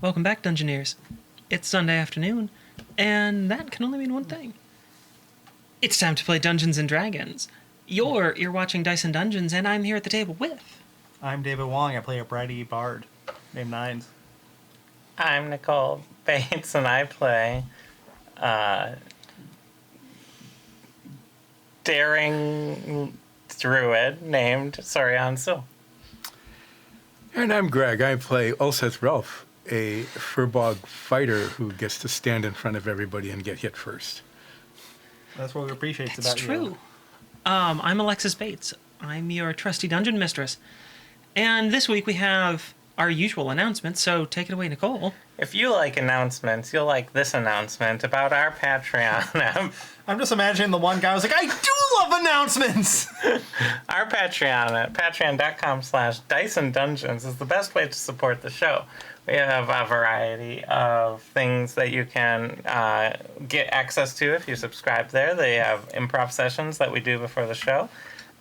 Welcome back, Dungeoneers. It's Sunday afternoon, and that can only mean one thing. It's time to play Dungeons & Dragons. You're watching Dice & Dungeons, and I'm here at the table with... I'm David Wong. I play a bratty bard named Nines. I'm Nicole Bates, and I play daring druid named Sorian Sil. And I'm Greg. I play Ulseth Ralph, a furbog fighter who gets to stand in front of everybody and get hit first. That's what we appreciate about It's you. true. I'm Alexis Bates. I'm your trusty dungeon mistress. And this week we have our usual announcements, so take it away, Nicole. If you like announcements, you'll like this announcement about our Patreon. I'm just imagining the one guy was like, I do love announcements! Our Patreon at patreon.com/DiceandDungeons is the best way to support the show. We have a variety of things that you can get access to if you subscribe there. They have improv sessions that we do before the show.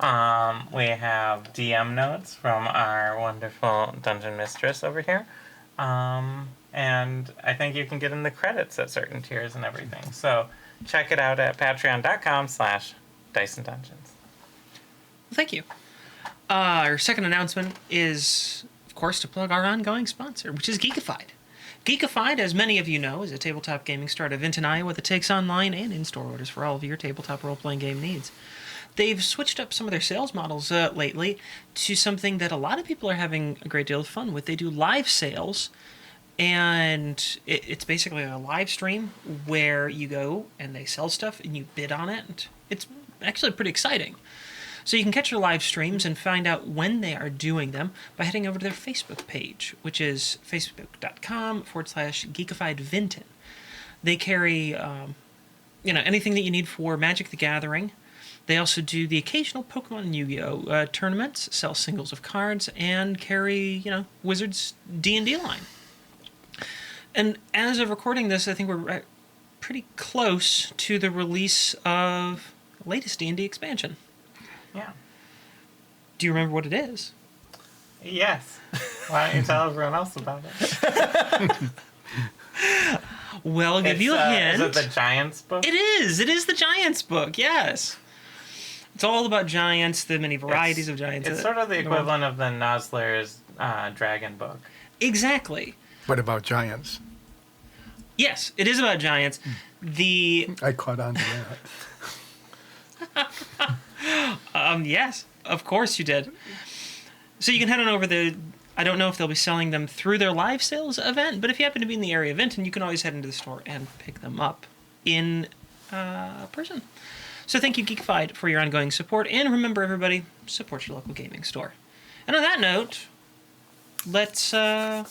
We have DM notes from our wonderful dungeon mistress over here. And I think you can get in the credits at certain tiers and everything. So check it out at patreon.com/DiceandDungeons. Thank you. Our second announcement is, of course, to plug our ongoing sponsor, which is Geekified. Geekified, as many of you know, is a tabletop gaming store at Vinton, Iowa that takes online and in-store orders for all of your tabletop role-playing game needs. They've switched up some of their sales models lately to something that a lot of people are having a great deal of fun with. They do live sales, and it's basically a live stream where you go and they sell stuff and you bid on it. It's actually pretty exciting. So you can catch their live streams and find out when they are doing them by heading over to their Facebook page, which is facebook.com/geekifiedvinton. They carry, anything that you need for Magic the Gathering. They also do the occasional Pokemon and Yu-Gi-Oh! Tournaments, sell singles of cards, and carry, Wizards D&D line. And as of recording this, I think we're pretty close to the release of the latest D&D expansion. Yeah. Do you remember what it is? Yes. Why don't you tell everyone else about it? Well, I'll give you a hint. Is it the Giants book? It is. It is the Giants book, yes. It's all about giants, the many varieties of giants. It's sort of the equivalent of the Nosler's Dragon book. Exactly. What about giants? Yes, it is about giants. I caught on to that. Yes, of course you did. So you can head on over I don't know if they'll be selling them through their live sales event, but if you happen to be in the area event, and you can always head into the store and pick them up in person. So thank you, Geekified, for your ongoing support, and remember, everybody, support your local gaming store. And on that note, let's roll.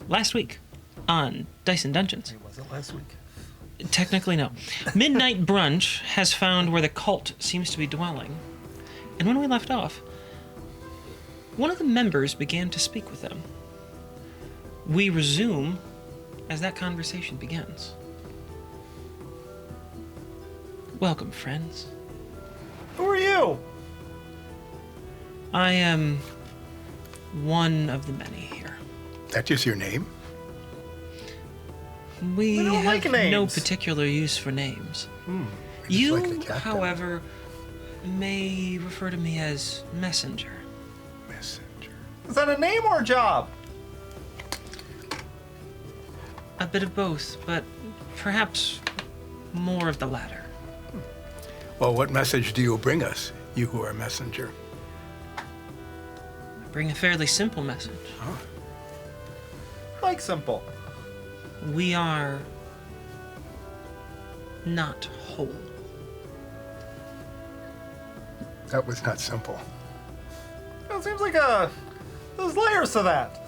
Last week on Dice & Dungeons. Was it last week? Technically, no. Midnight Brunch has found where the cult seems to be dwelling. And when we left off, one of the members began to speak with them. We resume as that conversation begins. Welcome, friends. Who are you? I am one of the many here. That just your name? We don't have like no names. particular use for names. I just You, like the cat then. however, may refer to me as Messenger. Messenger. Is that a name or a job? A bit of both, but perhaps more of the latter. Well, what message do you bring us, you who are messenger? I bring a fairly simple message. Like simple. We are not whole. That was not simple. It seems like there's layers to that.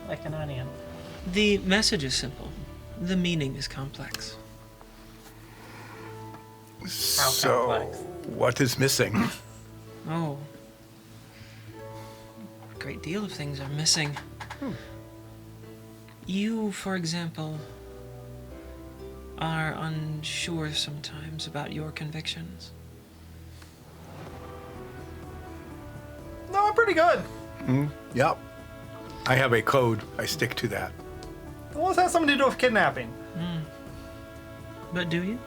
Like an onion. The message is simple. The meaning is complex. So, complex? what is missing? Oh. A great deal of things are missing. You, for example, are unsure sometimes about your convictions. No, I'm pretty good. Yep. I have a code. I stick to that. Well, this has something to do with kidnapping. But do you?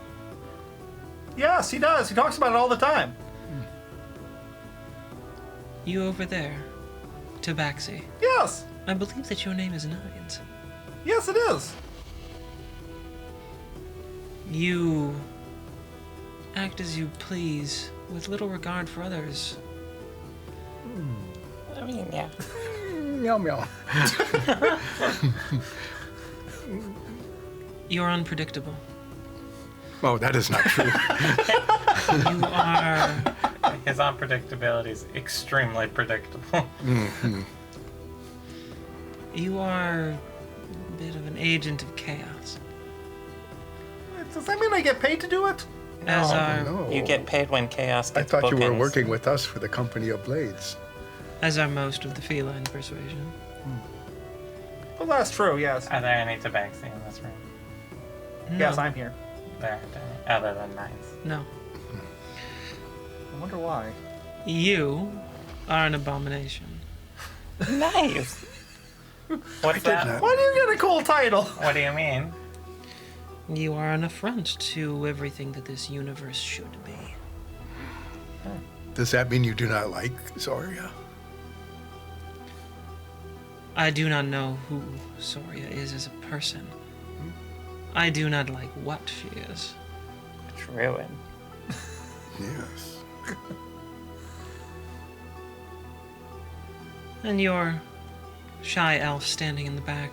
Yes, he does. He talks about it all the time. You over there, Tabaxi. Yes. I believe that your name is Nines. Yes, it is. You act as you please, with little regard for others. I mean, yeah. Meow meow. You're unpredictable. Oh, that is not true. You are His unpredictability is extremely predictable. You are a bit of an agent of chaos. Does that mean I get paid to do it? As No. are No. You get paid when chaos I gets thought you were bookends. working with us for the Company of Blades. as are most of the feline persuasion. Well, that's true, yes. Are there any tabaxi in this room? No, Yes, I'm here. There aren't any, other than Nines. no. I wonder why. You are an abomination. Nice! What's did that? not- Why do you get a cool title? What do you mean? You are an affront to everything that this universe should be. Does that mean you do not like Zoria? I do not know who Soria is as a person. I do not like what she is. It's ruined. Yes. And your shy elf standing in the back.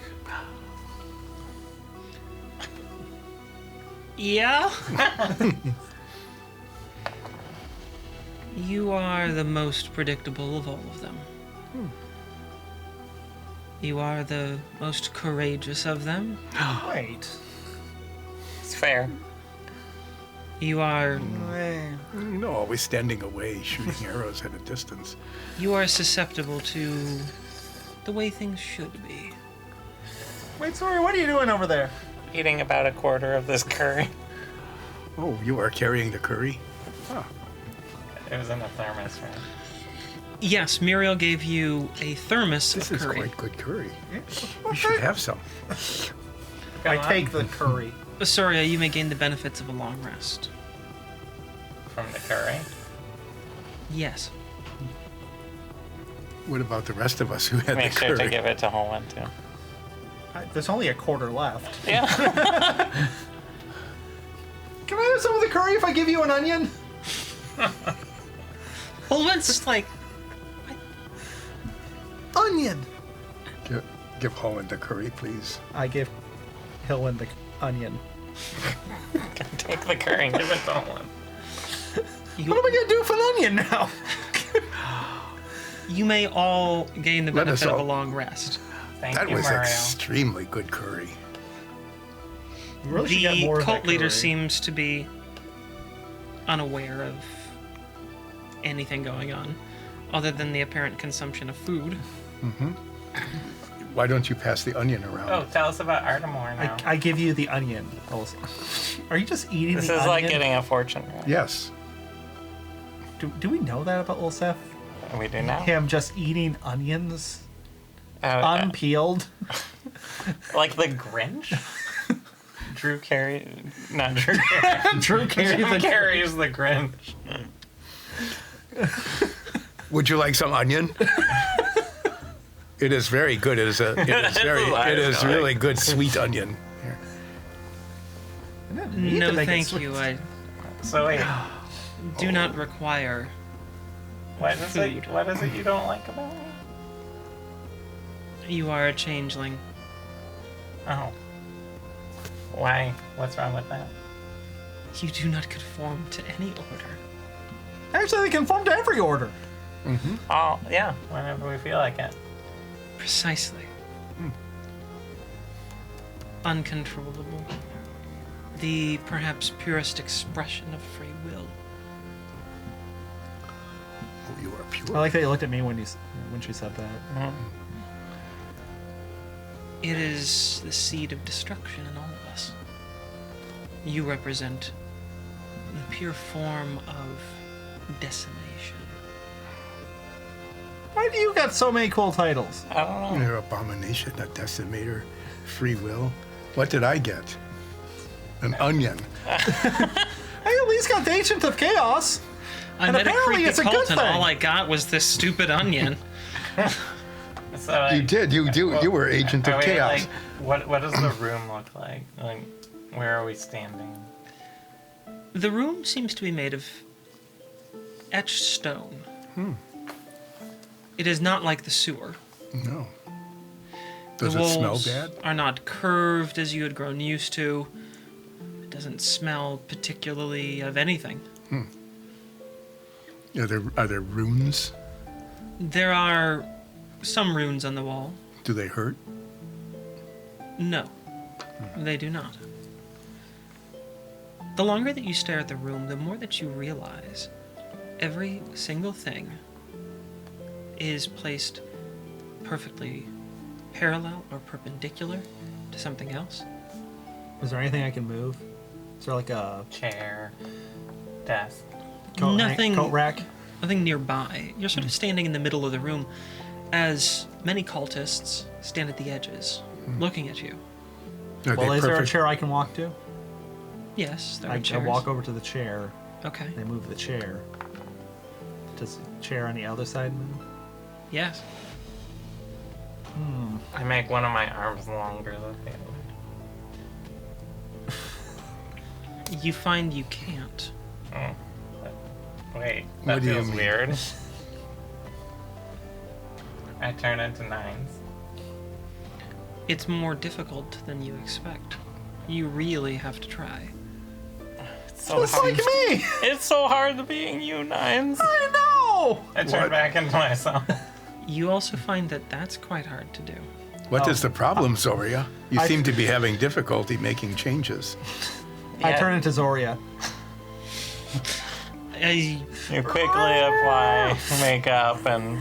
Yeah? You are the most predictable of all of them. You are the most courageous of them. Wait. It's fair. You are No, always standing away, shooting arrows at a distance. you are susceptible to the way things should be. Wait, sorry, what are you doing over there? Eating about a quarter of this curry. Oh, you are carrying the curry? It was in a thermos, right? Yes, Muriel gave you a thermos This of is curry. quite good curry. You What's should that? have some. I Go on. take the curry. Soria, you may gain the benefits of a long rest. From the curry. Yes. What about the rest of us who had Make the sure curry? to give it to Holman, too. There's only a quarter left. Yeah. Can I have some of the curry if I give you an onion? Holman's like, Onion! Give Holland the curry, please. I give Hillen the onion. Take the curry and give it to Holman. What am I gonna do with an onion now? you may all gain the Let us benefit of a all- long rest. Thank That you, was Mario. extremely good curry. You really should get more The of that cult leader curry. seems to be unaware of anything going on, other than the apparent consumption of food. Why don't you pass the onion around? Oh, tell us about Artemore now. I give you the onion. Also. Are you just eating This the is onion? like getting a fortune, right? Yes. Do we know that about Ulseth? We do now. Him just eating onions Uh, unpeeled? like the Grinch? Drew Carey, not Drew Carey. Drew Carey. Jim Carrey's the Grinch. Would you like some onion? It is very good. It is really good sweet onion. Here. No, thank you. I So wait, do not require. what is it you don't like about me? You are a changeling. Oh. Why? What's wrong with that? You do not conform to any order. Actually, they conform to every order. Oh, yeah, whenever we feel like it. Precisely. Uncontrollable. The perhaps purest expression of free will. Oh, you are I pure. like that you looked at me when she said that. It is the seed of destruction in all of us. You represent the pure form of decimation. Why do you got so many cool titles? I don't know. You're abomination, a decimator, free will. What did I get? An onion. I at least got the Agent of Chaos. I And met a apparently creepy it's a cult good and thing. all I got was this stupid onion. So, like, You did. You were Agent are of we, Chaos. like, what does the room look like? Like, where are we standing? The room seems to be made of etched stone. It is not like the sewer. No. Does The it smell walls bad? are not curved as you had grown used to. It doesn't smell particularly of anything. Are there runes? There are some runes on the wall. Do they hurt? No, they do not. The longer that you stare at the room, the more that you realize every single thing is placed perfectly parallel or perpendicular to something else. Is there anything I can move? Is there like a Chair, desk. coat rack? Nothing nearby. You're sort of standing in the middle of the room as many cultists stand at the edges, looking at you. Are Well, they is there a perfect? chair I can walk to? Yes, there I are chairs. walk over to the chair. Okay. I move the chair. Does the chair on the other side move? Yes. I make one of my arms longer than the other. You find you can't. Wait, What that do you feels mean? weird. I turn into 9s. It's more difficult than you expect. You really have to try. It's so Just hard. like me! It's so hard being you, 9s. I know! I turn What? back into myself. You also find that that's quite hard to do. What is the problem, Zoria? You I- seem to be having difficulty making changes. I Yeah. turn into Zoria. I, You quickly apply makeup and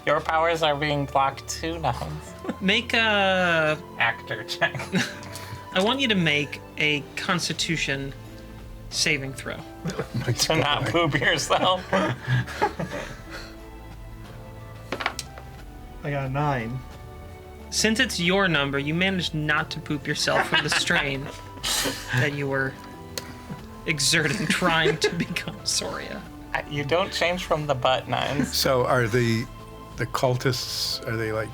your powers are being blocked too now. make a. Actor check. I want you to make a Constitution saving throw. My To not God. poop yourself. I got a 9. Since it's your number, you managed not to poop yourself from the strain that you were exerting trying to become Soria. You don't change from the butt, 9s. So are the cultists? Are they like?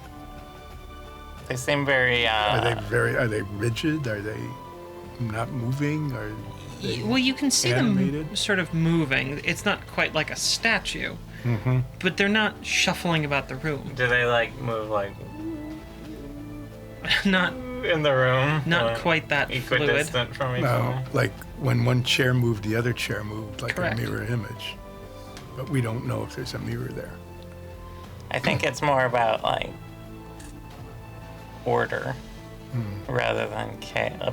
They seem very, Are they rigid? Are they not moving? Are they Well, you can see animated? them sort of moving. It's not quite like a statue, but they're not shuffling about the room. do they like move like Not in the room? not Or quite that fluid. equidistant from each No, other? like when one chair moved, the other chair moved like Correct. a mirror image. But we don't know if there's a mirror there. I think it's more about like order rather than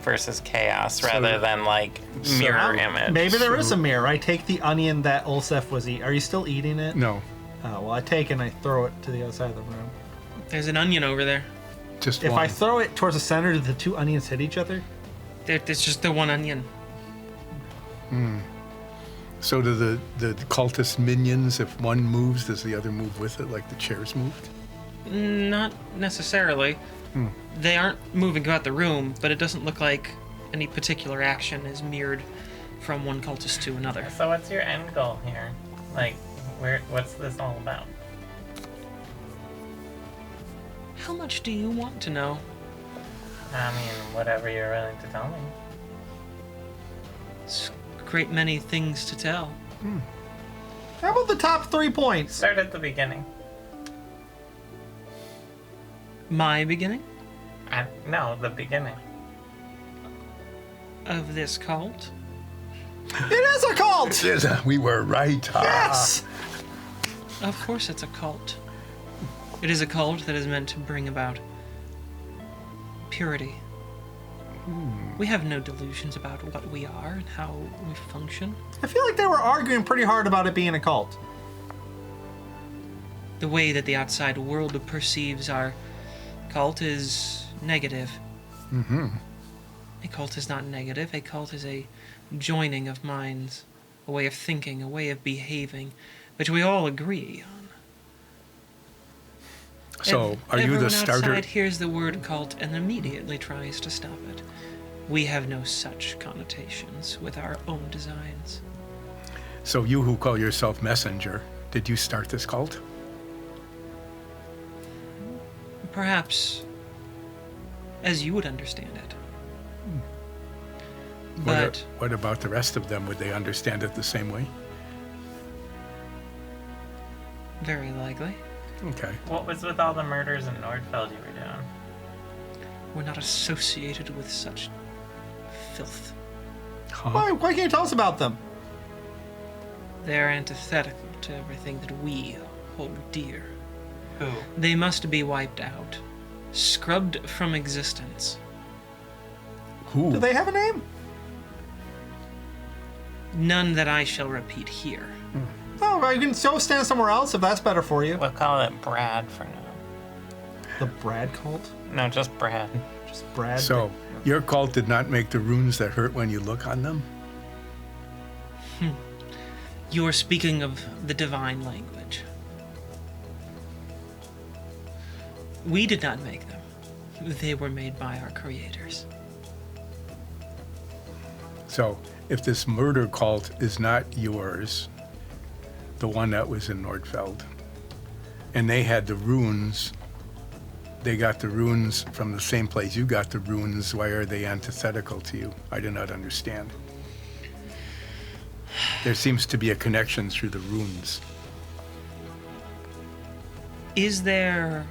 versus chaos, rather than like mirror image. Maybe there is a mirror. I take the onion that Olsef was eating. Are you still eating it? No, Oh, well, I take it and I throw it to the other side of the room. There's an onion over there. just If one. I throw it towards the center, do the two onions hit each other? There's just the one onion. So do the cultist minions, if one moves, does the other move with it, like the chairs moved? Not necessarily. They aren't moving about the room, but it doesn't look like any particular action is mirrored from one cultist to another. So what's your end goal here? Like, what's this all about? How much do you want to know? I mean, whatever you're willing to tell me. It's a great many things to tell. How about the top 3 points? Start at the beginning. My beginning No, the beginning. of this cult. It is a cult! We were right. Yes! Of course it's a cult. It is a cult that is meant to bring about purity. We have no delusions about what we are and how we function. I feel like they were arguing pretty hard about it being a cult. The way that the outside world perceives our cult is negative. A cult is not negative. A cult is a joining of minds, a way of thinking, a way of behaving, which we all agree on. So, are you the Everyone starter? outside hears the word cult and immediately tries to stop it. We have no such connotations with our own designs. So, you who call yourself messenger, did you start this cult? Perhaps as you would understand it. What, But what about the rest of them? Would they understand it the same way? very likely, Okay. What was with all the murders in Nordfeld you were doing? we're not associated with such filth. Huh? Why can't you tell us about them? They're antithetical to everything that we hold dear. Who? They must be wiped out, scrubbed from existence. Who? Do they have a name? None that I shall repeat here. Oh, you can still stand somewhere else if that's better for you. We'll call it Brad for now. The Brad cult? No, just Brad. Just Brad? So, your cult did not make the runes that hurt when you look on them? You are speaking of the divine language. We did not make them. They were made by our creators. So, if this murder cult is not yours, the one that was in Nordfeld, and they had the runes, they got the runes from the same place you got the runes, why are they antithetical to you? I do not understand. There seems to be a connection through the runes. Is there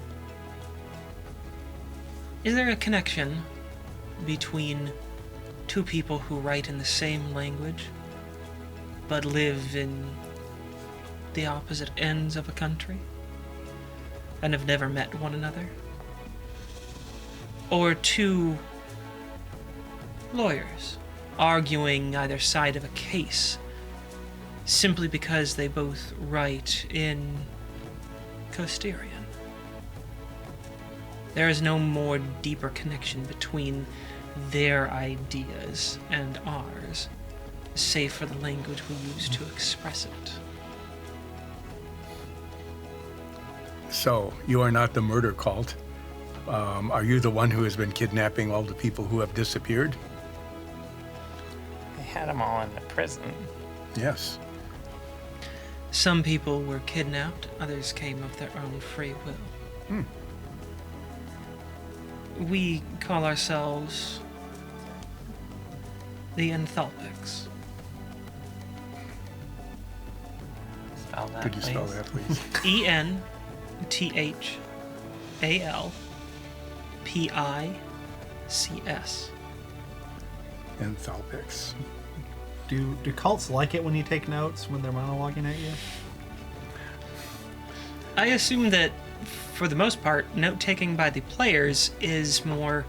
a connection between two people who write in the same language but live in the opposite ends of a country and have never met one another? Or two lawyers arguing either side of a case simply because they both write in Costerian? There is no more deeper connection between their ideas and ours, save for the language we use to express it. So, you are not the murder cult. Are you the one who has been kidnapping all the people who have disappeared? They had them all in the prison. Yes. Some people were kidnapped, others came of their own free will. We call ourselves the Enthalpics. Spell that, Could you spell please. that, please? Enthalpics. Enthalpics. Do cults like it when you take notes when they're monologuing at you? I assume that, for the most part, note-taking by the players is more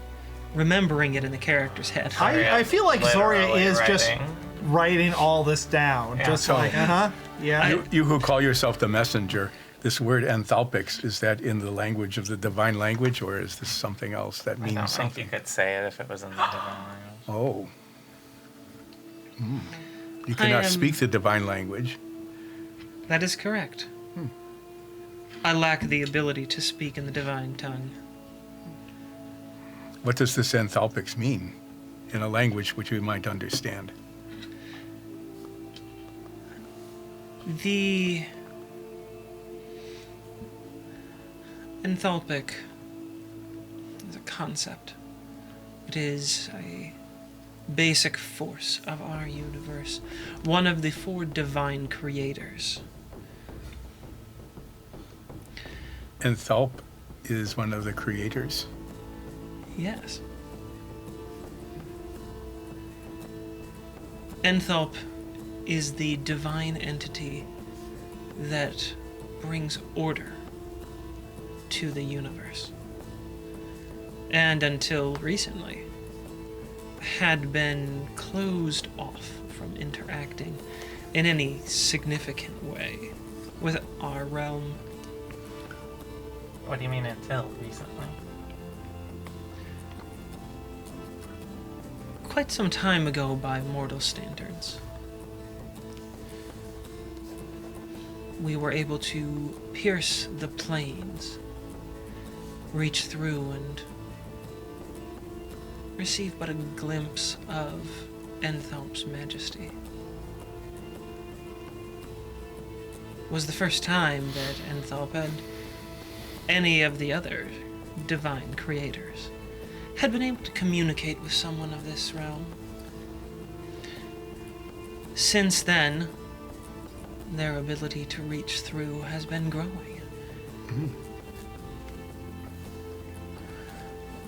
remembering it in the character's head. I feel like Zoria Literally is just writing. writing all this down. Yeah. Just So- like, yeah. You who call yourself the messenger, this word enthalpics, is that in the language of the divine language, or is this something else that I means don't think something? you could say it if it was in the divine language. Oh. You cannot am- speak the divine language. That is correct. I lack the ability to speak in the divine tongue. What does this enthalpics mean in a language which we might understand? The enthalpic is a concept. It is a basic force of our universe, one of the 4 divine creators. Enthalp is one of the creators. Yes. Enthalp is the divine entity that brings order to the universe. And until recently, had been closed off from interacting in any significant way with our realm. What do you mean until recently? Quite some time ago by mortal standards, we were able to pierce the planes, reach through and receive but a glimpse of Enthalp's majesty. It was the first time that Enthalp had any of the other divine creators had been able to communicate with someone of this realm. Since then, their ability to reach through has been growing.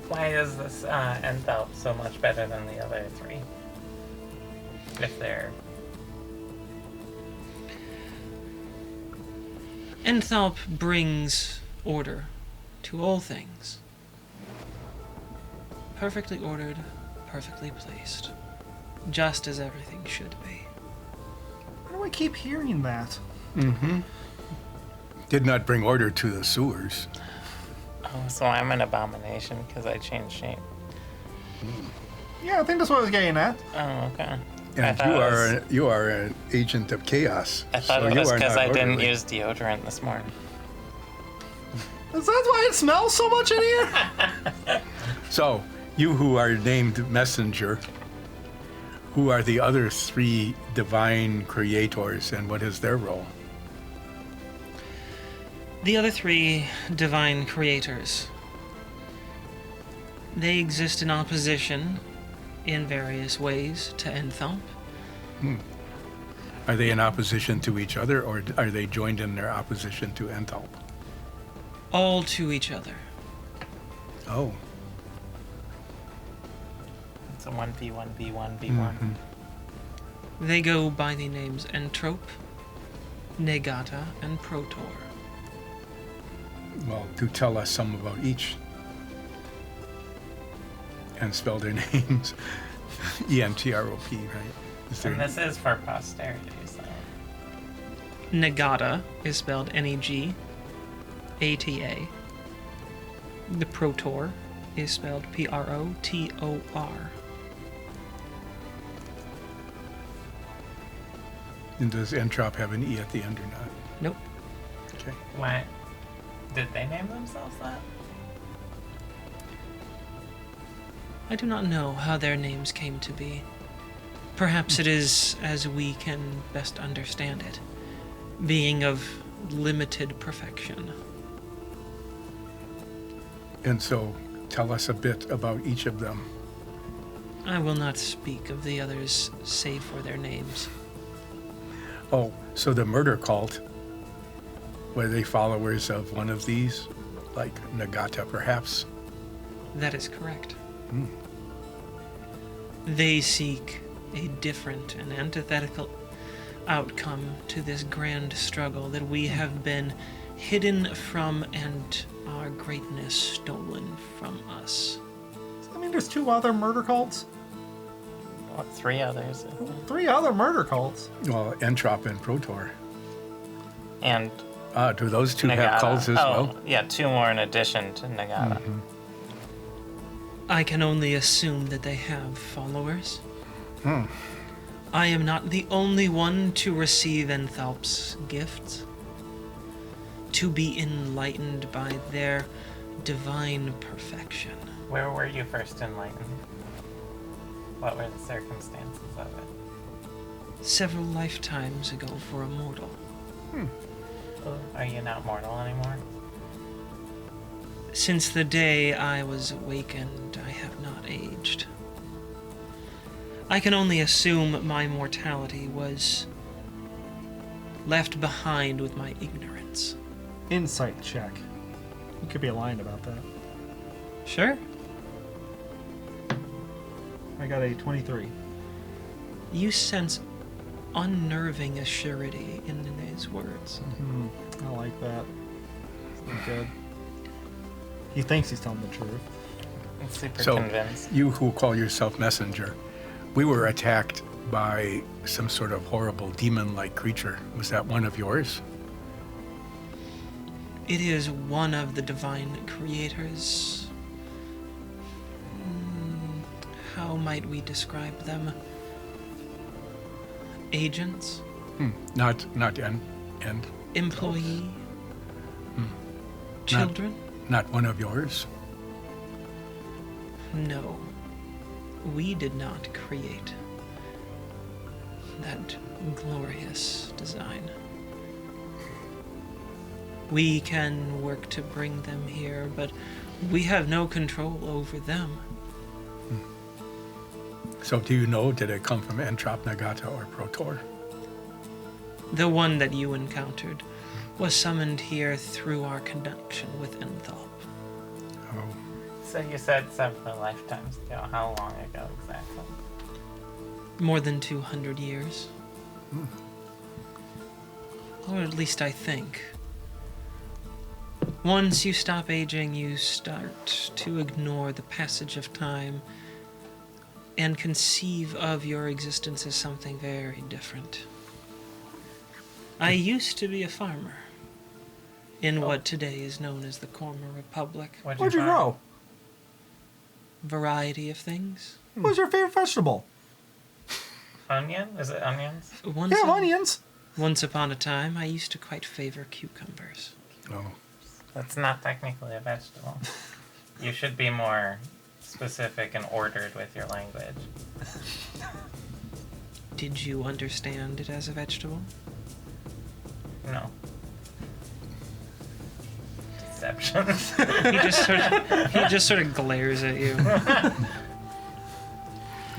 Why is this Enthalp so much better than the other 3? If they're... Enthalp brings order to all things. Perfectly ordered, perfectly placed. Just as everything should be. Why do I keep hearing that? Did not bring order to the sewers. Oh, so I'm an abomination because I changed shape. Yeah, I think that's what I was getting at. Oh, okay. And you are an agent of chaos. I thought so it you was are because not I didn't orderly. use deodorant this morning. Is that why it smells so much in here? So, you who are named messenger, who are the other 3 divine creators, and what is their role? The other 3 divine creators, they exist in opposition in various ways to Enthalp. Are they in opposition to each other, or are they joined in their opposition to Enthalp? All to each other. Oh. It's a 1v1v1v1. Mhm. They go by the names Entrope, Negata, and Protor. Well, do tell us some about each. And spell their names. E-N-T-R-O-P, right? Is there... And this is for posterity, so... Negata is spelled Negata. The Protor is spelled Protor. And does Entrop have an E at the end or not? Nope. Okay. Why? Did they name themselves that? I do not know how their names came to be. Perhaps it is as we can best understand it, being of limited perfection. And so, tell us a bit about each of them. I will not speak of the others save for their names. Oh, so the murder cult, were they followers of one of these? Like Nagata, perhaps? That is correct. They seek a different and antithetical outcome to this grand struggle that we have been hidden from and our greatness stolen from us. Does that mean there's 2 other murder cults? What, 3 others? 3 other murder cults. Well, Entrop and Protor. And Do those 2 Nagata. have cults as well? Yeah, 2 more in addition to Nagata. I can only assume that they have followers. I am not the only one to receive Enthalp's gifts, to be enlightened by their divine perfection. Where were you first enlightened? What were the circumstances of it? Several lifetimes ago for a mortal. Are you not mortal anymore? Since the day I was awakened, I have not aged. I can only assume my mortality was left behind with my ignorance. Insight check. You could be lying about that. Sure. I got a 23. You sense unnerving assurity in his words. I like that. It's not good. He thinks he's telling the truth. I'm super So, convinced. you who call yourself messenger, we were attacked by some sort of horrible demon-like creature. Was that one of yours? It is one of the divine creators. How might we describe them? Agents? Not end. Employee? Children? Not one of yours? No. We did not create that glorious design. We can work to bring them here, but we have no control over them. So do you know, did it come from Entrop, Nagata, or Protor? The one that you encountered was summoned here through our connection with Enthop. Oh, So you said several lifetimes ago. How long ago exactly? More than 200 years. Or at least I think. Once you stop aging, you start to ignore the passage of time and conceive of your existence as something very different. I used to be a farmer in what today is known as the Cormer Republic. What'd Where'd you find? grow? Variety of things. What's your favorite vegetable? Onion? Is it onions? Once, Yeah, onions. once upon a time, I used to quite favor cucumbers. oh. That's not technically a vegetable. You should be more specific and ordered with your language. Did you understand it as a vegetable? No. Deception. He just sort of glares at you.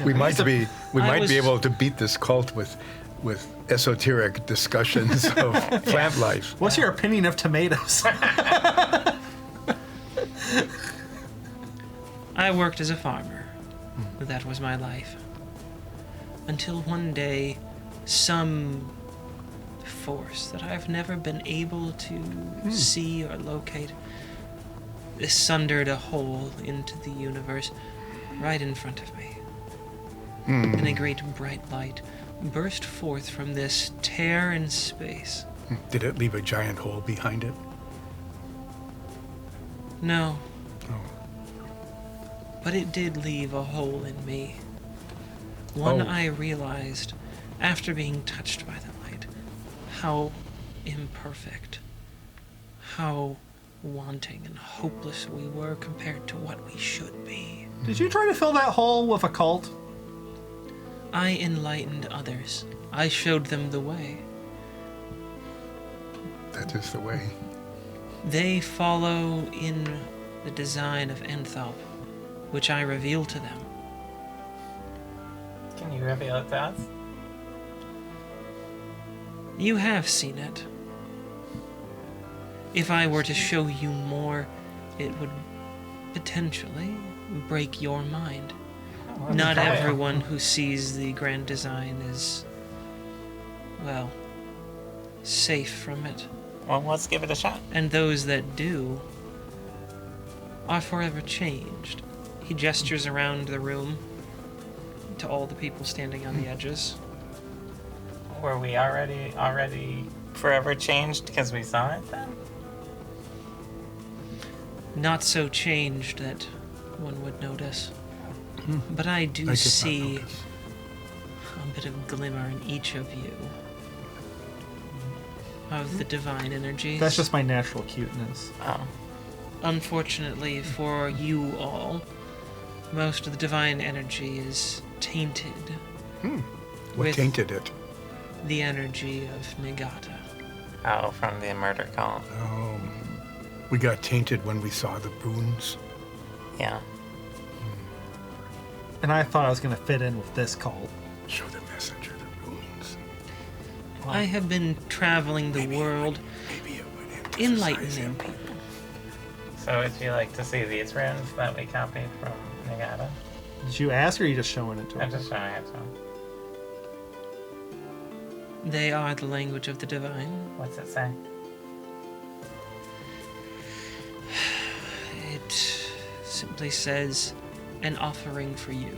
We might be was- able to beat this cult with esoteric discussions of plant life. What's your opinion of tomatoes? I worked as a farmer. That was my life. Until one day, some force that I've never been able to see or locate sundered a hole into the universe right in front of me. And a great bright light burst forth from this tear in space. Did it leave a giant hole behind it? No, Oh. but it did leave a hole in me. One Oh. I realized, after being touched by the light, how imperfect, how wanting and hopeless we were compared to what we should be. Did you try to fill that hole with a cult? I enlightened others. I showed them the way. That is the way. They follow in the design of Enthop, which I reveal to them. Can you reveal it to us? You have seen it. If I were to show you more, it would potentially break your mind. Not everyone who sees the grand design is, well, safe from it. Well, let's give it a shot. And those that do are forever changed. He gestures around the room to all the people standing on the edges. Were we already forever changed because we saw it then? Not so changed that one would notice. But I do I did not see notice. a bit of glimmer in each of you. Of the divine energies. That's just my natural cuteness. Oh. Unfortunately for you all, most of the divine energy is tainted What with tainted it? the energy of Nagata. Oh, from the murder cult. Oh, we got tainted when we saw the runes. Yeah. And I thought I was going to fit in with this cult. Show the messenger the runes. I have been traveling the world, Maybe it would emphasize enlightening him. people. So would you like to see these runes that we copied from Nagata? Did you ask, or are you just showing it to I'm him? just showing it to him. They are the language of the divine. What's it say? It simply says, an offering for you.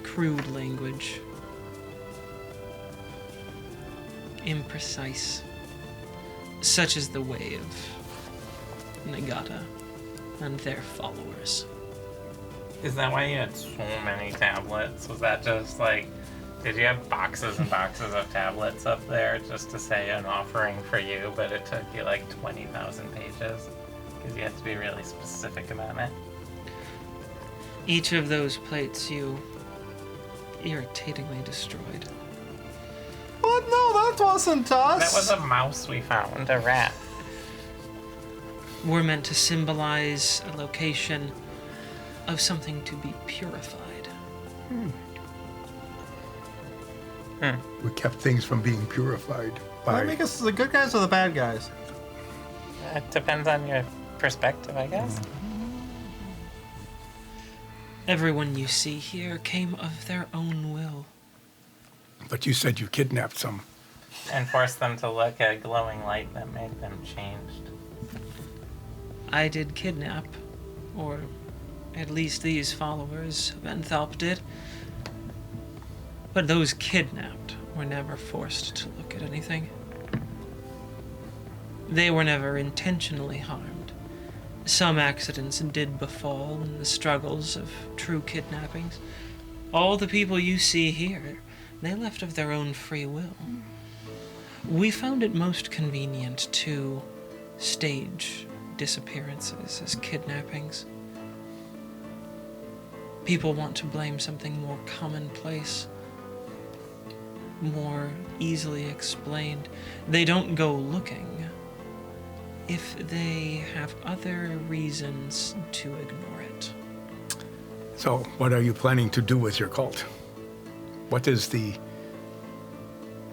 Crude language. Imprecise. Such is the way of Nagata and their followers. Is that why you had so many tablets? Was that just like, did you have boxes and boxes of tablets up there just to say an offering for you, but it took you like 20,000 pages? Because you have to be really specific about it. Each of those plates you irritatingly destroyed. What? No, that wasn't us. That was a mouse we found, a rat. Were meant to symbolize a location of something to be purified. We kept things from being purified Does that by. make us the good guys or the bad guys? It depends on your perspective, I guess. Everyone you see here came of their own will. But you said you kidnapped some. And force them to look at a glowing light that made them changed. I did kidnap, or at least these followers of Enthalp did. But those kidnapped were never forced to look at anything. They were never intentionally harmed. Some accidents did befall in the struggles of true kidnappings. All the people you see here, they left of their own free will. We found it most convenient to stage disappearances as kidnappings. People want to blame something more commonplace, more easily explained. They don't go looking if they have other reasons to ignore it. So, what are you planning to do with your cult? What is the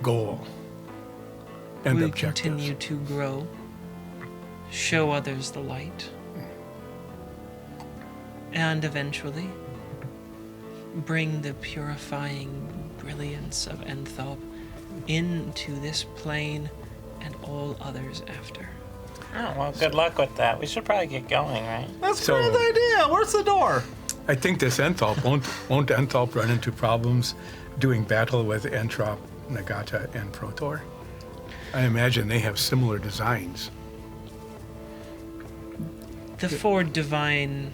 goal and We objective? continue to grow, show others the light, and eventually bring the purifying brilliance of Enthalp into this plane and all others after. Oh, well, good luck with that. We should probably get going, right? That's a So- great idea. Where's the door? I think this Enthalp won't Enthalp run into problems doing battle with Entrop, Nagata, and Protor? I imagine they have similar designs. The four divine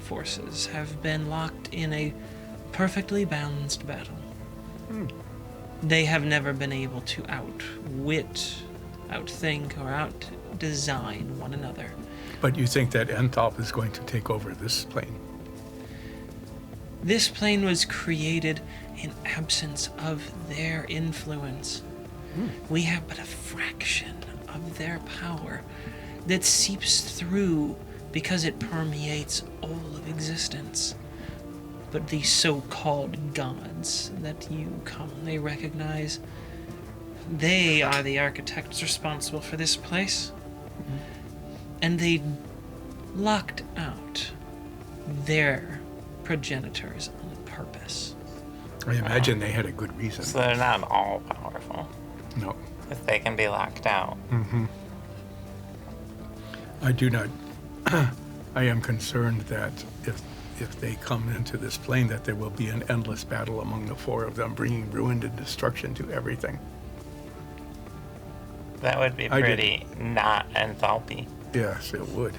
forces have been locked in a perfectly balanced battle. They have never been able to outwit, outthink, or outdesign one another. But you think that Enthalp is going to take over this plane? This plane was created in absence of their influence. We have but a fraction of their power that seeps through because it permeates all of existence. But the so-called gods that you commonly recognize, they are the architects responsible for this place. And they locked out their progenitors on purpose. I imagine they had a good reason. So they're not all powerful. No, If they can be locked out. I do not. I am concerned that if they come into this plane, that there will be an endless battle among the four of them, bringing ruin and destruction to everything. That would be I did. pretty not enthalpy. Yes, it would.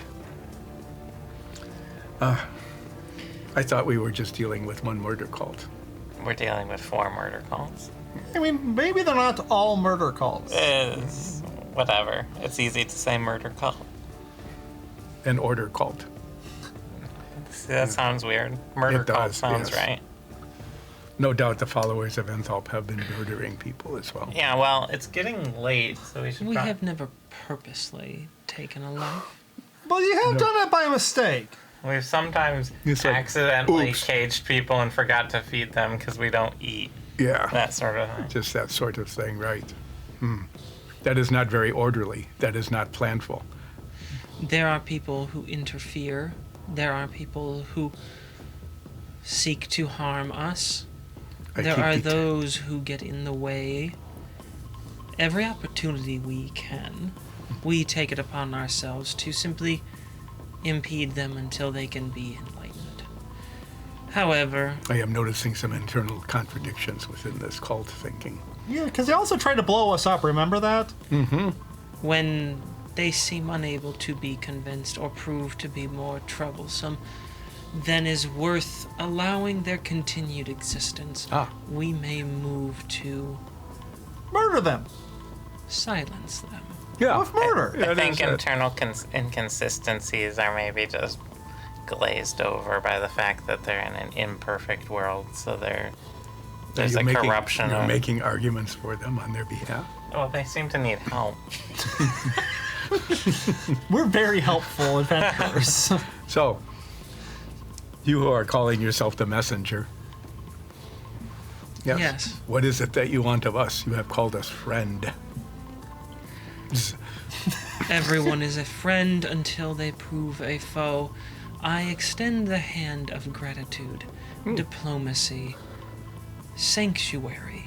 I thought we were just dealing with one murder cult. We're dealing with 4 murder cults. I mean, maybe they're not all murder cults. It's whatever. It's easy to say murder cult. an order cult. See, that sounds weird. Murder It cult does, sounds yes. right. No doubt the followers of Enthalp have been murdering people as well. Yeah, well, it's getting late, so we should We prob- have never purposely taken a life. Well, you have done it by mistake. We've sometimes It's like, accidentally oops. caged people and forgot to feed them because we don't eat. Yeah, That sort of thing. just that sort of thing, right? That is not very orderly. That is not planful. There are people who interfere. There are people who seek to harm us. I There keep are it- those who get in the way. Every opportunity we can, we take it upon ourselves to simply impede them until they can be enlightened. However, I am noticing some internal contradictions within this cult thinking. Yeah, because they also tried to blow us up. Remember that? when they seem unable to be convinced or prove to be more troublesome than is worth allowing their continued existence, we may move to Murder them silence them. Yeah, with murder. I that think is it. internal inconsistencies are maybe just glazed over by the fact that they're in an imperfect world, so there's You're a corruption You're of... making arguments for them on their behalf. Well, they seem to need help. We're very helpful adventurers. So, you who are calling yourself the messenger. Yes. What is it that you want of us? You have called us friend. Everyone is a friend until they prove a foe. I extend the hand of gratitude, diplomacy, sanctuary,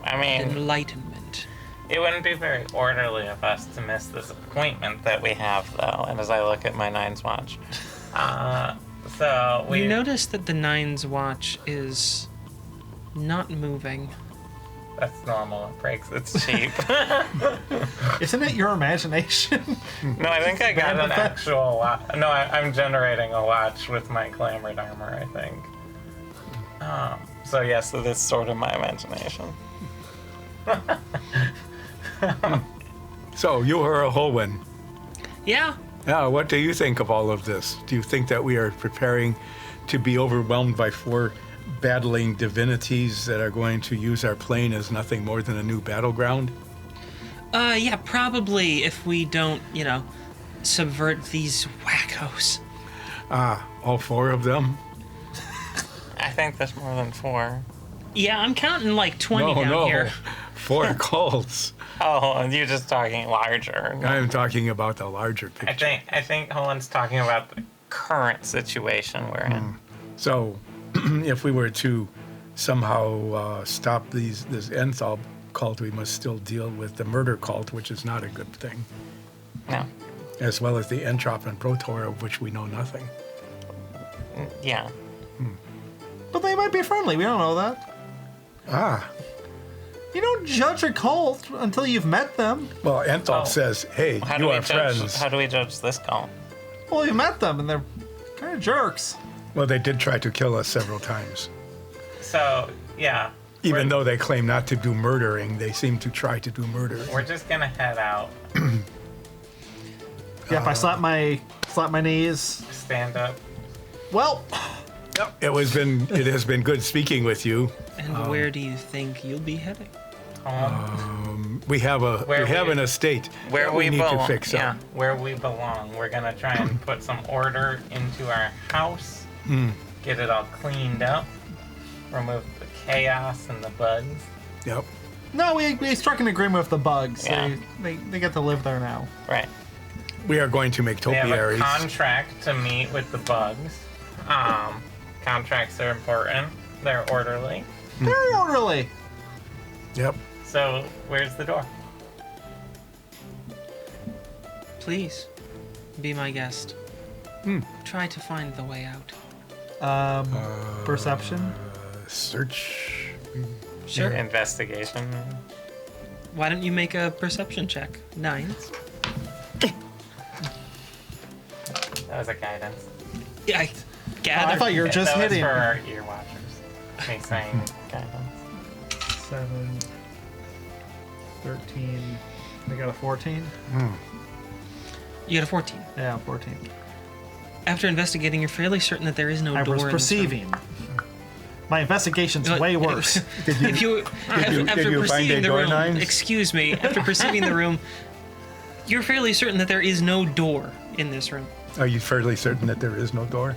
I mean, enlightenment. it wouldn't be very orderly of us to miss this appointment that we have, though, and as I look at my Nines watch. So we... You notice that the Nine's watch is not moving. That's normal. It breaks. It's cheap. Isn't it your imagination? No, I think I got an Empathic. actual watch. No, I'm generating a watch with my glamored armor, I think. So yes, it is sort of my imagination. So, you are a Holwyn. Yeah, Now, what do you think of all of this? Do you think that we are preparing to be overwhelmed by 4 battling divinities that are going to use our plane as nothing more than a new battleground? yeah, probably if we don't, subvert these wackos. All 4 of them? I think there's more than 4. Yeah, I'm counting like 20 down here. 4 cults. Oh, and you're just talking larger. I am talking about the larger picture. I think Holland's talking about the current situation we're in. So, if we were to somehow stop this Enthal cult, we must still deal with the murder cult, which is not a good thing, No. as well as the Entrop and Protor, of which we know nothing. Yeah. But they might be friendly. We don't know that. You don't judge a cult until you've met them. Well, Enthal Oh. says, hey, How you do we are judge? friends. How do we judge this call? Well, you've met them, and they're kind of jerks. Well, they did try to kill us several times. So yeah, Even though they claim not to do murdering, they seem to try to do murder. we're just gonna head out, Yep, I slap my knees. stand up. Well, It has been good speaking with you. And where do you think you'll be heading? Home. We have an estate Where that we need belong. to fix up. Yeah, where we belong. We're gonna try and put some order into our house. Get it all cleaned up. Remove the chaos and the bugs. Yep. no, we struck an agreement with the bugs. Yeah. They get to live there now. Right. We are going to make We have a topiaries. contract to meet with the bugs. Contracts are important. They're orderly. Very orderly. Yep. So where's the door? Please, be my guest. Try to find the way out. Perception. Search. Sure. Investigation. Why don't you make a perception check? 9. That was a guidance. Yeah, I Oh, gathered. I thought you were just that hitting. was for our ear watchers. Me saying guidance. 7, 13. I got a 14. You got a 14. Yeah, 14. After investigating, you're fairly certain that there is no I door was in this room. perceiving. My investigation's way worse. If you, after you find perceiving a the door, room, Nines? excuse me, after perceiving the room, you're fairly certain that there is no door in this room. Are you fairly certain that there is no door?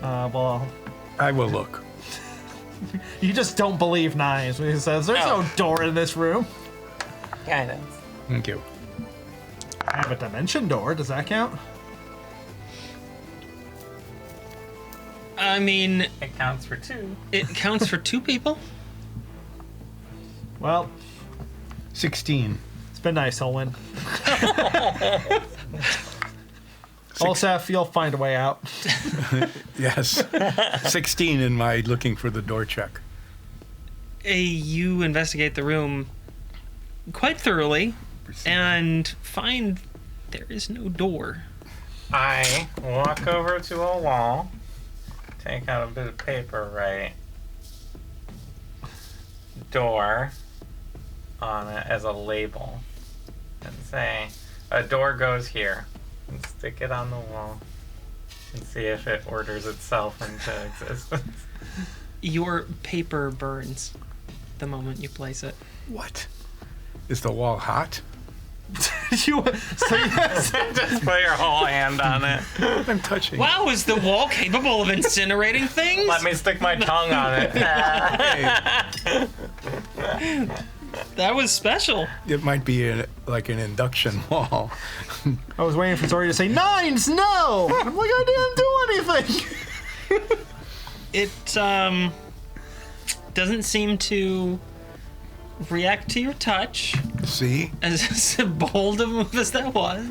Well, I will look. you just don't believe Knives when he says there's no door in this room. Guidance. Thank you. I have a dimension door. Does that count? I mean, It counts for 2. it counts for 2 people. Well, 16. it's been nice, Olin. Olsef, you'll find a way out. Yes. 16 in my looking for the door check. You investigate the room quite thoroughly and find there is no door. I walk over to a wall, take out a bit of paper, write door on it as a label, and say, a door goes here, and stick it on the wall, and see if it orders itself into existence. Your paper burns the moment you place it. What? Is the wall hot? Yes. Just put your whole hand on it. I'm touching. Wow, is the wall capable of incinerating things? Let me stick my tongue on it. That was special. It might be like an induction wall. I was waiting for Zori to say, Nines, no! I'm like, I didn't do anything. It doesn't seem to react to your touch, See? as bold a move as that was.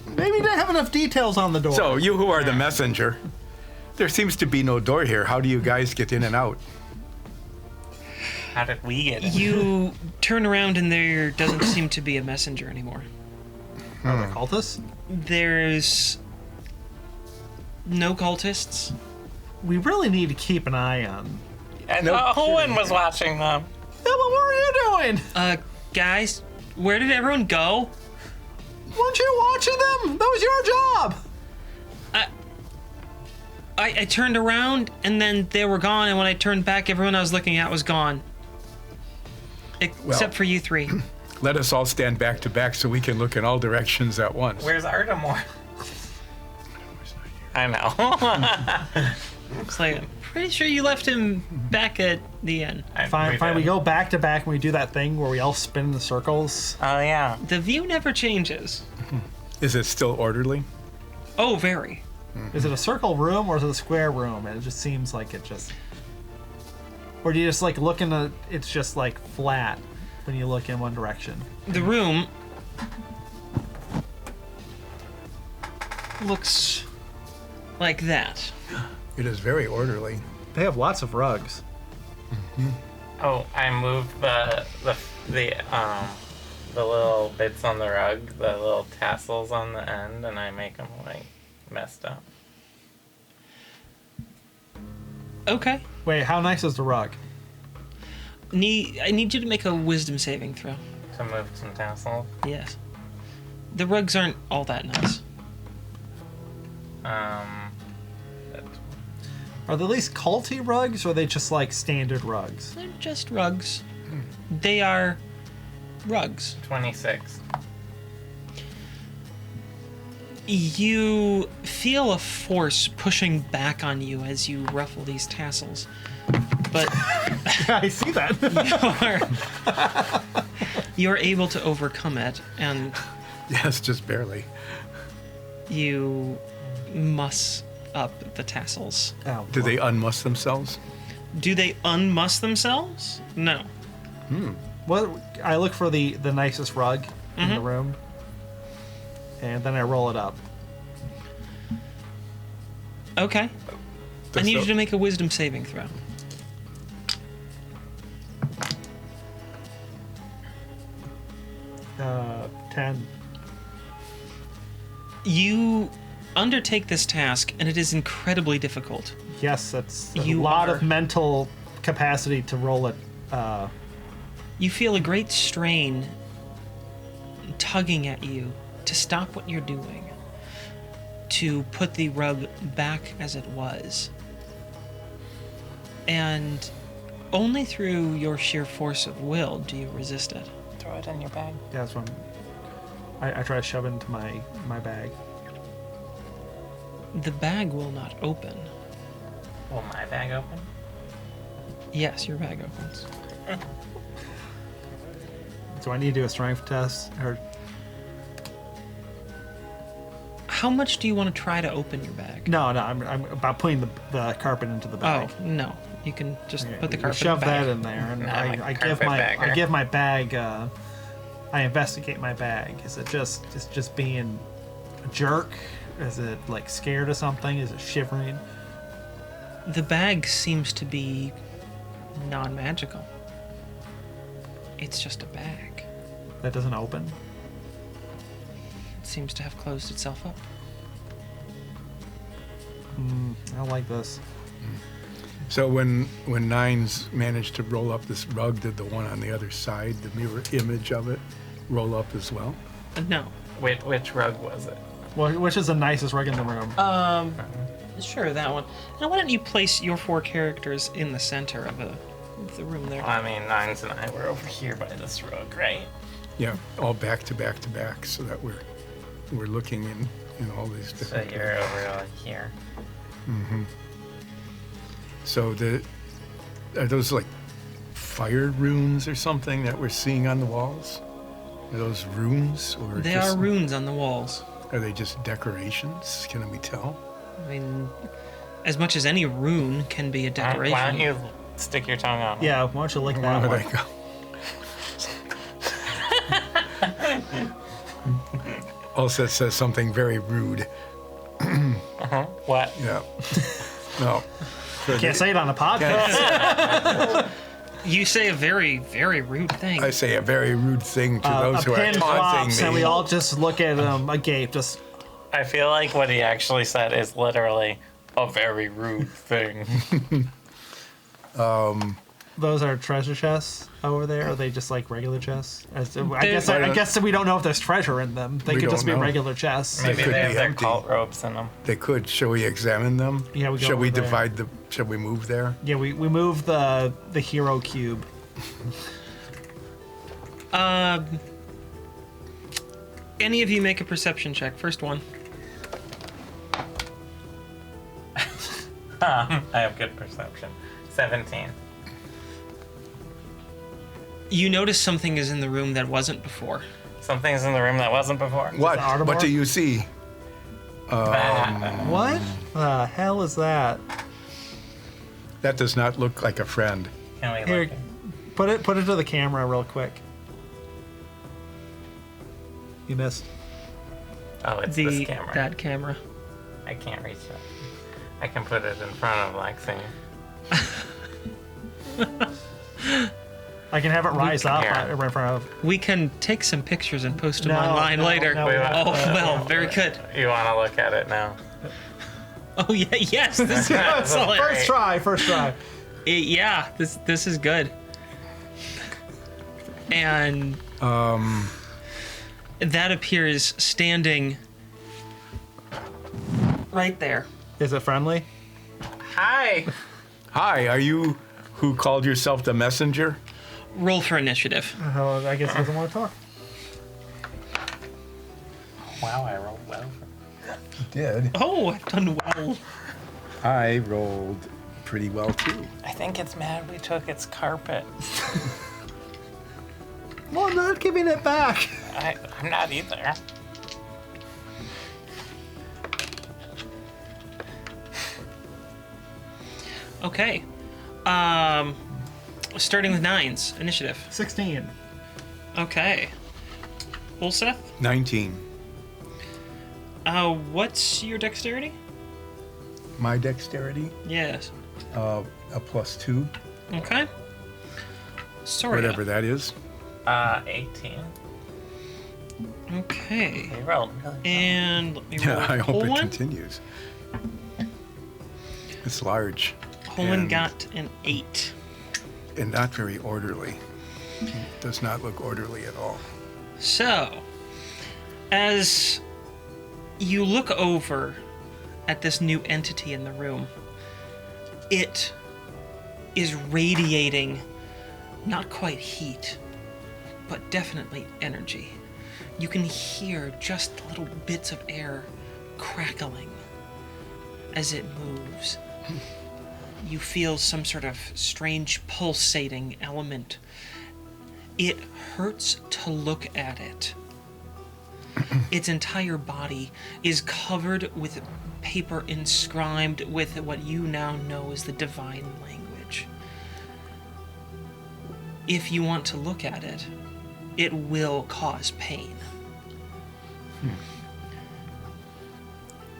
Maybe you didn't have enough details on the door. So, you who are the messenger, there seems to be no door here. How do you guys get in and out? How did we get in? You turn around and there doesn't seem to be a messenger anymore. Are there cultists? There's no cultists. We really need to keep an eye on. And No Owen kidding. was watching them. Yeah, but what were you doing? Guys, where did everyone go? Weren't you watching them? That was your job. I turned around and then they were gone, and when I turned back, everyone I was looking at was gone. Except for you 3. Let us all stand back to back so we can look in all directions at once. Where's Artemore? I know. It's like, I'm pretty sure you left him back at the inn. Fine, we did. go back to back and we do that thing where we all spin in the circles. Oh, yeah. The view never changes. Is it still orderly? Oh, very. Is it a circle room or is it a square room? And it just seems like it just... Or do you just like look in the... It's just like flat when you look in one direction. The room looks like that. It is very orderly. They have lots of rugs. Oh, I moved the little bits on the rug, the little tassels on the end, and I make them like messed up. Okay. Wait, how nice is the rug? I need you to make a wisdom saving throw. To move some tassels. Yes. The rugs aren't all that nice. Are they at least culty rugs or are they just like standard rugs? They're just rugs. They are rugs. 26. You feel a force pushing back on you as you ruffle these tassels. But I see that. you're able to overcome it, and Yes, just barely. you muss up the tassels. Oh, Do they unmuss themselves? Do they unmuss themselves? No. Well, I look for the nicest rug in the room, and then I roll it up. Okay. I Does need the- you to make a wisdom saving throw. Uh, 10. You undertake this task, and it is incredibly difficult. Yes, that's a You lot are- of mental capacity to roll it You feel a great strain tugging at you to stop what you're doing, to put the rug back as it was. And only through your sheer force of will do you resist it. Throw it in your bag. Yeah, that's what I try to shove it into my bag. The bag will not open. Will my bag open? Yes, your bag opens. Do I need to do a strength test? Or How much do you want to try to open your bag? no, I'm about putting the carpet into the bag. Oh, no. You can just Okay, put the we carpet shove in the bag. that in there, and Nah, I'm a I give carpetbagger. I give my bag. I investigate my bag. Is it just being a jerk? Is it like scared of something? Is it shivering? The bag seems to be non-magical. It's just a bag. That doesn't open. It seems to have closed itself up. I don't like this. So when Nines managed to roll up this rug, did the one on the other side, the mirror image of it, roll up as well? No. Which rug was it? Well, which is the nicest rug in the room? Sure, that one. Now, why don't you place your 4 characters in the center of the room there? I mean, Nines and I were over here by this rug, right? Yeah, all back to back to back, so that we're looking in all these So different. you're over here. So are those like fire runes or something that we're seeing on the walls? Are those runes or They just, are runes on the walls. Are they just decorations? Can we tell? I mean, as much as any rune can be a decoration. Why don't you stick your tongue on it? Yeah, why don't you lick Where that would one? I go? Also, it says something very rude. What? Yeah. No. Can't say it on a podcast. You say a very, very rude thing. I say a very rude thing to A those who are pin drops, taunting and me. we all just look at him agape. Just I feel like what he actually said is literally a very rude thing. those are treasure chests over there. Are they just like regular chests? I They're- guess we don't know if there's treasure in them. They We could just don't be know. regular chests. Maybe could they have be their empty. cult robes in them. They could. Shall we examine them? Yeah, we go Shall we over there. divide the? Shall we move there? Yeah, we move the hero cube. Any of you make a perception check. First one. I have good perception. 17. You notice something is in the room that wasn't before. Something's in the room that wasn't before. What? Ardmore? What do you see? What the hell is that? That does not look like a friend. Can we Here, look? put it to the camera real quick. You missed. Oh, it's this camera. That camera. I can't reach it. I can put it in front of Lexi. I can have it rise up Yeah. right in front of. We can take some pictures and post them No, online no, later. no, Wait, Oh, well, very good. You want to look at it now? Oh, yeah, yes, this is excellent. First try. Yeah, this is good. And that appears standing right there. Is it friendly? Hi! Hi, are you who called yourself the messenger? Roll for initiative. Oh, I guess he doesn't want to talk. Wow, I rolled well. Did. Oh, I've done well. I rolled pretty well too. I think it's mad we took its carpet. Well, I'm not giving it back. I'm not either. Okay. Starting with 9s, initiative. 16. Okay. Ulseth, 19. what's your dexterity? My dexterity, Yes. a +2, Okay. Sorry. whatever that is. 18. Okay. You rolled really well. And let me roll. Yeah, I hope it Holwyn. continues. It's large Holwyn and- got an 8. and not very orderly. It does not look orderly at all. So, as you look over at this new entity in the room, it is radiating not quite heat, but definitely energy. You can hear just little bits of air crackling as it moves. You feel some sort of strange pulsating element. It hurts to look at it. Its entire body is covered with paper inscribed with what you now know as the divine language. If you want to look at it, it will cause pain.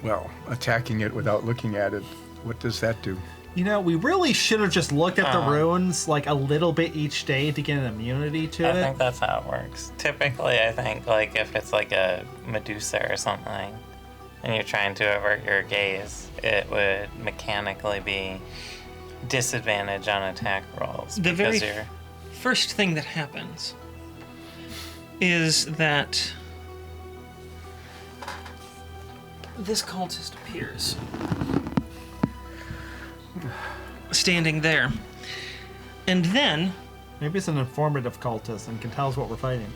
Well, attacking it without looking at it, what does that do? You know, we really should have just looked at the runes like a little bit each day to get an immunity to I it. think that's how it works. Typically, I think like if it's like a Medusa or something, and you're trying to avert your gaze, it would mechanically be disadvantage on attack rolls The because very you're. first thing that happens is that this cultist appears, standing there. And then, Maybe it's an informative cultist and can tell us what we're fighting.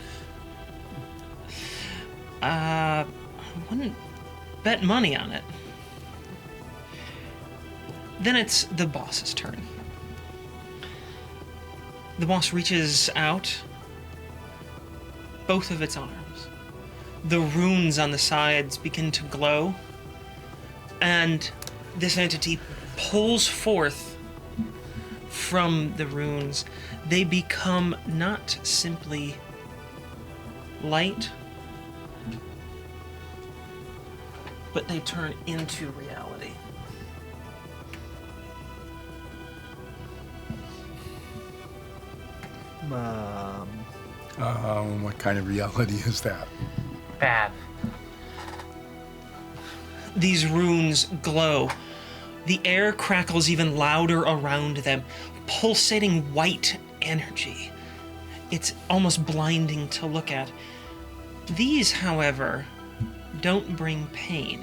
I wouldn't bet money on it. Then it's the boss's turn. The boss reaches out both of its arms. The runes on the sides begin to glow, and this entity pulls forth from the runes. They become not simply light, but they turn into reality. What kind of reality is that? Bad. These runes glow. The air crackles even louder around them, pulsating white energy. It's almost blinding to look at. These, however, don't bring pain.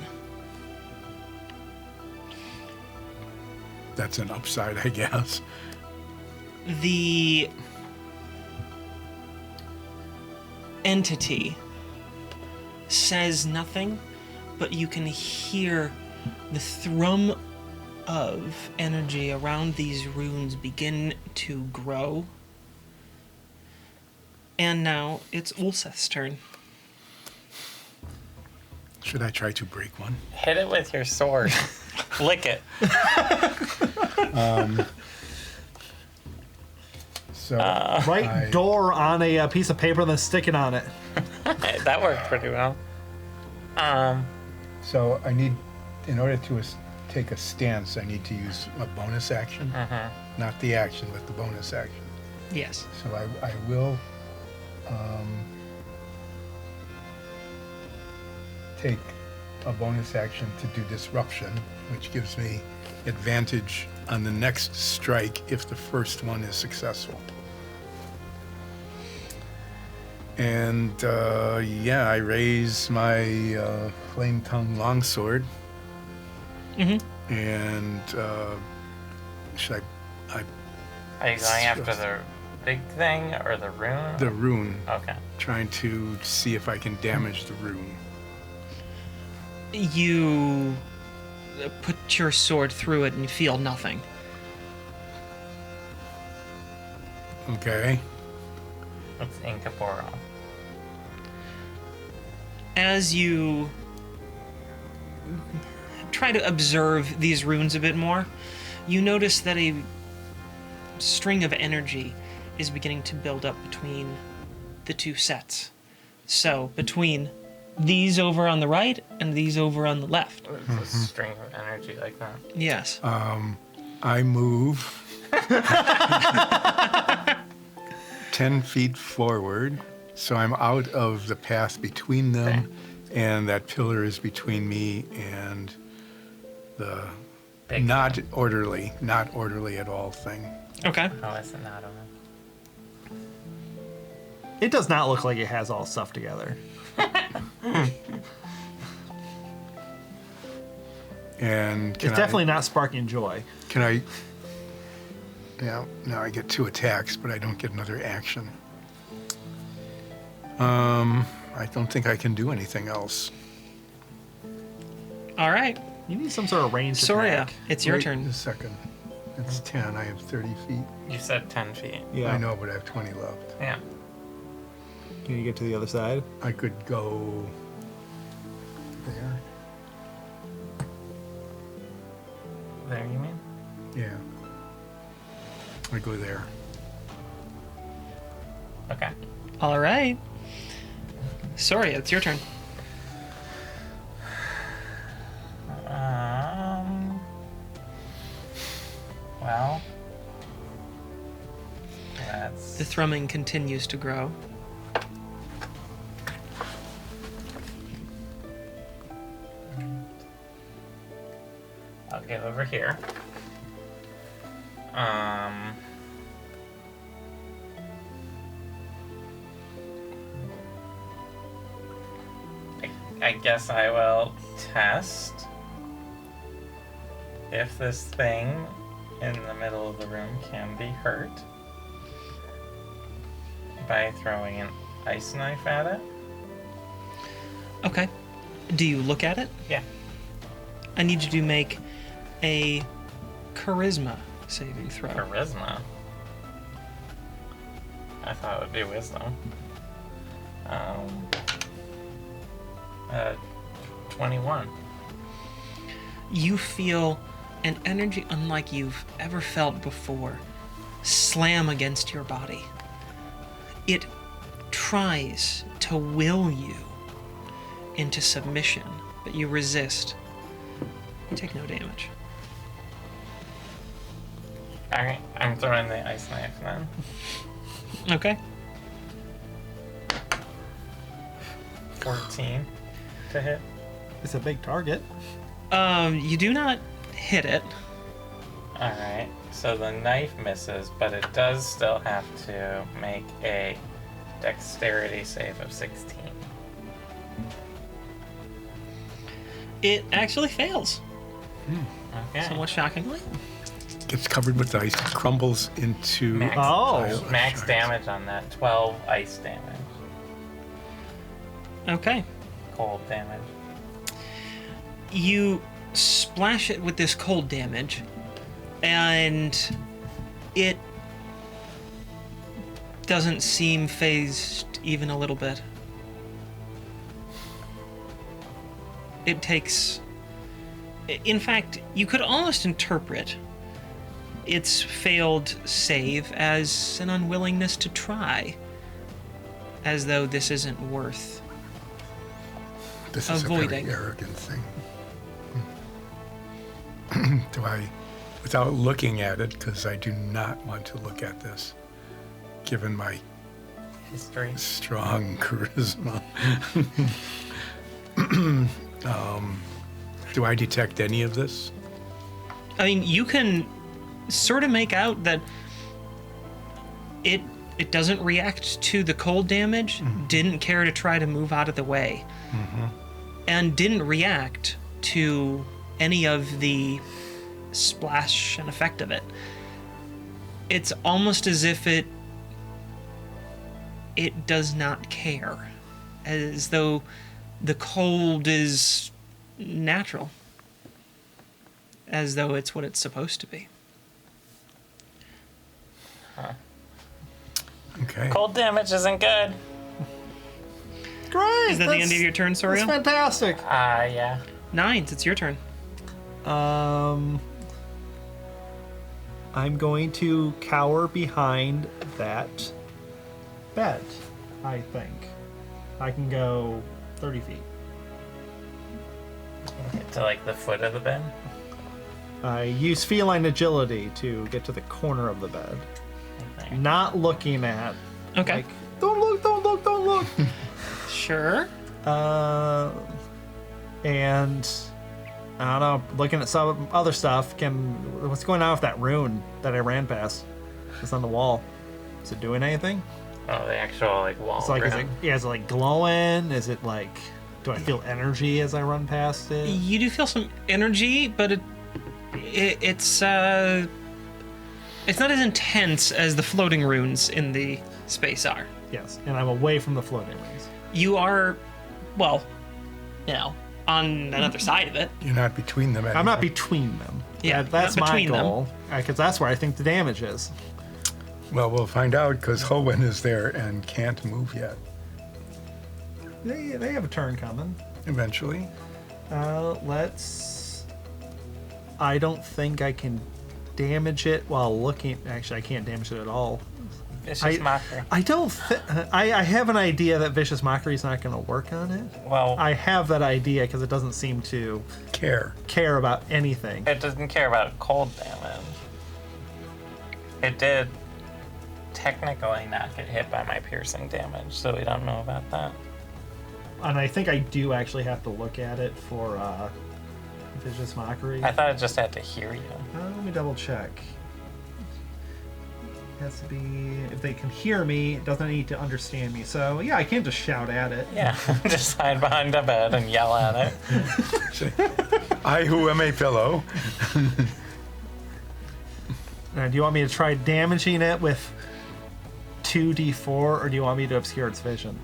That's an upside, I guess. The entity says nothing, but you can hear the thrum of energy around these runes begin to grow. And now it's Ulseth's turn. Should I try to break one? Hit it with your sword. Lick it. So Write door on a piece of paper, then stick it on it. That worked pretty well. So I need, in order to take a stance, I need to use a bonus action. Not the action, but the bonus action. Yes. So I will take a bonus action to do disruption, which gives me advantage on the next strike if the first one is successful. And yeah, I raise my flame tongue longsword. And should I Are you going after the big thing or the rune? the rune, Okay. trying to see if I can damage the rune. You put your sword through it and you feel nothing. Okay. It's incorporeal. As you try to observe these runes a bit more, you notice that a string of energy is beginning to build up between the two sets. So, between these over on the right and these over on the left. It's a string of energy like that. Yes. I move 10 feet forward, so I'm out of the path between them, and that pillar is between me and the Big not orderly at all thing. Okay. Oh, it's not on. It does not look like it has all stuff together. And It's definitely not sparking joy. Can I? Yeah. Now I get 2 attacks, but I don't get another action. I don't think I can do anything else. All right, You need some sort of ranged Soria, attack. it's your Wait turn. a second. It's 10. I have 30 feet. You said 10 feet. Yeah. I know, but I have 20 left. Yeah. Can you get to the other side? I could go there. There, you mean? Yeah. I go there. Okay. All right, Soria, it's your turn. Well, that's The thrumming continues to grow. I'll get over here. I guess I will test if this thing in the middle of the room can be hurt by throwing an ice knife at it. Okay. Do you look at it? Yeah. I need you to make a charisma saving throw. Charisma. I thought it would be wisdom. 21. You feel an energy unlike you've ever felt before slam against your body. It tries to will you into submission, but you resist. You take no damage. Alright, I'm throwing the ice knife then. Okay. 14 to hit. It's a big target. You do not hit it. Alright, so the knife misses, but it does still have to make a dexterity save of 16. It actually fails, Okay. somewhat shockingly. Gets covered with ice, crumbles into. Max, Oh. max damage on that. 12 ice damage. Okay. Cold damage. You splash it with this cold damage, and it doesn't seem phased even a little bit. It takes... In fact, you could almost interpret its failed save as an unwillingness to try, as though this isn't worth... This is avoiding. a very arrogant thing. Do I, without looking at it, because I do not want to look at this, given my History. strong charisma, do I detect any of this? I mean, you can sort of make out that it doesn't react to the cold damage, didn't care to try to move out of the way, and didn't react to any of the splash and effect of it. It's almost as if it does not care, as though the cold is natural, as though it's what it's supposed to be. Okay. Cold damage isn't good. Great. Is that the end of your turn, That's Soriel? fantastic. Yeah. Nines, it's your turn. I'm going to cower behind that bed, I think. I can go 30 feet. Get to like the foot of the bed. I use feline agility to get to the corner of the bed. Okay. Not looking at, Okay. like, don't look, don't look, don't look. Sure. And I don't know, looking at some other stuff, what's going on with that rune that I ran past? It's on the wall. Is it doing anything? Oh, the actual like wall. It's like, room. is it like glowing? Is it like, do I feel energy as I run past it? You do feel some energy, but it's not as intense as the floating runes in the space are. Yes, and I'm away from the floating rings. You are, well, on another side of it. You're not between them anymore. I'm not between them. Yeah, That's not my between them. goal. Because that's where I think the damage is. Well, we'll find out because Hohen is there and can't move yet. They have a turn coming. Eventually. Let's. I don't think I can damage it while looking. Actually, I can't damage it at all. Vicious mockery. I don't. I have an idea that vicious mockery is not going to work on it. Well, I have that idea because it doesn't seem to care about anything. it doesn't care about cold damage. It did technically not get hit by my piercing damage, so we don't know about that. And I think I do actually have to look at it for vicious mockery. I thought it just had to hear you. Let me double check. It has to be if they can hear me. It doesn't need to understand me. So yeah, I can't just shout at it. Yeah, just hide behind a bed and yell at it. I who am a pillow. Do you want me to try damaging it with 2d4, or do you want me to obscure its vision?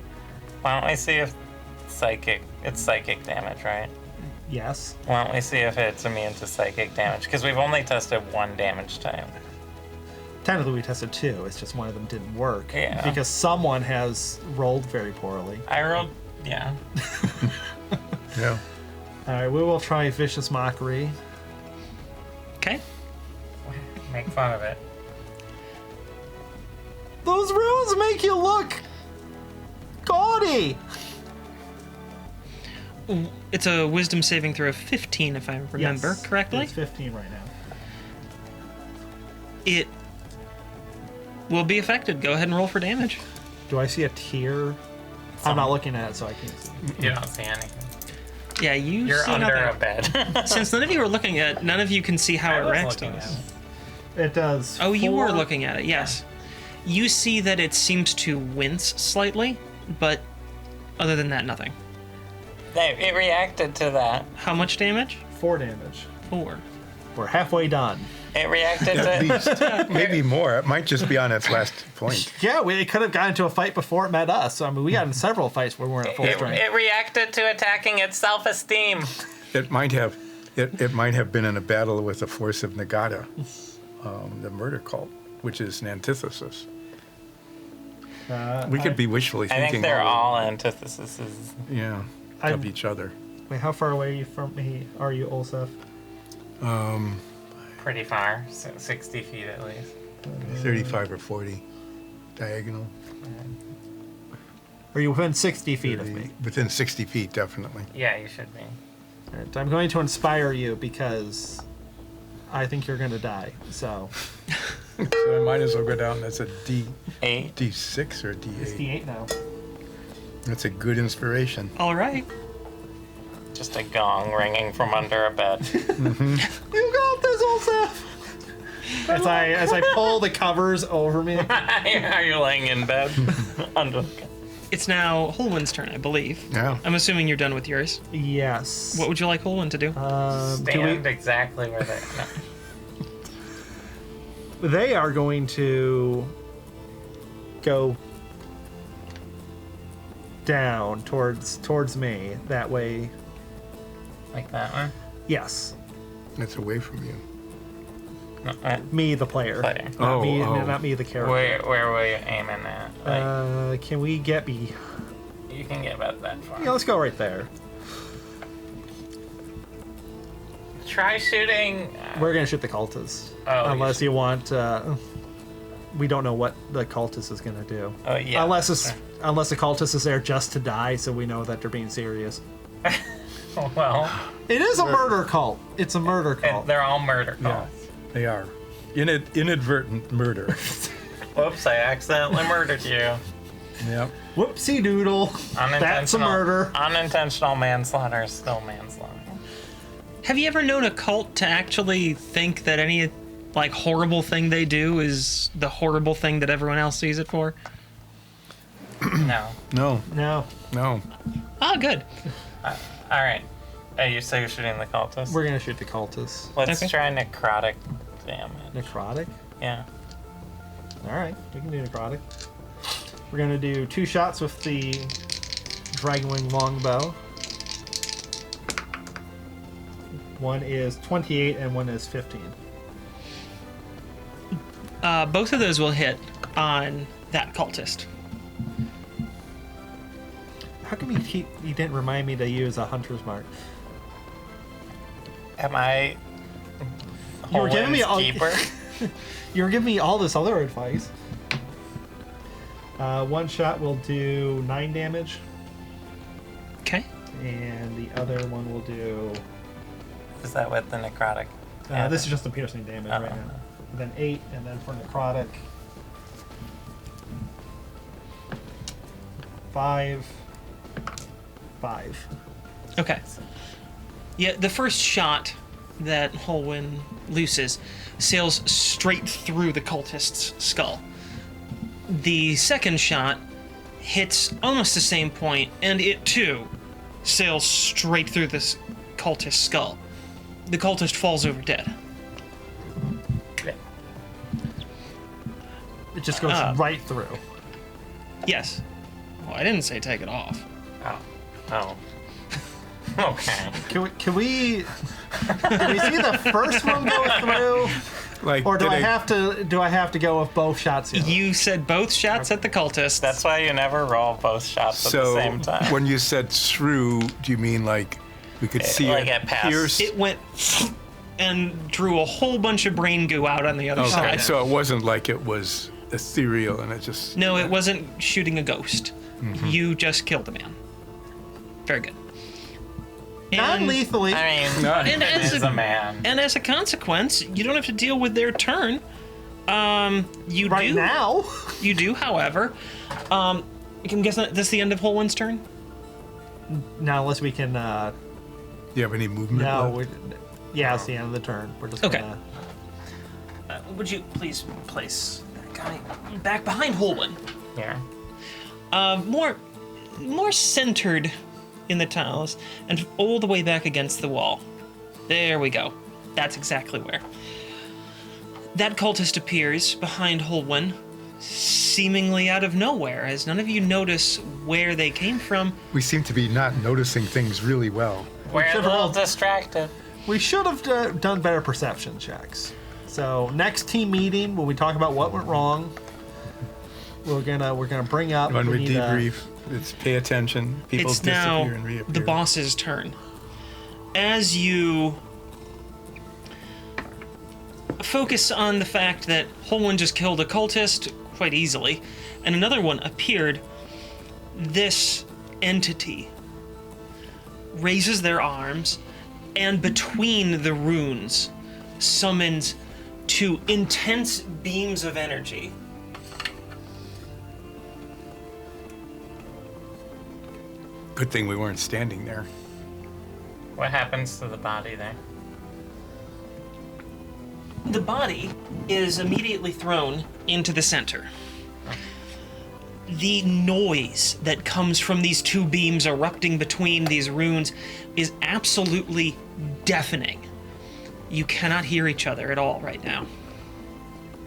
Why don't we see if it's psychic damage, right? Yes. Why don't we see if it's immune to psychic damage? Because we've only tested one damage type. Technically, we tested 2. It's just one of them didn't work. Yeah. Because someone has rolled very poorly. I rolled, yeah. Yeah. All right, we will try vicious mockery. Okay. Make fun of it. Those runes make you look gaudy. It's a wisdom saving throw of 15, if I remember Yes, correctly. It's 15 right now. It will be affected. Go ahead and roll for damage. Do I see a tear? I'm not looking at it, so I can't see. You don't see anything. Yeah, You're see under a nothing. bed. Since none of you are looking at it, none of you can see how I it was reacts to looking this. at it. It does. Oh, you 4. were looking at it, yes. You see that it seems to wince slightly, but other than that, nothing. It reacted to that. How much damage? 4 damage. 4. We're halfway done. It reacted At to. least. Maybe more. It might just be on its last point. Yeah, it could have gotten into a fight before it met us. So, I mean, we got in several fights where we weren't at full strength. It reacted to attacking its self-esteem. It might have. It might have been in a battle with the force of Nagata, the murder cult, which is an antithesis. We could be wishfully I thinking. think they're all antitheses. Yeah, I'm- of each other. Wait, how far away from me are you, Olsef? Pretty far, 60 feet at least. 35 or 40 diagonal. Are you within 60 feet of me? Within 60 feet, definitely. Yeah, you should be. All right, I'm going to inspire you because I think you're going to die. So, So I might as well go down. That's a 8. D6 or it's D8. D8 now. That's a good inspiration. All right. Just a gong ringing from under a bed. You got this, Olsef! As I pull the covers over me. Are you laying in bed? Under. It's now Holwyn's turn, I believe. Yeah. I'm assuming you're done with yours. Yes. What would you like Holwyn to do? Stand exactly where they. No. They are going to go down towards me. That way. Like that one? Yes. That's away from you. No, Me, the player. Player. Not me, the character. Where were you aiming at? Like, Can we get you can get about that far. Yeah, let's go right there. Try shooting. We're gonna shoot the cultist. Oh, Unless you want. We don't know what the cultist is gonna do. Oh yeah. Unless the cultist is there just to die, so we know that they're being serious. Well, It is a murder cult. It's a murder cult. they're all murder Yeah, calls. they are. Inadvertent murder. Whoops! I accidentally murdered you. Yep. Whoopsie doodle. That's a murder. Unintentional manslaughter is still manslaughter. Have you ever known a cult to actually think that any horrible thing they do is the horrible thing that everyone else sees it for? No. No, No, no. Oh, good. All right. So you're shooting the cultist? we're gonna shoot the cultists. Let's Okay. try necrotic damage. Necrotic. Yeah. All right, we can do necrotic. We're gonna do 2 shots with the Dragonwing longbow. One is 28 and one is 15. Both of those will hit on that cultist. How come you didn't remind me to use a hunter's mark? Am I You were giving me Holland's all- keeper? You were giving me all this other advice. One shot will do 9 damage, Okay. and the other one will do. Is that with the necrotic? This is just the piercing damage right Uh-huh. now. And then 8, and then for necrotic, 5. Okay. Yeah, the first shot that Holwyn looses sails straight through the cultist's skull. The second shot hits almost the same point, and it too sails straight through this cultist's skull. The cultist falls over dead. Yeah. It just goes right through. Yes. Well, I didn't say take it off. Oh. Oh. Okay. Can we see the first one go through, Like, or do did I have to go with both shots? In? You said both shots at the cultist. That's why you never roll both shots at the So same time. when you said through, do you mean like we could see like it it passed. pierce? It went and drew a whole bunch of brain goo out on the other Okay, side. so it wasn't like it was ethereal and it just. No, it wasn't shooting a ghost. You just killed a man. Very good. And, Non-lethally. I mean, No. And it as is a- a man. and as a consequence, you don't have to deal with their turn. You right do. now. You do, however. I'm guessing that's the end of Holwyn's turn. Now, unless we can. Do you have any movement? No. left? Yeah, it's the end of the turn. We're just Okay. gonna. Would you please place that guy back behind Holwyn? Here. More centered in the tiles and all the way back against the wall. There we go. That's exactly where. That cultist appears behind Holwyn, seemingly out of nowhere, as none of you notice where they came from. We seem to be not noticing things really well. We're a should've little rolled- distracted. We should have done better perception checks. So next team meeting, when we talk about what went wrong, we're gonna bring up. When we need a- debrief, it's pay attention. People It's disappear now and reappear. the boss's turn. As you focus on the fact that Holwyn just killed a cultist quite easily, and another one appeared, this entity raises their arms and between the runes summons 2 intense beams of energy. Good thing we weren't standing there. What happens to the body there? The body is immediately thrown into the center. The noise that comes from these 2 beams erupting between these runes is absolutely deafening. You cannot hear each other at all right now.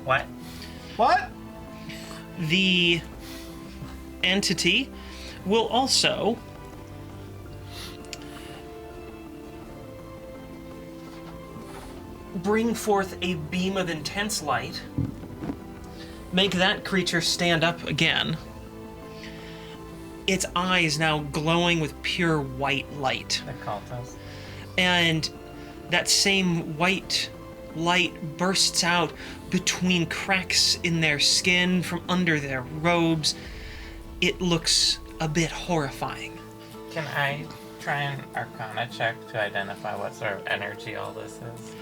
What? What? The entity will also bring forth a beam of intense light, make that creature stand up again, its eyes now glowing with pure white light. The cultist. And that same white light bursts out between cracks in their skin from under their robes. It looks a bit horrifying. Can I try an Arcana check to identify what sort of energy all this is?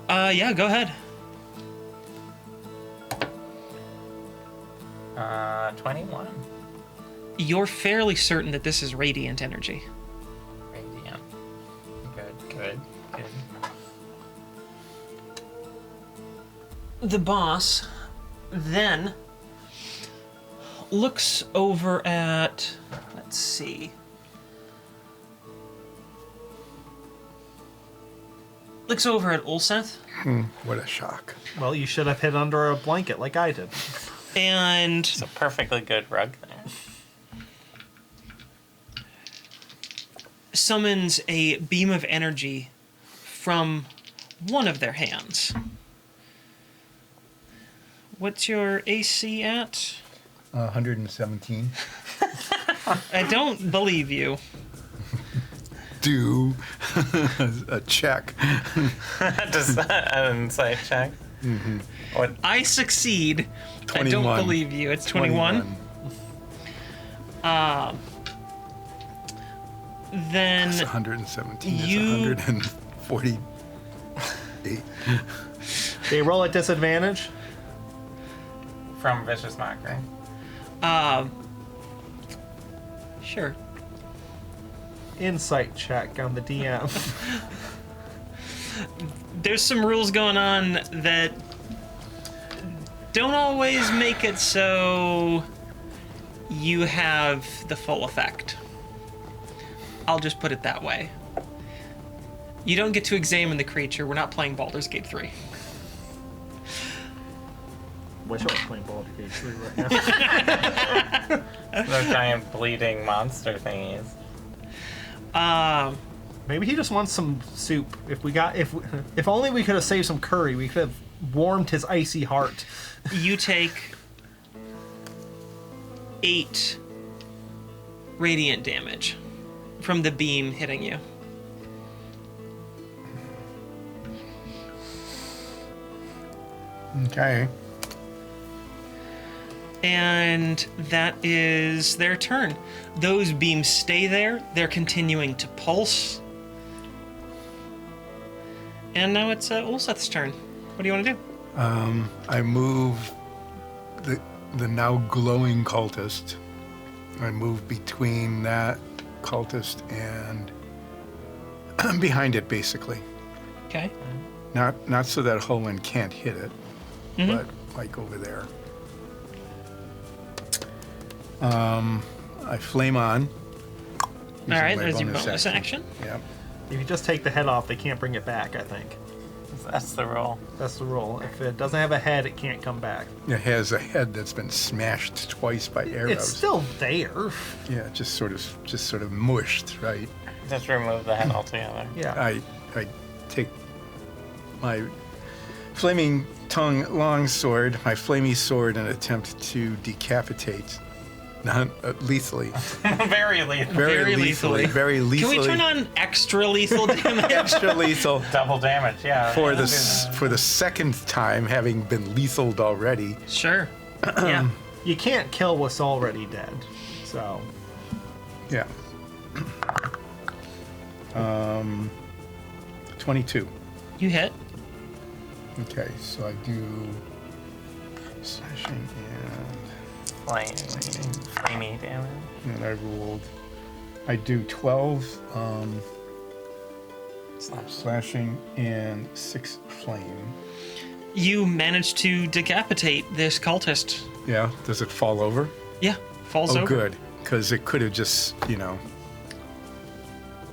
Yeah, go ahead. 21. You're fairly certain that this is radiant energy. Radiant. Good. The boss then looks over at, let's see. Looks over at Ulseth, What a shock. Well, you should have hid under a blanket like I did. and It's a perfectly good rug there. summons a beam of energy from one of their hands. What's your AC at? 117. I don't believe you. Do a check. Just an insight check. What? I succeed. I 21. don't believe you. It's 21. Then It's 117. You- It's 148. They roll at disadvantage. From Vicious Mockery. sure. Insight check on the DM. There's some rules going on that don't always make it so you have the full effect. I'll just put it that way. You don't get to examine the creature. We're not playing Baldur's Gate 3. Wish I was playing Baldur's Gate 3 right now. Those giant bleeding monster thingies. Maybe he just wants some soup. If only we could have saved some curry, we could have warmed his icy heart. You take 8 radiant damage from the beam hitting you. Okay. And that is their turn. Those beams stay there. They're continuing to pulse. And now it's Ulseth's turn. What do you want to do? I move the now glowing cultist. I move between that cultist and behind it, basically. Okay. Not so that Holman can't hit it, but like over there. I flame on. All right, there's your bonus action. Yeah. If you just take the head off, they can't bring it back, I think. That's the rule. That's the rule. If it doesn't have a head, it can't come back. It has a head that's been smashed twice by arrows. It's still there. Yeah, just sort of mushed, right? Just remove the head altogether. Yeah. I take my flaming tongue longsword, my flamey sword, and attempt to decapitate, not lethally, Very lethal. Very lethally. very lethally. Can we turn on extra lethal damage? extra lethal Double damage, yeah. for Let's do that. the second time, having been lethaled already? Sure. Yeah. You can't kill what's already dead. So, Yeah. 22. You hit. Okay, so I do slashing Flamey damage. and I rolled. I do 12 slashing and 6 flame. You managed to decapitate this cultist. Yeah, does it fall over? Yeah. Falls Oh, over. good, because it could have just,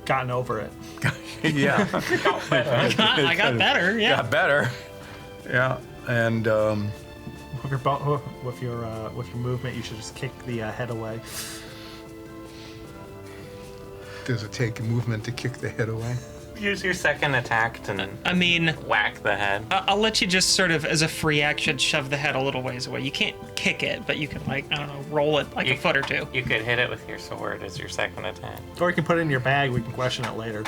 gotten over it. yeah, I got better. Yeah. got better. Yeah, and With your movement, you should just kick the head away. does it take movement to kick the head away? Use your second attack to I mean, whack the head. I'll let you just sort of, as a free action, shove the head a little ways away. You can't kick it, but you can, roll it like a foot or two. You could hit it with your sword as your second attack. Or you can put it in your bag. We can question it later.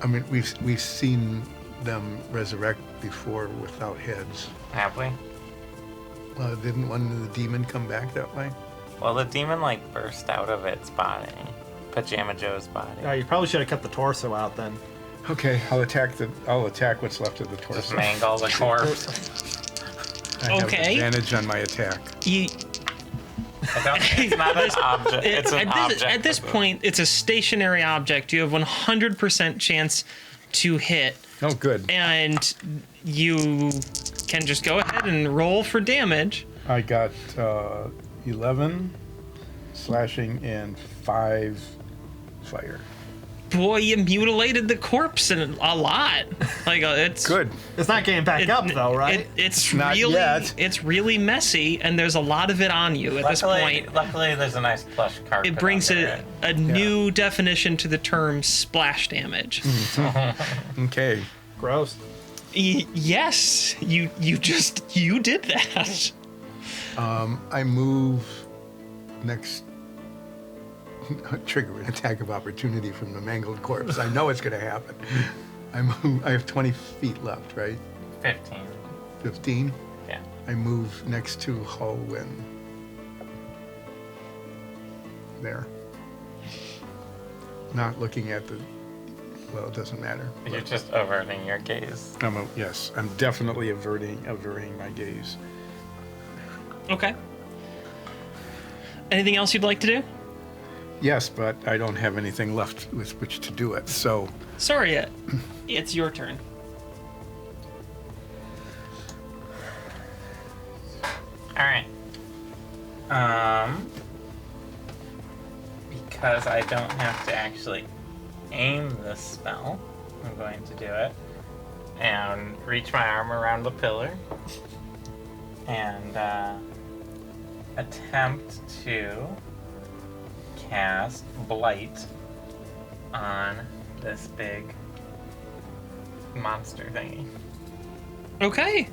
I mean, we've seen them resurrect before without heads. Have we? Didn't one of the demon come back that way? Well, the demon burst out of its body. Pajama Joe's body. You probably should have cut the torso out then. Okay, I'll attack what's left of the torso. Just mangle the corpse. I have Okay. advantage on my attack. It's not an object. It's an object. At this point, it's a stationary object. You have 100% chance to hit. Oh, good. And you can just go ahead and roll for damage. I got 11 slashing and 5 fire. Boy, you mutilated the corpse and a lot. Like it's Good. It's not getting back up though, right? It's Not really yet. it's really messy, and there's a lot of it on you at this point. Luckily, there's a nice plush carpet. It brings under a new definition to the term splash damage. Okay. Gross. Yes, you did that. I move next. Trigger an attack of opportunity from the mangled corpse. I know it's going to happen. I have 20 feet left, right? 15. 15. Yeah. I move next to Holwyn. There. Not looking at the. Well, it doesn't matter. You're just averting your gaze. Yes, I'm definitely averting my gaze. Okay. Anything else you'd like to do? Yes, but I don't have anything left with which to do it. So Sorry, it's your turn. All right. Because I don't have to actually aim this spell, I'm going to do it and reach my arm around the pillar and attempt to cast Blight on this big monster thingy. Okay.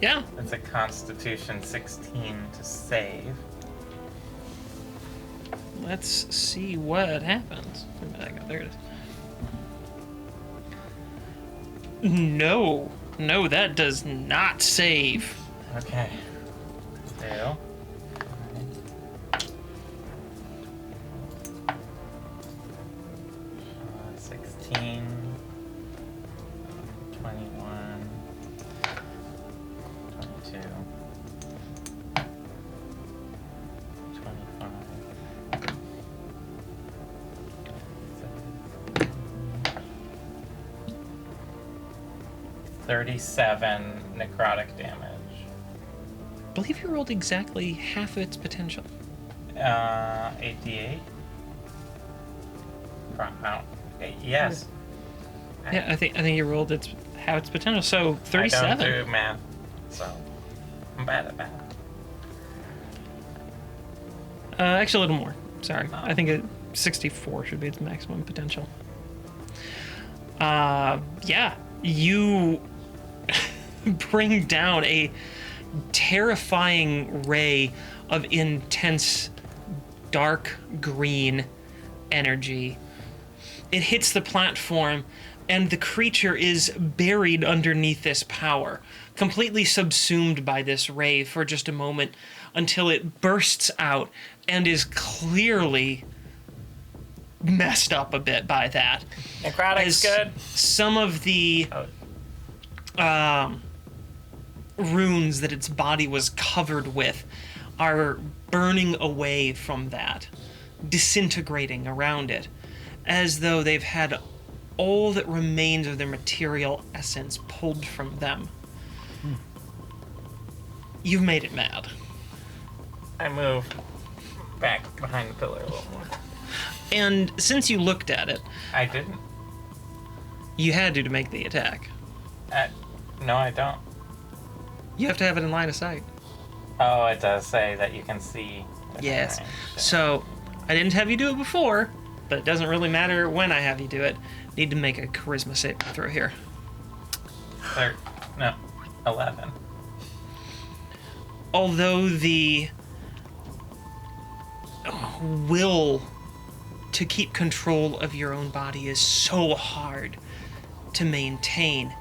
Yeah. It's a Constitution 16 to save. Let's see what happens. There it is. No, that does not save. Okay. Still. 16, 21, 22, 25, 37 necrotic damage. I believe you rolled exactly half its potential. 8d8. Yes. Yeah, I think you rolled its potential. So 37. I don't do math, so I'm bad at math. Actually, a little more. Sorry. I think 64 should be its maximum potential. Yeah, you bring down a terrifying ray of intense dark green energy. It hits the platform, and the creature is buried underneath this power, completely subsumed by this ray for just a moment until it bursts out and is clearly messed up a bit by that. Necrotic's good. Some of the runes that its body was covered with are burning away from that, disintegrating around it, as though they've had all that remains of their material essence pulled from them. You've made it mad. I move back behind the pillar a little more. And since you looked at it, I didn't. you had to make the attack. No, I don't. You have to have it in line of sight. Oh, it does say that you can see. Yes. Range. So, I didn't have you do it before, but it doesn't really matter when I have you do it. Need to make a charisma saving throw here. 11. Although the will to keep control of your own body is so hard to maintain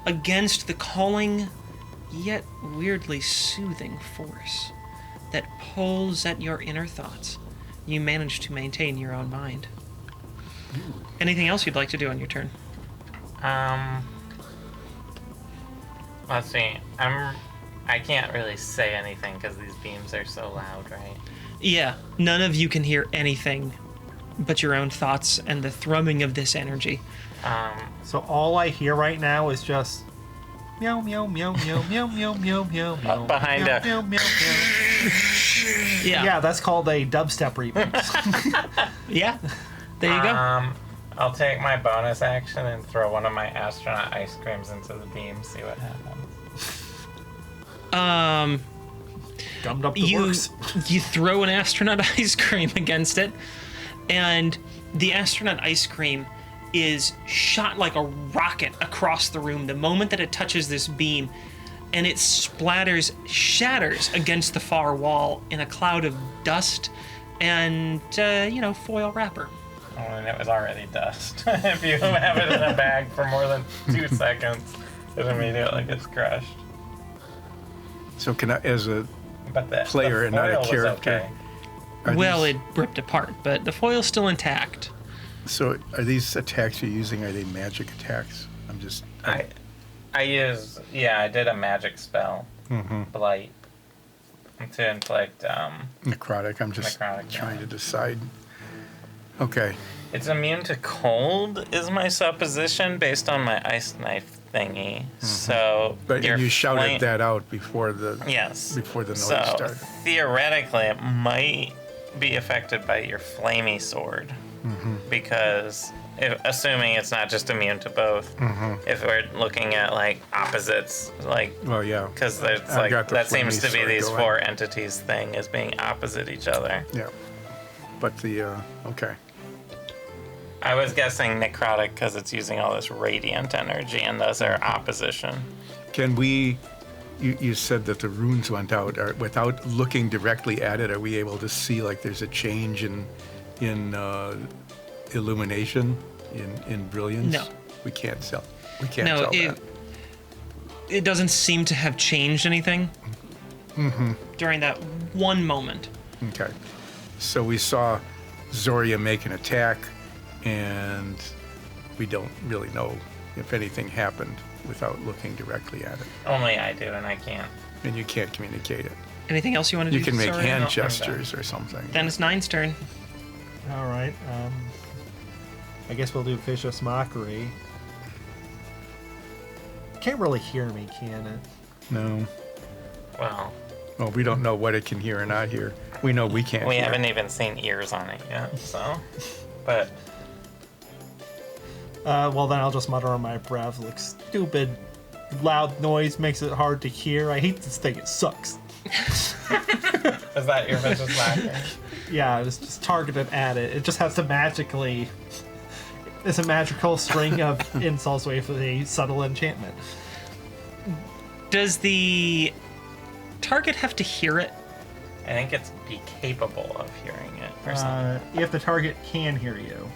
against the calling yet weirdly soothing force that pulls at your inner thoughts, you manage to maintain your own mind. Anything else you'd like to do on your turn? Let's see. I can't really say anything because these beams are so loud, right? Yeah, none of you can hear anything but your own thoughts and the thrumming of this energy. So all I hear right now is just meow meow meow meow meow meow meow meow meow. Behind meow, a- meow, meow, meow. Yeah. Yeah, that's called a dubstep remix. Yeah. There you go. I'll take my bonus action and throw one of my astronaut ice creams into the beam, see what happens. Gummed up the you works. you throw an astronaut ice cream against it, and the astronaut ice cream is shot like a rocket across the room the moment that it touches this beam, and it shatters against the far wall in a cloud of dust and foil wrapper. Oh, and it was already dust. If you have it in a bag for more than 2 seconds, it immediately gets crushed. So can I, as a But the player the and not a foil was character. okay. are Well, these, it ripped apart, but the foil's still intact. so are these attacks you're using? Are they magic attacks? I'm just. I did a magic spell, Blight, to inflict. Necrotic. I'm just Necrotic, trying yeah. to decide. Okay. It's immune to cold, is my supposition, based on my ice knife thingy. So, But your you shouted flame- that out before the Yes. before the noise So started. theoretically, it might be affected by your flamey sword, because assuming it's not just immune to both. If we're looking at like opposites, like Well, yeah. because there's I've like got the that seems flamey to be sword these going. 4 entities thing as being opposite each other. Yeah. But the okay. I was guessing necrotic because it's using all this radiant energy, and those are opposition. Can we? You said that the runes went out. Without looking directly at it, are we able to see like there's a change in illumination, in brilliance? No. We can't tell. We can't No, tell that. it doesn't seem to have changed anything during that one moment. Okay. So we saw Zoria make an attack, and we don't really know if anything happened without looking directly at it. Only I do, and I can't. And you can't communicate it. Anything else you want to do? You can make Sorry? hand No, I'm done. gestures or something. Then it's Nine's turn. All right. I guess we'll do vicious mockery. Can't really hear me, can it? No. Well, Well, we don't know what it can hear or not hear. We know we can't we hear. haven't even seen ears on it yet, so. But Well, then I'll just mutter on my breath, like, stupid loud noise makes it hard to hear. I hate this thing. It sucks. is that your vicious mockery? Yeah, it's just targeted at it. It just has to magically... It's a magical string of insults with a subtle enchantment. Does the target have to hear it? I think it's be capable of hearing it or something. If the target can hear you.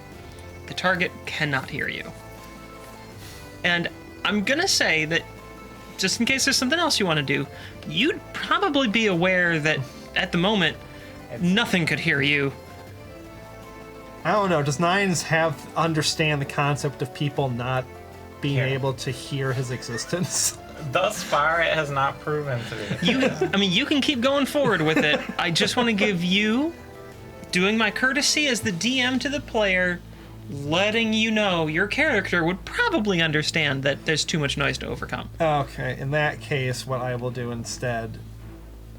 The target cannot hear you. And I'm gonna say that, just in case there's something else you want to do, you'd probably be aware that at the moment, nothing could hear you. I don't know. Does Nines understand the concept of people not being Hear. able to hear his existence? Thus far, it has not proven to be. You can keep going forward with it. I just want to give you, doing my courtesy as the DM to the player, letting you know your character would probably understand that there's too much noise to overcome. Okay, in that case, what I will do instead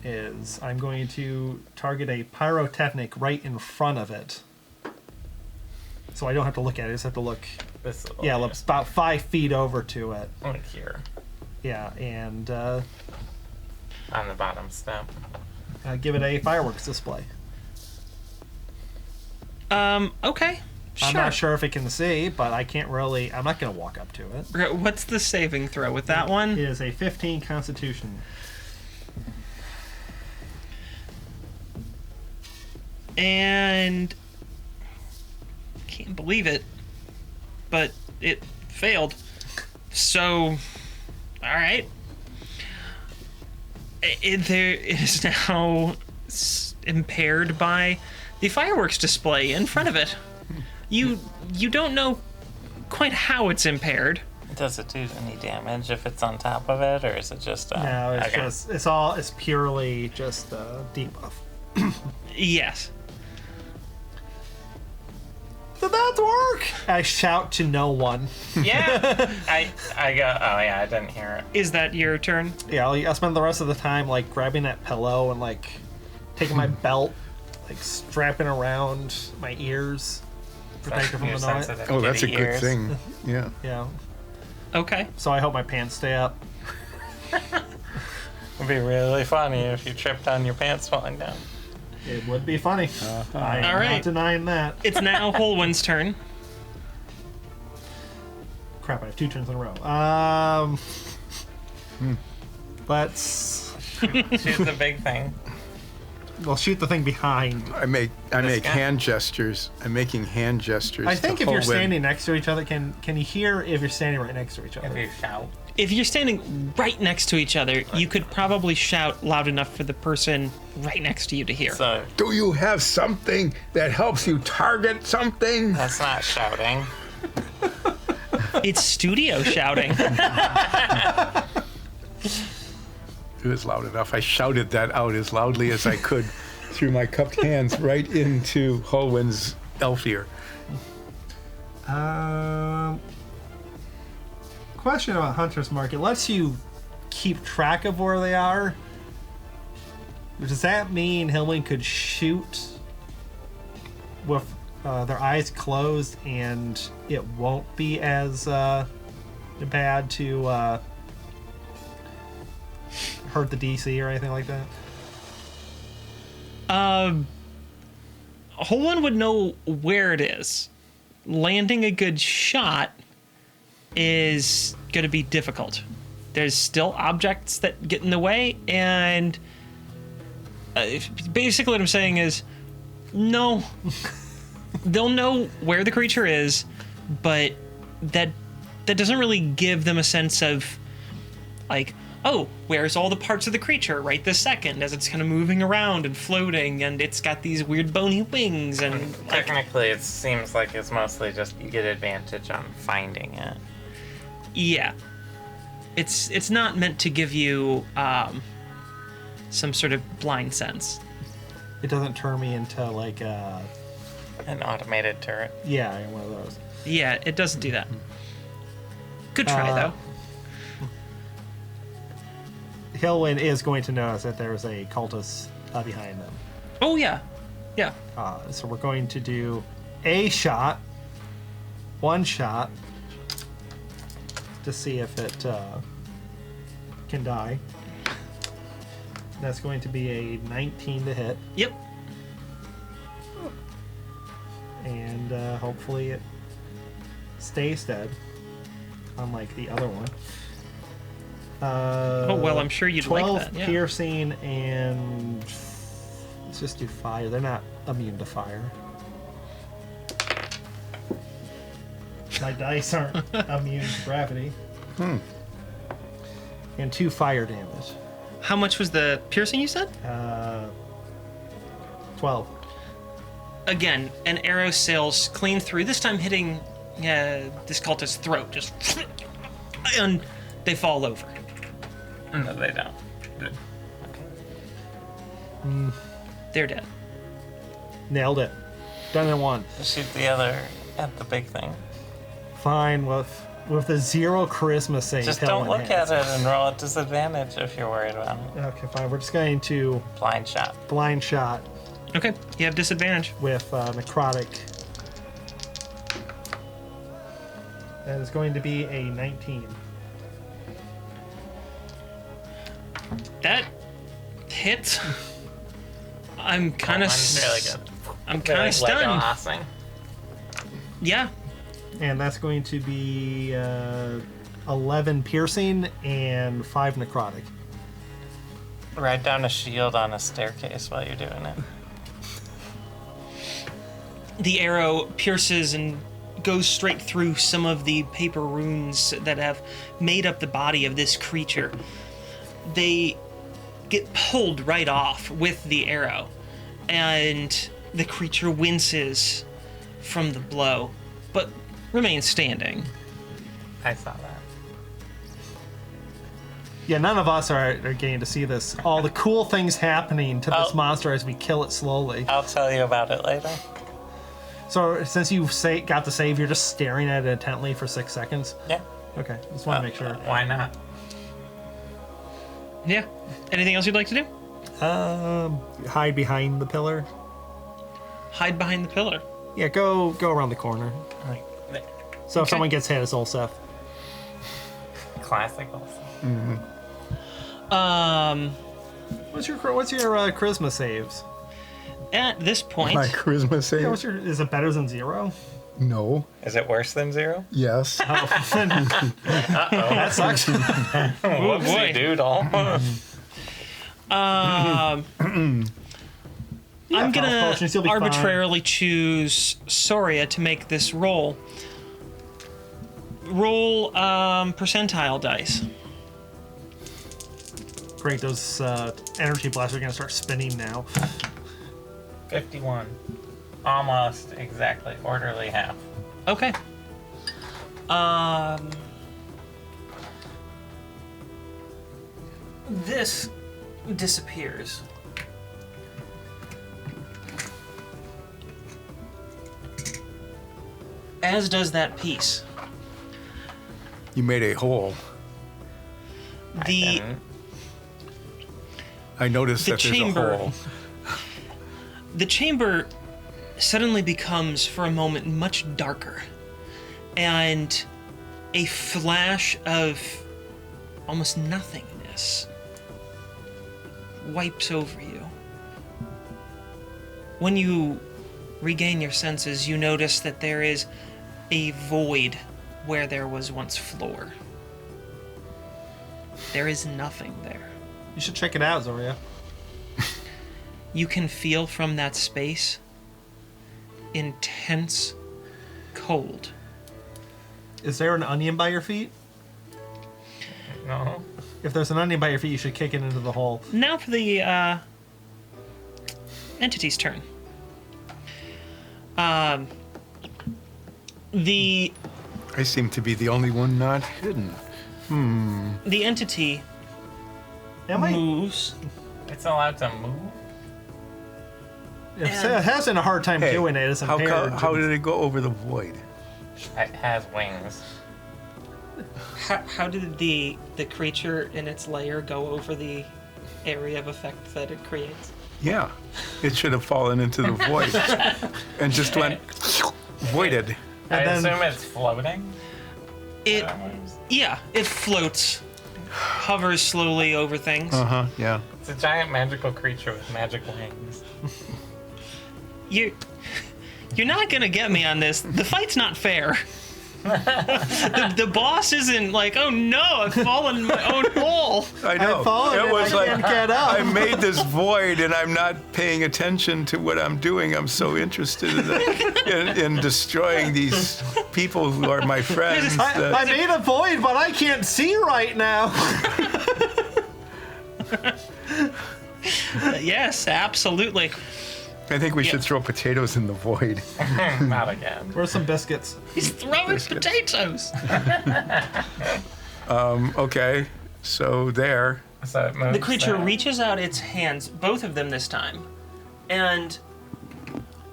is I'm going to target a pyrotechnic right in front of it. So I don't have to look at it, I just have to look, This little yeah, look about 5 feet over to it. like here Yeah, and on the bottom step. give it a fireworks display. Okay. Sure. I'm not sure if it can see, but I can't really, I'm not going to walk up to it. What's the saving throw with that one? It is a 15 Constitution. And can't believe it, but it failed. So, all right. It is now impaired by the fireworks display in front of it. You don't know quite how it's impaired. Does it do any damage if it's on top of it, or is it just? No, it's okay. just, it's purely just debuff. Yes. Did that work? I shout to no one. Yeah. I go. Oh yeah, I didn't hear it. Is that your turn? Yeah, I'll spend the rest of the time like grabbing that pillow and like taking my belt, like strapping around my ears, protecting from You're the noise. sensitive Oh, to that's the a good ears. thing. Yeah. Yeah. Okay. So I hope my pants stay up. It'd be really funny if you tripped on your pants falling down. It would be funny. I am All right. not denying that. It's now Holwyn's turn. Crap, I have 2 turns in a row. Let's. Shoot the big thing. Well, shoot the thing behind. I make guy? hand gestures. I'm making hand gestures. I think to if you're Holwyn. standing next to each other, can you hear if you're standing right next to each If other? you shout. If you're standing right next to each other, you could probably shout loud enough for the person right next to you to hear. So Do you have something that helps you target something? that's not shouting. It's studio shouting. It was loud enough. I shouted that out as loudly as I could through my cupped hands right into Holwyn's elf ear. Question about Hunter's Mark. It lets you keep track of where they are. Does that mean Hillman could shoot with their eyes closed and it won't be as bad to hurt the DC or anything like that? Holwyn would know where it is. Landing a good shot is going to be difficult. There's still objects that get in the way, and basically what I'm saying is, no. They'll know where the creature is, but that doesn't really give them a sense of, like, oh, where's all the parts of the creature right this second as it's kind of moving around and floating, and it's got these weird bony wings, and like, Technically, it seems like it's mostly just you get advantage on finding it. yeah. It's not meant to give you some sort of blind sense. It doesn't turn me into like An automated turret. yeah, one of those. Yeah, it doesn't do that. Good try, though. Hillwyn is going to notice that there's a cultist behind them. Oh, yeah. Yeah. So we're going to do a shot, one shot, to see if it can die. That's going to be a 19 to hit, Yep. and hopefully it stays dead, unlike the other one. Oh, well, I'm sure you'd like 12 that, yeah. piercing, and let's just do fire. They're not immune to fire. My dice aren't immune to gravity. And 2 fire damage. How much was the piercing you said? 12. Again, an arrow sails clean through, this time hitting this cultist's throat, just, and they fall over. No, they don't. They're dead. Nailed it. Done in one. Shoot the other at the big thing. Fine with the 0 charisma save. Just don't Hillwyn look has. at it and roll at disadvantage if you're worried about it. Okay, fine. We're just going to Blind shot. blind shot Okay, you have disadvantage. with necrotic. That is going to be a 19. That hits. I'm kind of Mine's really good. I'm kind of stunned. Awesome. Yeah. And that's going to be 11 piercing and 5 necrotic. Write down a shield on a staircase while you're doing it. The arrow pierces and goes straight through some of the paper runes that have made up the body of this creature. They get pulled right off with the arrow, and the creature winces from the blow, but remains standing. I saw that. Yeah, none of us are getting to see this. All the cool things happening to this Oh. monster as we kill it slowly. I'll tell you about it later. So since you got the save, you're just staring at it intently for 6 seconds? Yeah. Okay, just want to make sure. Why not? Yeah. Anything else you'd like to do? Hide behind the pillar. Hide behind the pillar. Yeah, go around the corner. Like, So if Okay. someone gets hit, it's Olsef. classic also. What's your charisma saves? At this point, My charisma save? Yeah, is it better than 0? No. Is it worse than 0? Yes. That sucks. Whoopsie boy. doodle. I'm health gonna potions, you'll be fine. arbitrarily choose Soria to make this roll. Roll percentile dice. Great, those energy blasts are going to start spinning now. 51. Almost exactly. Orderly half. Okay. This disappears. As does that piece. You made a hole. The And I noticed The that chamber- there's a hole. the chamber suddenly becomes for a moment much darker, and a flash of almost nothingness wipes over you. When you regain your senses, you notice that there is a void where there was once floor. There is nothing there. You should check it out, Zoria. You can feel from that space intense cold. Is there an onion by your feet? no. If there's an onion by your feet, you should kick it into the hole. Now for the entity's turn. The I seem to be the only one not hidden. the entity Am I? moves. It's allowed to move? If it has a hard time doing it, it's how, impaired. how did it go over the void? It has wings. How did the creature in its lair go over the area of effect that it creates? Yeah, it should have fallen into the void and just went voided. I And then- assume it's floating? It That moves? yeah, it floats, hovers slowly over things. Yeah. It's a giant magical creature with magic wings. You're not gonna get me on this. The fight's not fair. the boss isn't like, oh no, I've fallen in my own hole. I know. I've fallen It and was I like can't get up. I made this void and I'm not paying attention to what I'm doing. I'm so interested in destroying these people who are my friends. I made a void, but I can't see right now. Yes, absolutely. I think we Yeah. should throw potatoes in the void. Not again. Where's some biscuits? He's throwing Biscuits. potatoes. Okay, so there. So it moves The creature there. reaches out its hands, both of them this time, and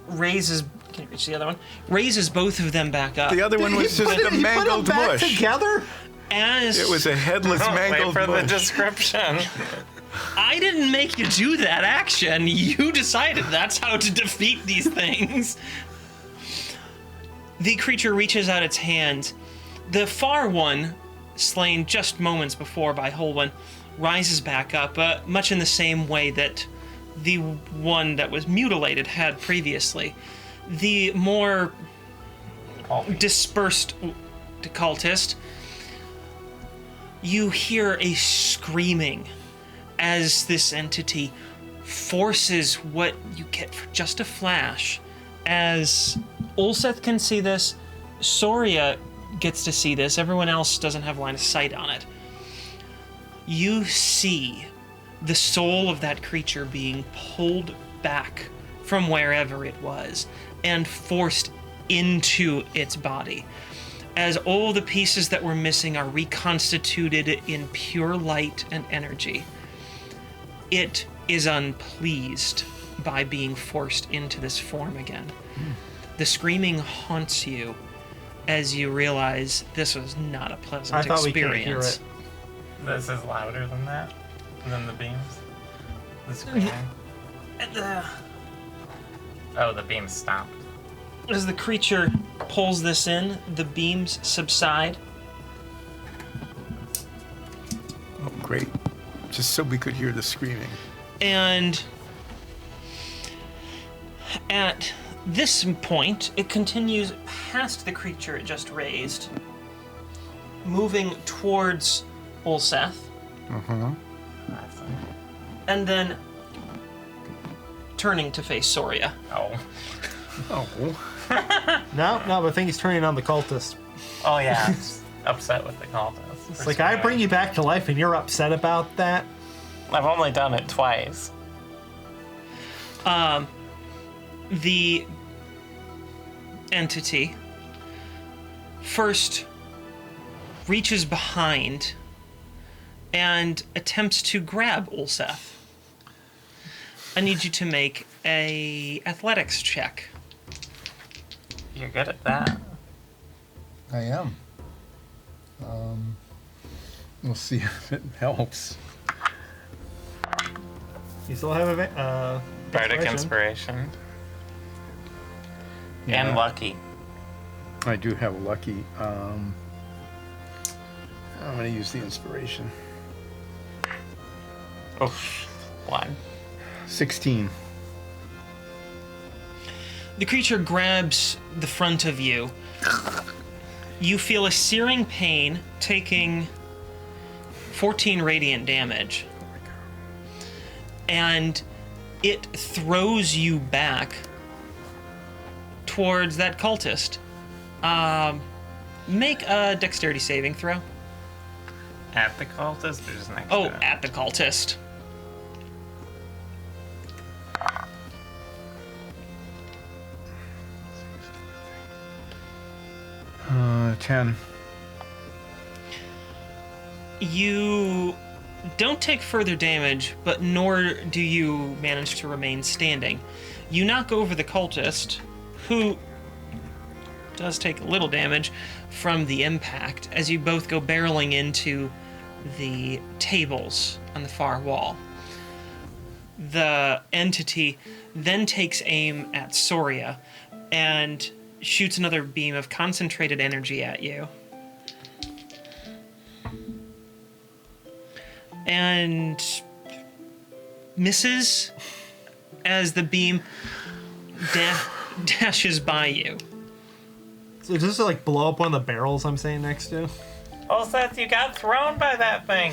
raises. Can you reach the other one? Raises both of them back up. The other one was just a He mangled put them back mush. together? As It was a headless Wait mangled for the mush. description. I didn't make you do that action. You decided that's how to defeat these things. The creature reaches out its hand. The far one, slain just moments before by Whole One, rises back up, much in the same way that the one that was mutilated had previously. The more dispersed cultist, you hear a screaming as this entity forces what you get for just a flash. As Ulseth can see this, Soria gets to see this, everyone else doesn't have line of sight on it. You see the soul of that creature being pulled back from wherever it was and forced into its body, as all the pieces that were missing are reconstituted in pure light and energy. It is unpleased by being forced into this form again. The screaming haunts you as you realize this was not a pleasant I thought experience. we could hear it. This is louder than that? Than the beams? The screaming? Oh, the beams stopped. As the creature pulls this in, the beams subside. Oh, great. Just so we could hear the screaming. And at this point, it continues past the creature it just raised, moving towards Ulseth, and then turning to face Soria. Oh. Oh. No, but I think he's turning on the cultist. Oh, yeah. It's upset with the cultists. It's like, I bring you back to life and you're upset about that? I've only done it twice. The entity first reaches behind and attempts to grab Ulseth. I need you to make a athletics check. You're good at that. I am. We'll see if it helps. You still have a Bardic Inspiration. And Lucky. I do have a lucky. I'm going to use the inspiration. Oh, 1. 16. The creature grabs the front of you. You feel a searing pain, taking 14 radiant damage. And it throws you back towards that cultist. Make a dexterity saving throw. At the cultist or just next Oh, to it? at the cultist. Uh, 10. You don't take further damage, but nor do you manage to remain standing. You knock over the cultist, who does take a little damage from the impact as you both go barreling into the tables on the far wall. The entity then takes aim at Soria and shoots another beam of concentrated energy at you. And misses as the beam dashes by you. So does this like blow up one of the barrels I'm standing next to? Oh, Seth, you got thrown by that thing.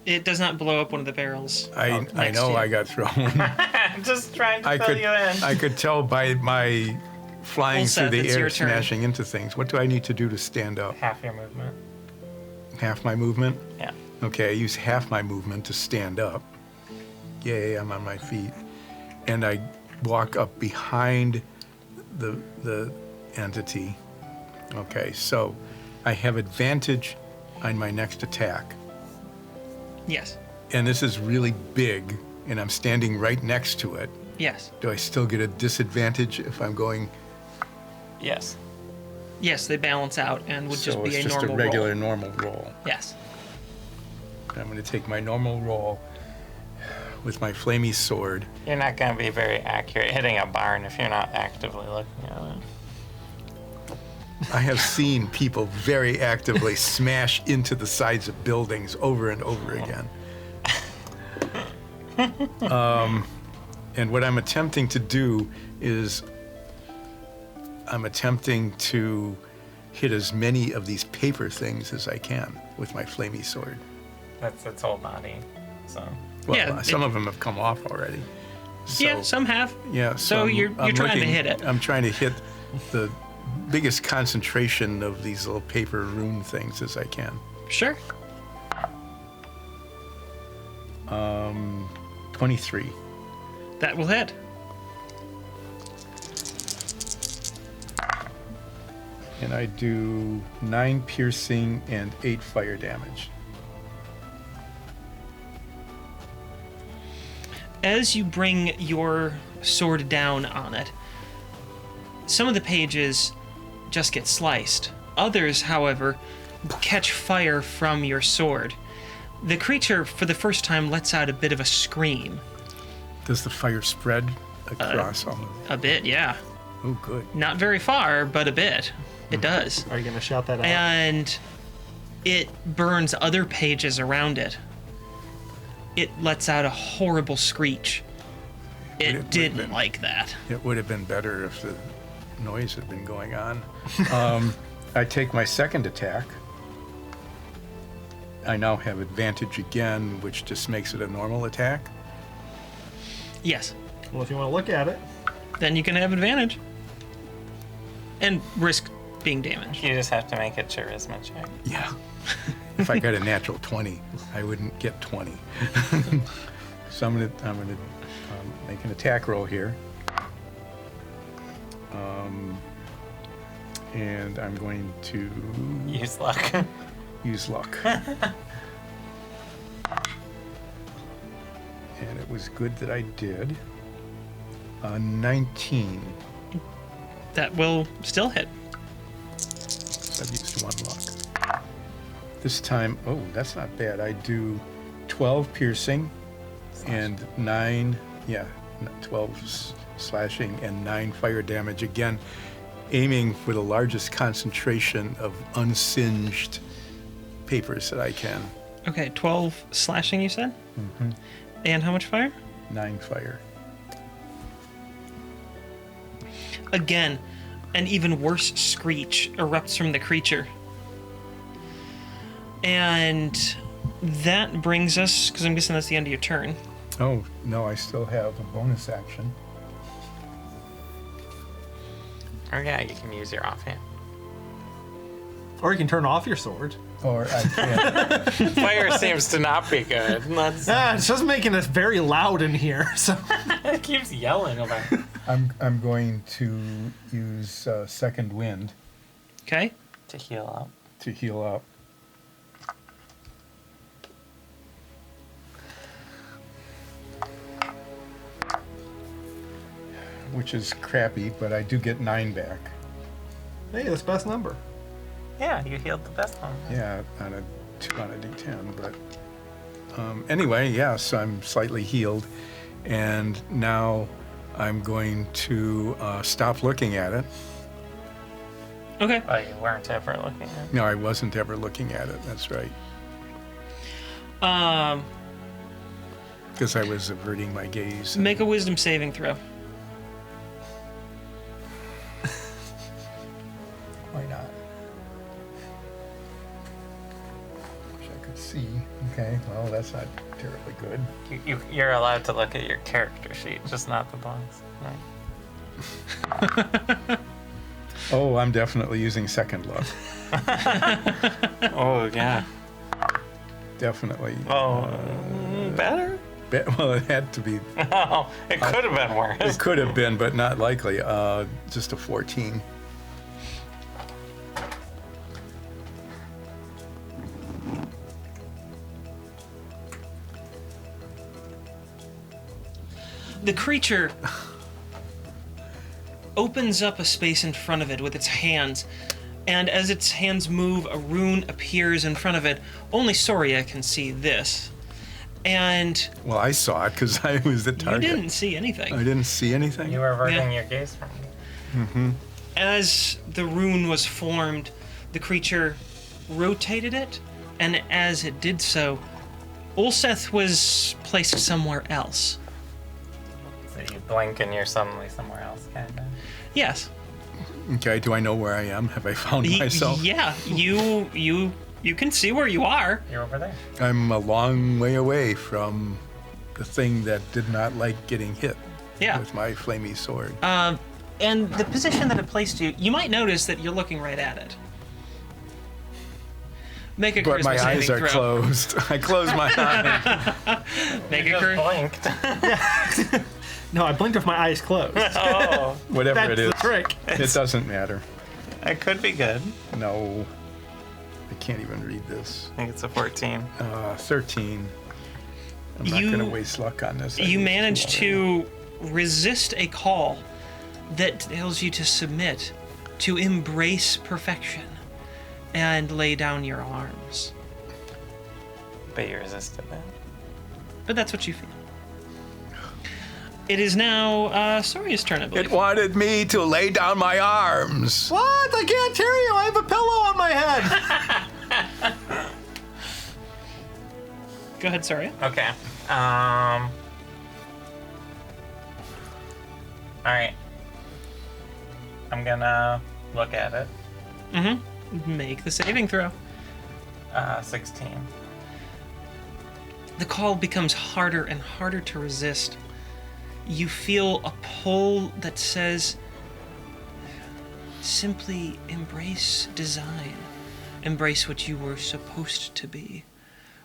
It does not blow up one of the barrels. I next know to you. I got thrown. I'm just trying to fill you in. I could tell by my flying Ulseth, through the it's air, your turn. smashing into things. What do I need to do to stand up? Half your movement. Half my movement? Yeah. Okay, I use half my movement to stand up. Yay, I'm on my feet. And I walk up behind the entity. Okay, so I have advantage on my next attack. Yes. And this is really big, and I'm standing right next to it. Yes. Do I still get a disadvantage if I'm going? Yes. Yes, they balance out and would just So be it's a just normal a regular roll. normal roll. Yes. I'm going to take my normal roll with my flamey sword. You're not going to be very accurate hitting a barn if you're not actively looking at it. I have seen people very actively smash into the sides of buildings over and over again. And what I'm attempting to do is I'm attempting to hit as many of these paper things as I can with my flamey sword. That's its whole body. So Well, Yeah, some of them have come off already. So, Yeah, some have. yeah. So you're trying to hit it. I'm trying to hit the biggest concentration of these little paper rune things as I can. Sure. 23. That will hit. And I do 9 piercing and 8 fire damage. As you bring your sword down on it, some of the pages just get sliced. Others, however, catch fire from your sword. The creature, for the first time, lets out a bit of a scream. Does the fire spread across all of it? A bit, yeah. Oh, good. Not very far, but a bit. It does. Are you going to shout that out? And it burns other pages around it. It lets out a horrible screech. It didn't like that. It would have been better if the noise had been going on. I take my second attack. I now have advantage again, which just makes it a normal attack. Yes. Well, if you want to look at it. Then you can have advantage. And risk being damaged. You just have to make a charisma check. Yeah. If I got a natural 20, I wouldn't get 20. So I'm gonna make an attack roll here. And I'm going to Use luck. use luck. And it was good that I did. 19. That will still hit. So I've used one luck. This time, oh, that's not bad. I do 12 piercing and 12 slashing and 9 fire damage. Again, aiming for the largest concentration of unsinged papers that I can. Okay, 12 slashing, you said? Mm-hmm. And how much fire? 9 fire. Again, an even worse screech erupts from the creature. And that brings us, because I'm guessing that's the end of your turn. Oh, no, I still have a bonus action. Or yeah, you can use your offhand. Or you can turn off your sword. Or I can. Fire seems to not be good. Let's... It's just making it very loud in here. So It keeps yelling about it. I'm going to use second wind Okay? To heal up. to heal up. Which is crappy, but I do get 9 back. hey, that's best number. Yeah, you healed the best one. Yeah, on a 2 on a D10, but anyway, yeah, so I'm slightly healed, and now I'm going to stop looking at it. Okay. Oh, you weren't ever looking at it. No, I wasn't ever looking at it, that's right, Um, because I was averting my gaze. make a wisdom saving throw. Why not? Wish I could see. Okay, well, that's not terribly good. You're allowed to look at your character sheet, just not the bonus. Right? Oh, I'm definitely using second look. Oh, yeah. Definitely. Better? Well, it had to be. Oh, it could have been It worse. could have been, but not likely. Just a 14. The creature opens up a space in front of it with its hands, and as its hands move, a rune appears in front of it. Only Soria can see this. And Well, I saw it because I was the you target. didn't see anything. I didn't see anything. You were averting Yeah. your gaze from it. As the rune was formed, the creature rotated it, and as it did so, Ulseth was placed somewhere else. So you blink and you're suddenly somewhere else, kind of. Yes. Okay, do I know where I am? Have I found myself? Yeah, you can see where you are. You're over there. I'm a long way away from the thing that did not like getting hit Yeah. with my flamey sword. And the position that it placed you, you might notice that you're looking right at it. Make a But charisma my eyes saving are throw. closed. I close my eyes. Make You a just charisma. blinked. No, I blinked with my eyes closed. Oh, Whatever That's it is. the trick. It doesn't matter. it could be good. No. I can't even read this. I think it's a 14. 13. I'm not You- going to waste luck on this. I You used managed two to resist a call that tells you to submit, to embrace perfection, and lay down your arms. But you resisted that. But that's what you feel. It is now Soria's turn, I believe. It wanted me to lay down my arms. What? I can't hear you. I have a pillow on my head. Go ahead, Soria. Okay. Alright. I'm gonna look at it. Mm-hmm. Make the saving throw. 16. The call becomes harder and harder to resist. You feel a pull that says, simply embrace design. Embrace what you were supposed to be.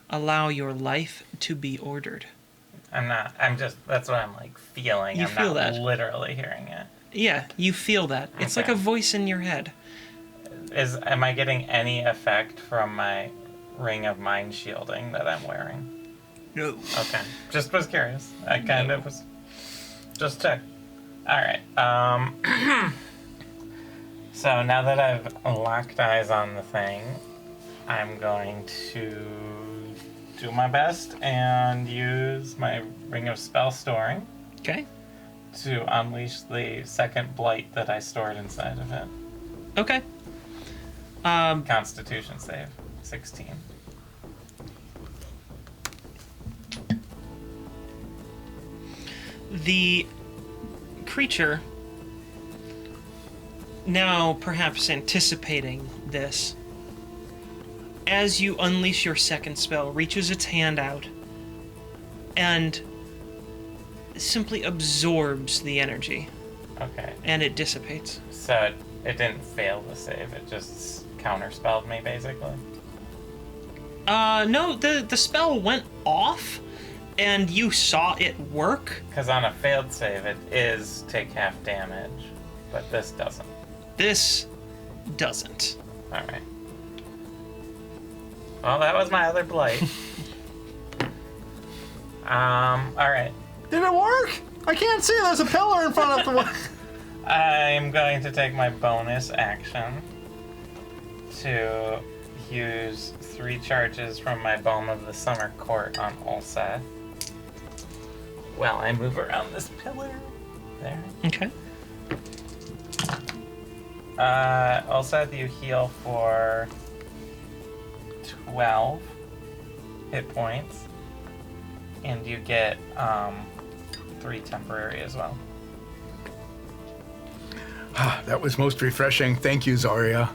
Allow your life to be ordered. That's what I'm like feeling. You I'm feel not that. literally hearing it. Yeah, you feel that. It's like Okay. a voice in your head. Am I getting any effect from my ring of mind shielding that I'm wearing? No. Okay. Just was curious. I kind of was. Just check. Alright. So now that I've locked eyes on the thing, I'm going to do my best and use my ring of spell storing Okay. to unleash the second blight that I stored inside of it. Okay. Constitution save. 16. The creature, now perhaps anticipating this, as you unleash your second spell, reaches its hand out and simply absorbs the energy, Okay. and it dissipates. So it didn't fail the save, it just counterspelled me basically. No, the spell went off, and you saw it work. Because on a failed save, it is take half damage, but this doesn't. This doesn't. Alright. Well, that was my other blight. Alright. Did it work? I can't see. There's a pillar in front of the one. I'm going to take my bonus action to use 3 charges from my Balm of the Summer Court on Ulsa. Well, I move around this pillar. There. Okay. Ulsa, you heal for 12 hit points. And you get 3 temporary as well. That was most refreshing. Thank you, Zarya.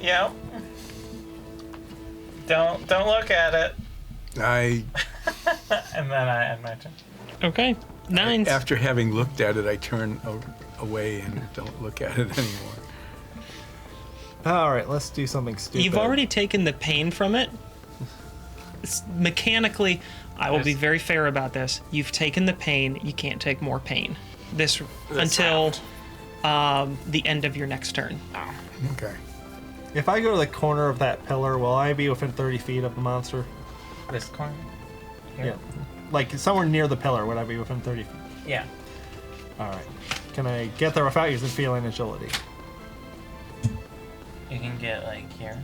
Yep. Don't look at it. I, And then I end my turn. Okay. 9. after having looked at it, I turn away and don't look at it anymore. All right, let's do something stupid. You've already taken the pain from it. Mechanically, I will be very fair about this. You've taken the pain. You can't take more pain. This until the end of your next turn. Okay. If I go to the corner of that pillar, will I be within 30 feet of the monster? This corner? Yeah. Like somewhere near the pillar, would I be within 30 feet? Yeah. All right. Can I get there without using feline agility? You can get like here.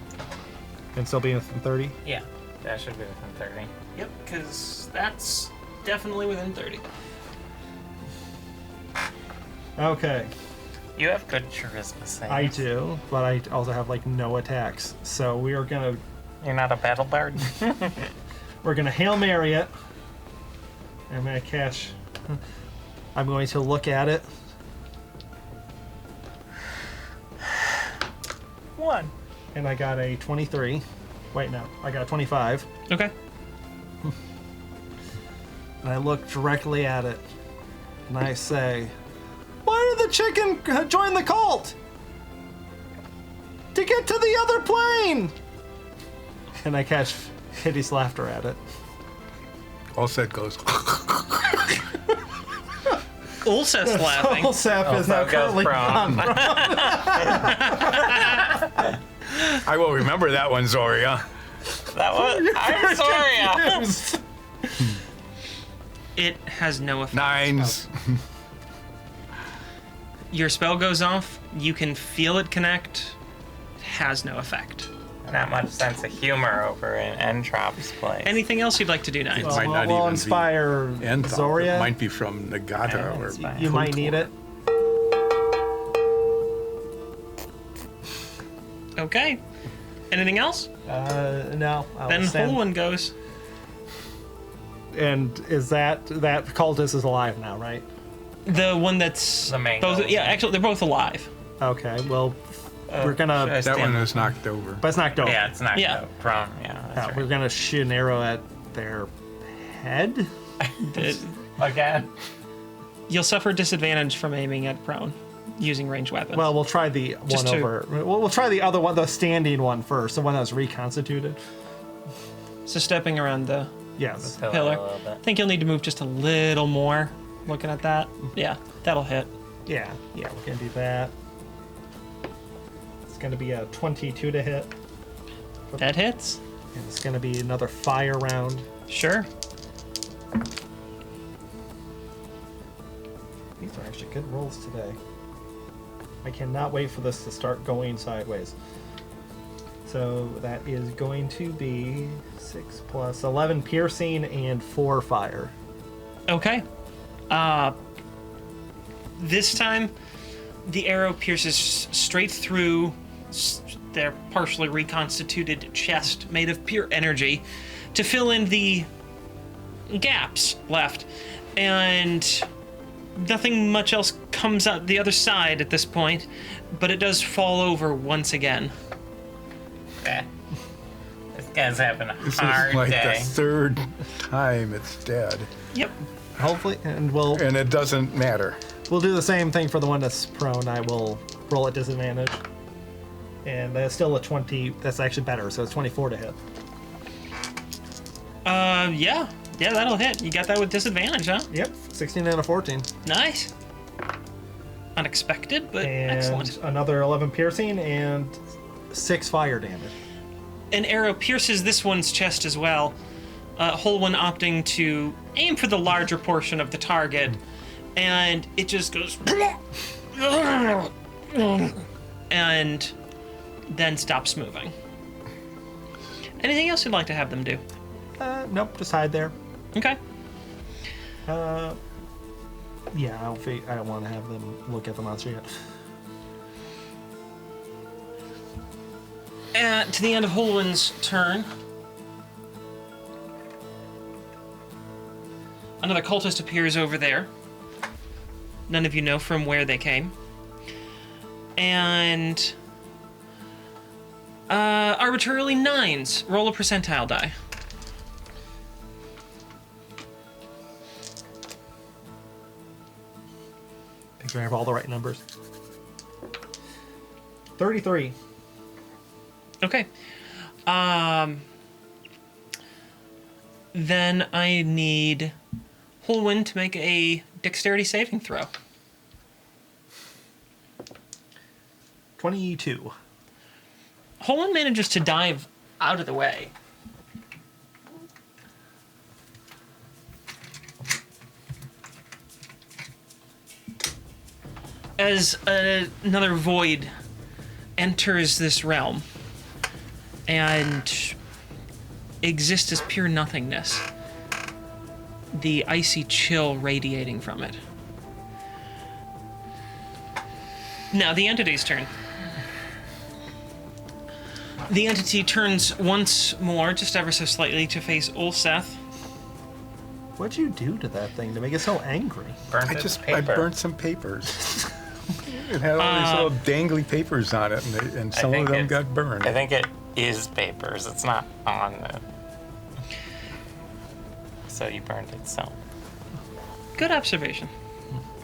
And still be within 30? Yeah. That should be within 30. Yep, because that's definitely within 30. Okay. You have good charisma saves. I do, but I also have like no attacks. So we are gonna You're not a battle bard? we're gonna Hail Mary it. I'm gonna catch. I'm going to look at it. 1. And I got a 23. Wait, no. I got a 25. Okay. And I look directly at it. And I say, why did the chicken join the cult? To get to the other plane! And I catch hideous laughter at it. All set goes. Ulsa's laughing. Ulsap is now goes currently prone. on. I will remember that one, Zarya. That was. I'm sorry. Confused. It has no effect. 9s. Your spell goes off. You can feel it connect. It has no effect. Not much sense of humor over in Entrop's place. Anything else you'd like to do, Knights? Well, might not we'll even be inspire End Zoria. It might be from Nagata Yeah, or it's fine. You might need it. Okay. Anything else? No. I'll Then stand- Holwyn goes. And is that cultist is alive now, right? The one that's The main both. one. Yeah, actually, they're both alive. Okay. Well, we're should gonna. I that stand- one is knocked over. But it's not dope. Yeah, it's not Yeah. prone. Yeah, that's We're right. gonna shoot an arrow at their head. The- Again. You'll suffer disadvantage from aiming at prone using ranged weapons. Well, we'll try the Just one two. over. We'll try the other one, the standing one first, the one that was reconstituted. so stepping around the Yes. Pillar pillar. a little bit. I think you'll need to move just a little more. Looking at that, yeah, that'll hit. Yeah. We're gonna do that. It's gonna be a 22 to hit, That hits. and it's gonna be another fire round. Sure. These are actually good rolls today. I cannot wait for this to start going sideways. So that is going to be 6 plus 11 piercing and 4 fire. Okay. This time, the arrow pierces straight through their partially reconstituted chest, made of pure energy, to fill in the gaps left, and nothing much else comes out the other side at this point. But it does fall over once again. Okay. This guy's having a This hard is like day. the third time it's dead. Yep. Hopefully, and we'll And it doesn't matter. do the same thing for the one that's prone. I will roll at disadvantage. And that's still a 20. That's actually better, so it's 24 to hit. Yeah, that'll hit. You got that with disadvantage, huh? Yep, 16 out of 14. Nice. Unexpected, but And excellent. another 11 piercing and 6 fire damage. An arrow pierces this one's chest as well. Whole one opting to aim for the larger portion of the target, and it just goes and then stops moving. Anything else you'd like to have them do? Nope, just hide there. Okay. Yeah, I don't want to have them look at the monster yet. To the end of Holwyn's turn, another cultist appears over there. None of you know from where they came. And arbitrarily 9s. Roll a percentile die. Make sure I have all the right numbers. 33. Okay. Then I need Holwyn to make a dexterity saving throw. 22. Holwyn manages to dive out of the way. As another void enters this realm and exists as pure nothingness, the icy chill radiating from it. Now, the entity's turn. The entity turns once more, just ever so slightly, to face Ulseth. What'd you do to that thing to make it so angry? Burnt I its just paper. I burnt some papers. It had all these little dangly papers on it, and some of think them it- got burned. I think it is papers. It's not on it. So you burned it, so. Good observation.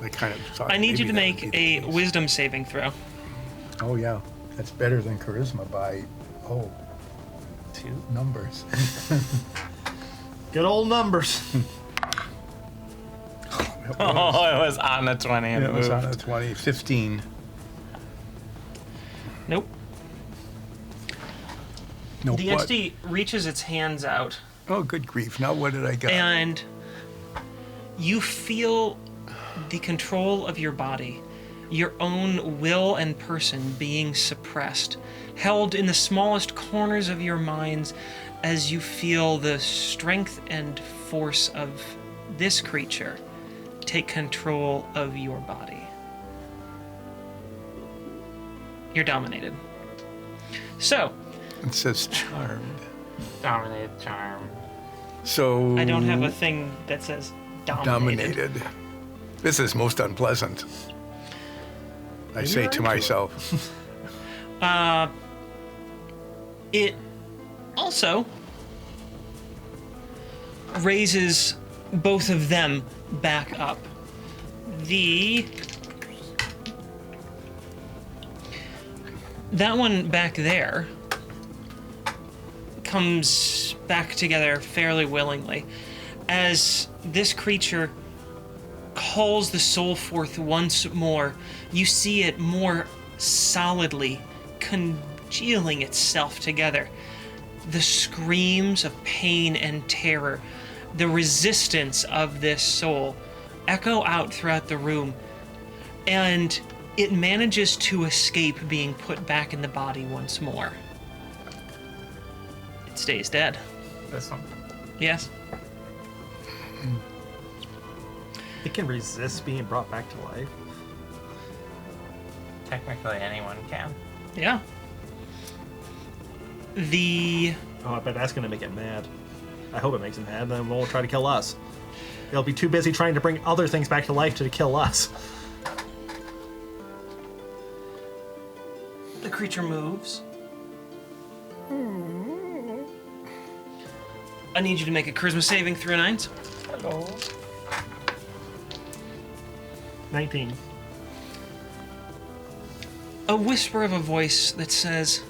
I kind of thought I need you to maybe that make would be a the case. wisdom saving throw. Oh yeah, that's better than charisma by 2. numbers. Good old numbers. Oh, it was on a 20 and It was moved. on a 20, 15. Nope. No, The what? entity reaches its hands out, Oh, good grief! Now what did I get? and you feel the control of your body your own will and person being suppressed, held in the smallest corners of your minds as you feel the strength and force of this creature take control of your body. You're dominated. So, It says charmed. Dominated charm. So I don't have a thing that says dominated. This is most unpleasant. I say to myself. It also raises both of them back up. That one back there comes back together fairly willingly as this creature calls the soul forth once more. You see it more solidly congealing itself together. The screams of pain and terror, the resistance of this soul echo out throughout the room, and it manages to escape being put back in the body once more. It stays dead. This one. Yes. It can resist being brought back to life. Technically, anyone can. Yeah. Oh, I bet that's gonna make it mad. I hope it makes it mad, then it won't try to kill us. It'll be too busy trying to bring other things back to life to kill us. The creature moves. I need you to make a charisma saving through 9s. Hello. 19. A whisper of a voice that says,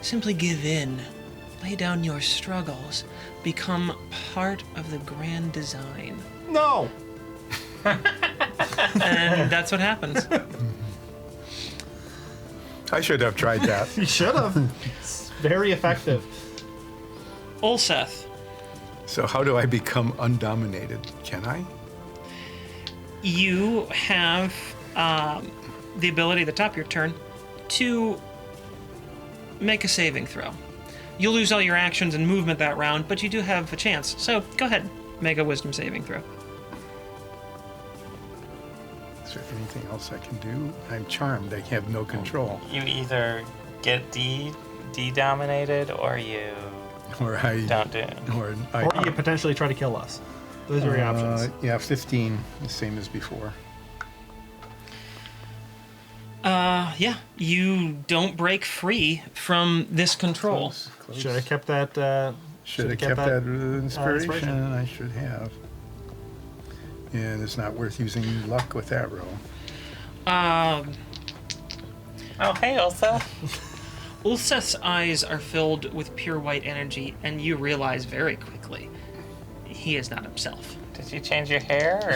simply give in. Lay down your struggles. Become part of the grand design. No! And that's what happens. I should have tried that. You should have. It's very effective. Ulseth, So how do I become undominated? Can I? you have the ability at the top of your turn to make a saving throw. You'll lose all your actions and movement that round, but you do have a chance. So go ahead, make a wisdom saving throw. Is there anything else I can do? I'm charmed. I have no control. You either get de-dominated or you Or I don't do it. Or I. Or you potentially try to kill us. Those are your options. Yeah, 15, the same as before. Yeah, you don't break free from this control. Close. Should have kept that. Should have kept that inspiration. I should have. And it's not worth using luck with that roll. Oh, hey, Elsa. Ulseth's eyes are filled with pure white energy, and you realize very quickly he is not himself. Did you change your hair? Or?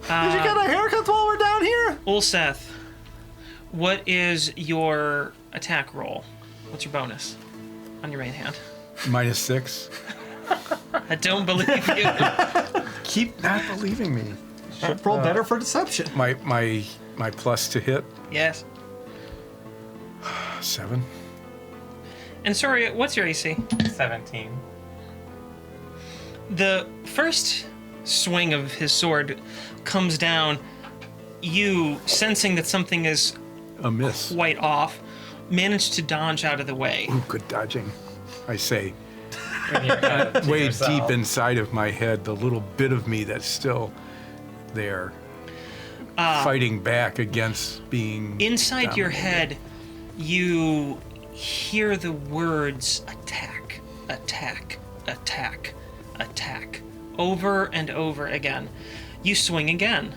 Did you get a haircut while we're down here? Ulseth, what is your attack roll? What's your bonus on your main hand? -6. I don't believe you. Keep not believing me. Should roll better for deception. My plus to hit, Yes. 7. And sorry, what's your AC? 17. The first swing of his sword comes down. You, sensing that something is A miss. quite off, manage to dodge out of the way. Ooh, good dodging, I say. In your head to Way yourself. deep inside of my head, the little bit of me that's still there, fighting back against being Inside your dominated. head, you hear the words attack, attack, attack, attack, over and over again. You swing again.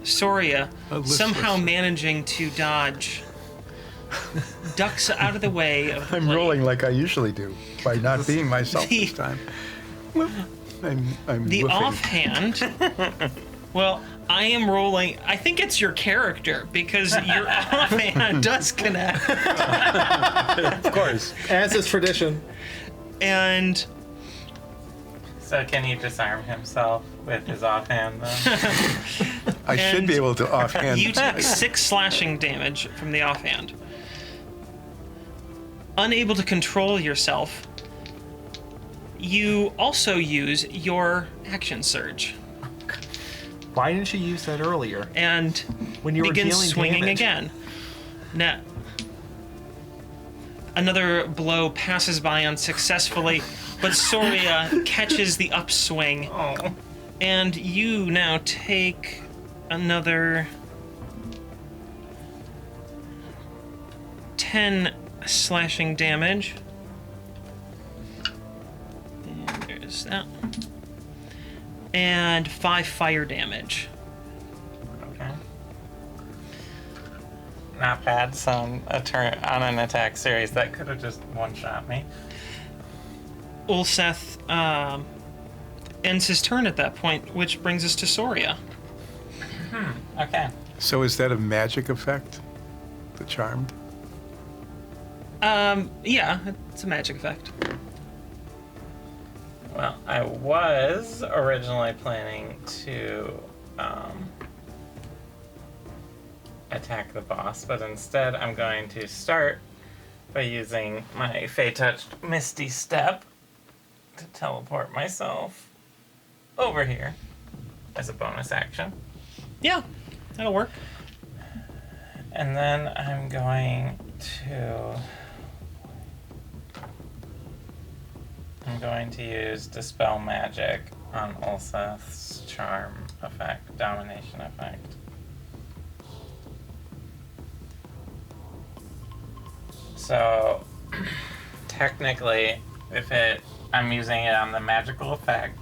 Soria, A listless- somehow managing to dodge, ducks out of the way of the I'm blade. rolling like I usually do by not being myself The- this time. I'm The woofing. offhand, well, I am rolling. I think it's your character because your offhand does connect. Of course. As is tradition. And So can he disarm himself with his offhand then? I should be And able to offhand. You take 6 slashing damage from the offhand. Unable to control yourself, you also use your action surge Why didn't you use that earlier? and When you were begins dealing swinging damage. again. Now, another blow passes by unsuccessfully, but Soria catches the upswing, Oh. and you now take another 10 slashing damage. And there's that. And 5 fire damage. Okay. Not bad. So on a turn on an attack series that could have just one-shot me. Ulseth ends his turn at that point, which brings us to Soria. Okay. So is that a magic effect? The charmed? Yeah, it's a magic effect. Well, I was originally planning to attack the boss, but instead I'm going to start by using my Fey Touched Misty Step to teleport myself over here as a bonus action. Yeah, that'll work. And then I'm going to use Dispel Magic on Ulseth's charm effect, domination effect. So technically, I'm using it on the magical effect.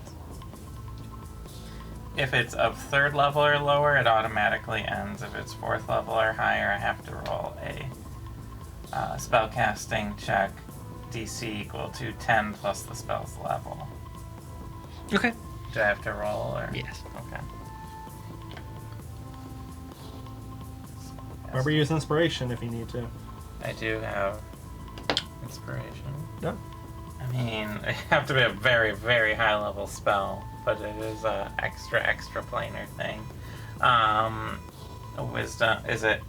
If it's of 3rd level or lower, it automatically ends. If it's 4th level or higher, I have to roll a spellcasting check, DC equal to 10 plus the spell's level. Okay. Do I have to roll or? Yes. Okay. Remember, use inspiration if you need to. I do have inspiration. Yeah. I mean, it have to be a very, very high level spell, but it is a extra planar thing. A wisdom, is it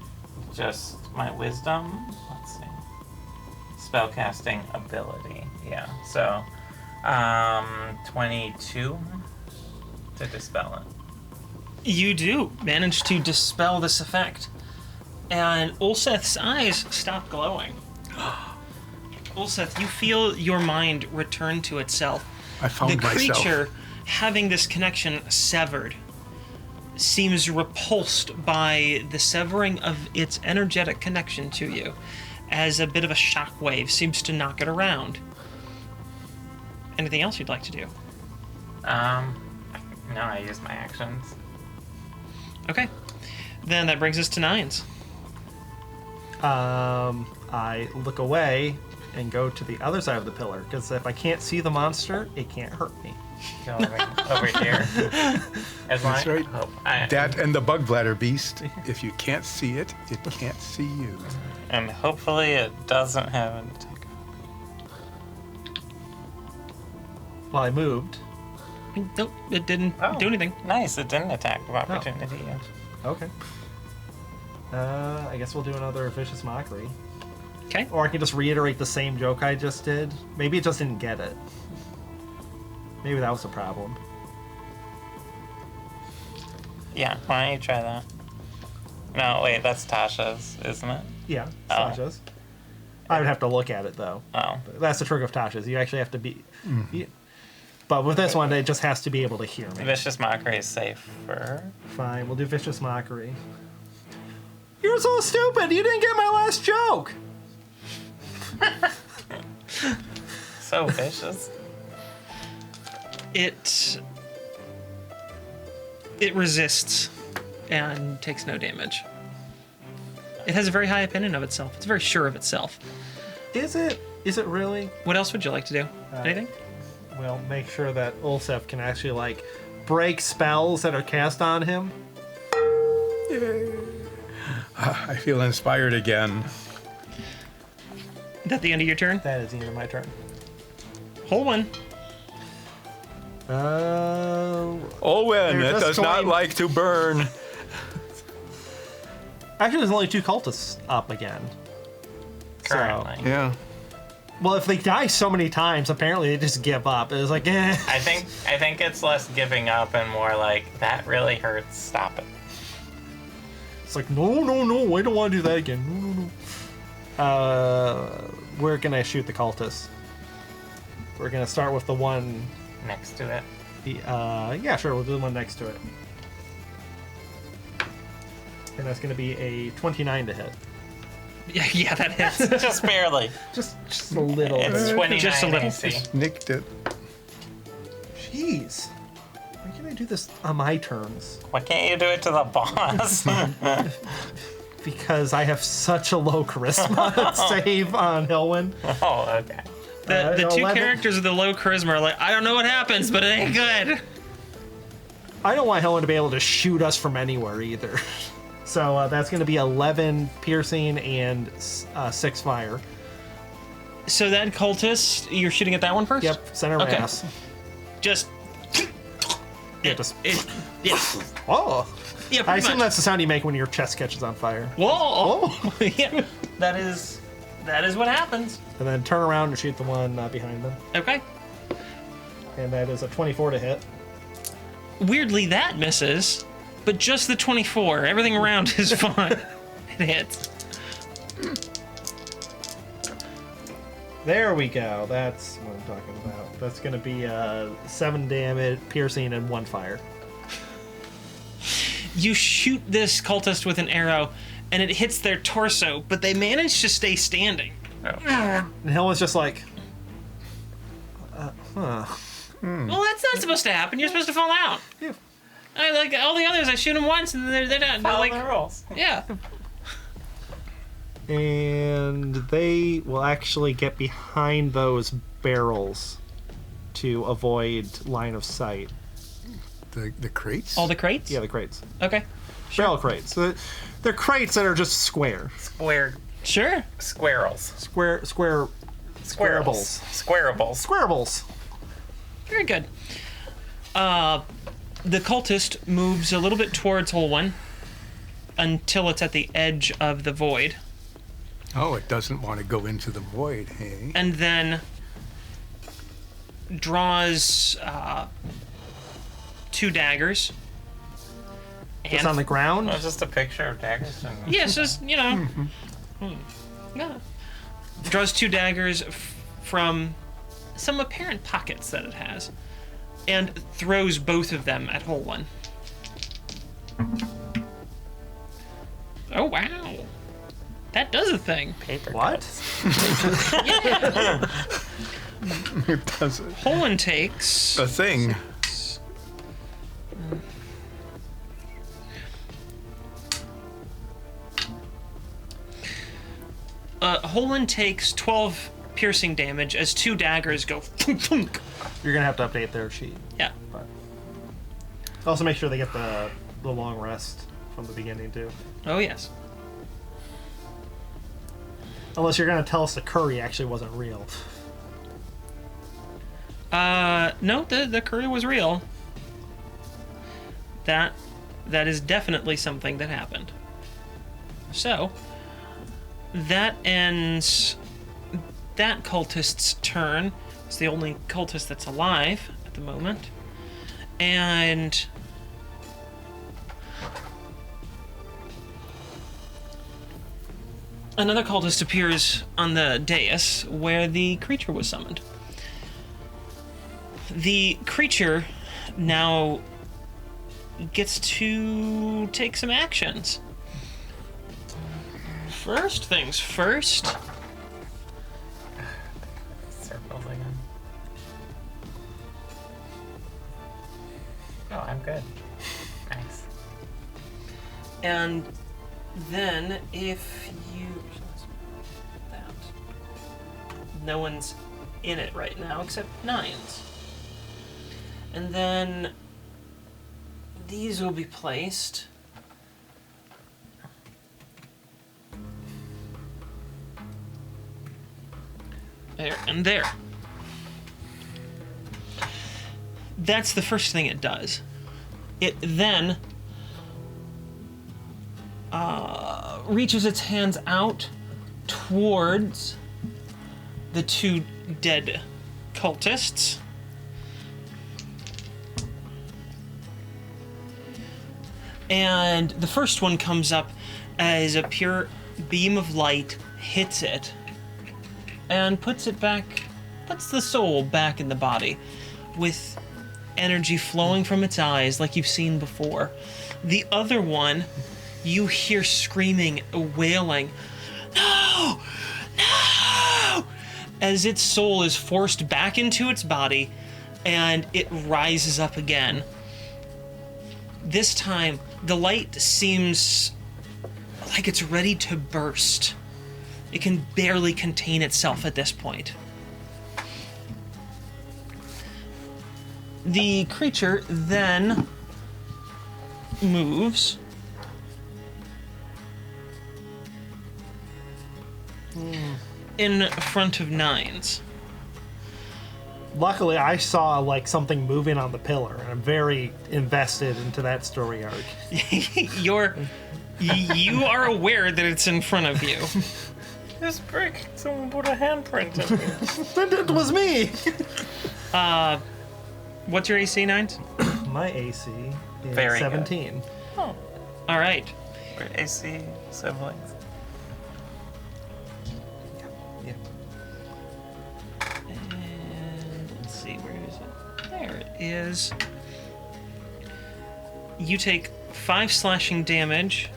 just my wisdom? Let's see. Spellcasting ability, yeah. So, 22 to dispel it. You do manage to dispel this effect, and Ulseth's eyes stop glowing. Ulseth, you feel your mind return to itself. I found The myself. creature, having this connection severed, seems repulsed by the severing of its energetic connection to you, as a bit of a shockwave seems to knock it around. Anything else you'd like to do? No, I used my actions. Okay. Then that brings us to Nines. I look away and go to the other side of the pillar, because if I can't see the monster, it can't hurt me. Going over here. As That's right. I, That and the bug bladder beast. If you can't see it, it can't see you. and hopefully it doesn't have an attack. Well, I moved. Nope, it didn't Oh. do anything. Nice, it didn't attack of opportunity. Okay. I guess we'll do another vicious mockery. Okay. Or I can just reiterate the same joke I just did. Maybe it just didn't get it. Maybe that was the problem. Yeah, why don't you try that? No, wait, that's Tasha's, isn't it? Yeah, Oh. Tasha's. I would have to look at it, though. Oh. That's the trick of Tasha's. You actually have to be... But with this one, it just has to be able to hear me. Vicious Mockery is safe for her. Fine, we'll do vicious mockery. You're so stupid! You didn't get my last joke! So vicious. It resists and takes no damage. It has a very high opinion of itself. It's very sure of itself. Is it? Is it really? What else would you like to do? Anything? We'll make sure that Ulseth can actually, like, break spells that are cast on him. I feel inspired again. Is that the end of your turn? That is the end of my turn. Hold one. Owen, They're that just does not going- like to burn. Actually, there's only 2 cultists up again. Currently. Yeah. Well, if they die so many times, apparently they just give up. It's like, eh. I think it's less giving up and more like, that really hurts, stop it. It's like, no, I don't want to do that again. No. We're gonna shoot the cultists. We're gonna start with the one. Next to it. Yeah, sure, we'll do the one next to it. And that's gonna be a 29 to hit. Yeah, that hits. Just barely. Just a little. It's bit. 29 Just a little. AC. Nicked it. Jeez. Why can't I do this on my terms? Why can't you do it to the boss? Because I have such a low charisma save on Hillwind. Oh, okay. The two 11. characters with the low charisma are like, I don't know what happens, but it ain't good. I don't want Hillwind to be able to shoot us from anywhere either. So that's going to be 11 piercing and 6 fire. So that cultist, you're shooting at that one first? Yep, center Okay. mass. Just. Yeah, just. Yeah. Oh! Yeah, I pretty assume much. that's the sound you make when your chest catches on fire. Whoa! Oh! Yeah. That is what happens. And then turn around and shoot the one behind them. Okay. And that is a 24 to hit. Weirdly, that misses, but just the 24. Everything around is fine. It hits. There we go. That's what I'm talking about. That's going to be 7 damage, piercing, and 1 fire. You shoot this cultist with an arrow, and it hits their torso, but they manage to stay standing. And Hill was just like, Well, that's not supposed to happen. You're supposed to fall out. Yeah. Like all the others, I shoot them once, and they're not. They're Follow like, the rules. yeah. and they will actually get behind those barrels to avoid line of sight. The crates? All the crates. Yeah, the crates. Okay. Barrel crates. They're crates that are just square. Sure. Squirrels. Squarables. Squarables. Squarables. Very good. The cultist moves a little bit towards Hole One until it's at the edge of the void, Oh, it doesn't want to go into the void, hey? and then draws 2 daggers. Just on the ground. It's just a picture of daggers. And Yes, just, you know. Yeah. Draws 2 daggers from some apparent pockets that it has, and throws both of them at Hole One. Oh, wow. That does a thing. paper What? cuts. It does Hole One takes... a thing. Holland takes 12 piercing damage as 2 daggers go thunk, thunk. You're gonna have to update their sheet. Yeah. But also make sure they get the long rest from the beginning too. Oh, yes. Unless you're gonna tell us the curry actually wasn't real. No, the curry was real. That is definitely something that happened. So, that ends that cultist's turn. It's the only cultist that's alive at the moment. And another cultist appears on the dais where the creature was summoned. The creature now gets to take some actions. First things first. Circles again. Oh, I'm good. Nice. And then if you... that. No one's in it right now except Nines. And then these will be placed... there and there. That's the first thing it does. It then reaches its hands out towards the two dead cultists. And the first one comes up as a pure beam of light hits it and puts the soul back in the body with energy flowing from its eyes like you've seen before. The other one, you hear screaming, wailing, "No! No!" as its soul is forced back into its body and it rises up again. This time, the light seems like it's ready to burst. It can barely contain itself at this point. The creature then moves in front of Nines. Luckily, I saw like something moving on the pillar, and I'm very invested into that story arc. You are aware that it's in front of you. This brick, someone put a handprint in it. It was me. What's your AC, Nines? My AC is Very good. 17. Oh, All right. we're AC siblings. Yeah. And let's see, where is it? There it is. You take 5 slashing damage,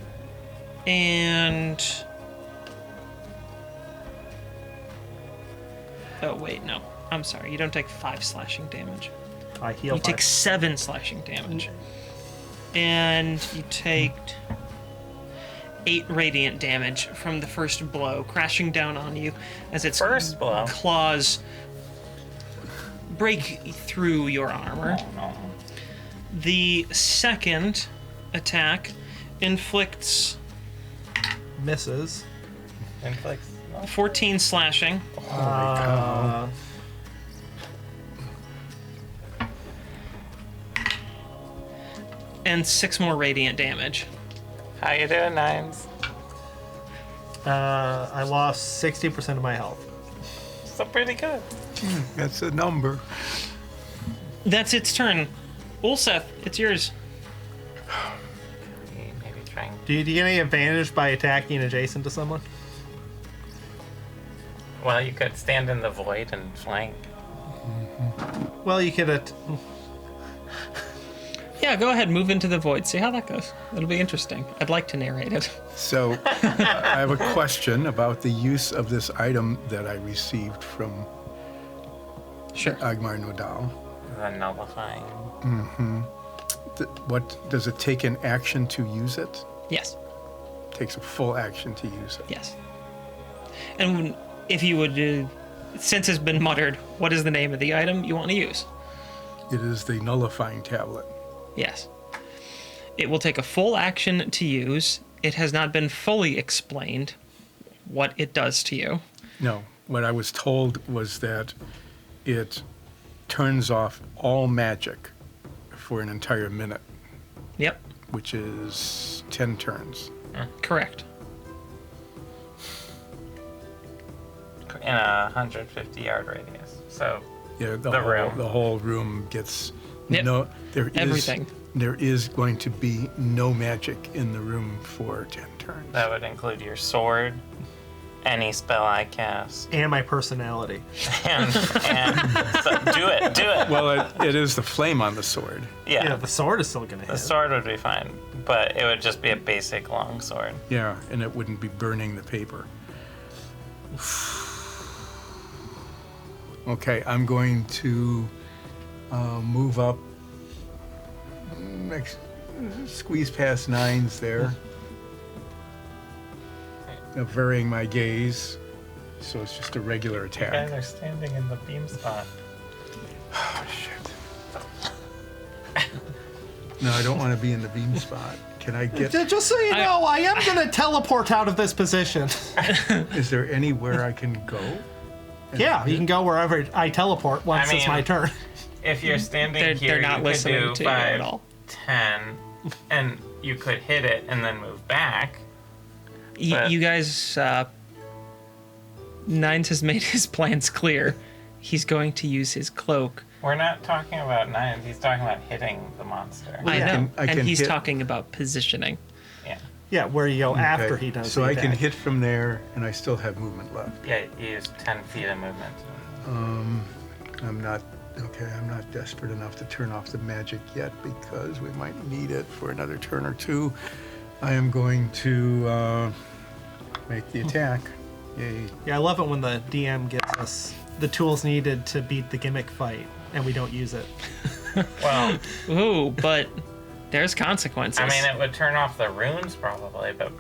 and... Oh, wait, no. I'm sorry, you don't take 5 slashing damage. I heal. You take 7 slashing damage. And you take 8 radiant damage from the first blow, crashing down on you as its First blow? claws break through your armor. Oh, no. The second attack inflicts misses. Inflicts. No. 14 slashing. And 6 more radiant damage. How you doing, Nines? I lost 60% of my health. So pretty good. That's a number. That's its turn. Ulseth, it's yours. Maybe trying. Do you get any advantage by attacking adjacent to someone? Well, you could stand in the void and flank. Well, you could. Yeah, go ahead, move into the void. See how that goes. It'll be interesting. I'd like to narrate it. So I have a question about the use of this item that I received from Sure. Agmar Nodal. The nullifying. What does it take an action to use it? Yes. Takes a full action to use it. Yes. And if you would, since it's been muttered, what is the name of the item you want to use? It is the nullifying tablet. Yes. It will take a full action to use. It has not been fully explained what it does to you. No, what I was told was that it turns off all magic for an entire minute, Yep, which is 10 turns. correct. In a 150-yard radius. So Yeah, The room. the whole room gets Yep. no. There is Everything. There is going to be no magic in the room for 10 turns. that would include your sword, any spell I cast, And my personality. and so do it. Well, it is the flame on the sword. Yeah, Yeah, the sword is still gonna hit. the sword would be fine, but it would just be a basic long sword. Yeah, and it wouldn't be burning the paper. Okay, I'm going to move up, squeeze past Nines there, varying my gaze, so it's just a regular You attack. guys are standing in the beam spot. Oh, shit. No, I don't want to be in the beam spot. Can I get... Just so you know, I am gonna teleport out of this position. Is there anywhere I can go? Yeah, you can go wherever I teleport once I it's my mean- turn. if you're standing here, they're not you listening could do to you at 5, all. 10, and you could hit it and then move back. But- You guys, Nines has made his plans clear. He's going to use his cloak. We're not talking about 9. He's talking about hitting the monster. I know, I and can he's hit- talking about positioning. Yeah. Yeah, where you go after Okay, he does. So the I can attack. hit from there, and I still have movement left. Yeah, you use 10 feet of movement. I'm not desperate enough to turn off the magic yet because we might need it for another turn or two. I am going to make the attack. Yay. Yeah, I love it when the DM gives us the tools needed to beat the gimmick fight, and we don't use it. Well, Ooh, but there's consequences. I mean, it would turn off the runes probably, but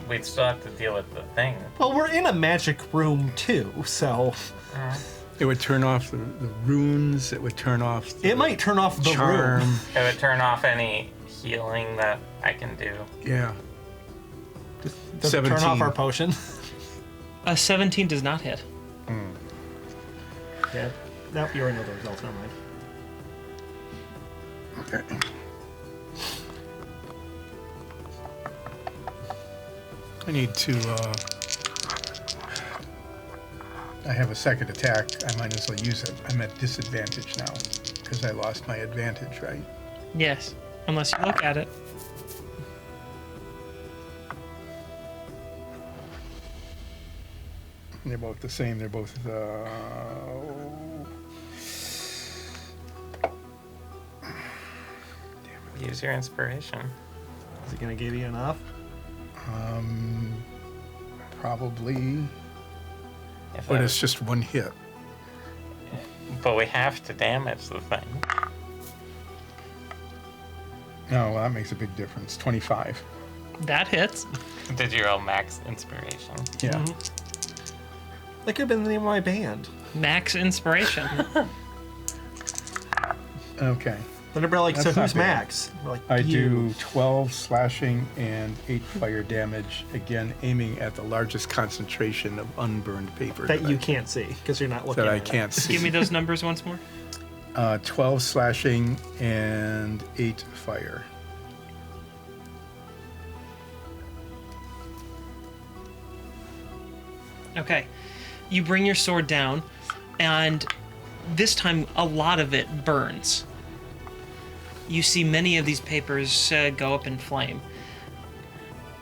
we'd still have to deal with the thing. Well, we're in a magic room too, so It would turn off the runes. It would turn off the it might turn off the charm. room. It would turn off any healing that I can do. Yeah. Does it turn off 17. our potion? a 17 does not hit. Yeah. Nope, you already know the results. Never mind. Okay. I need to. I have a second attack. I might as well use it. I'm at disadvantage now because I lost my advantage, right? Yes, unless you look at it. They're both the same. They're both. Use your inspiration. Is it gonna give you enough? Probably. If But that- it's just one hit. but we have to damage the thing. No, well, that makes a big difference. 25. That hits. Did you roll max inspiration? Yeah. That could have been the name of my band. Max inspiration. Okay. Then they're like, That's so not who's bad. Max? We're like, I you. do 12 slashing and 8 fire damage, again aiming at the largest concentration of unburned paper That you I- can't see because you're not looking that I at can't see. Give me those numbers once more. 12 slashing and 8 fire. Okay. You bring your sword down, and this time a lot of it burns. You see many of these papers go up in flame.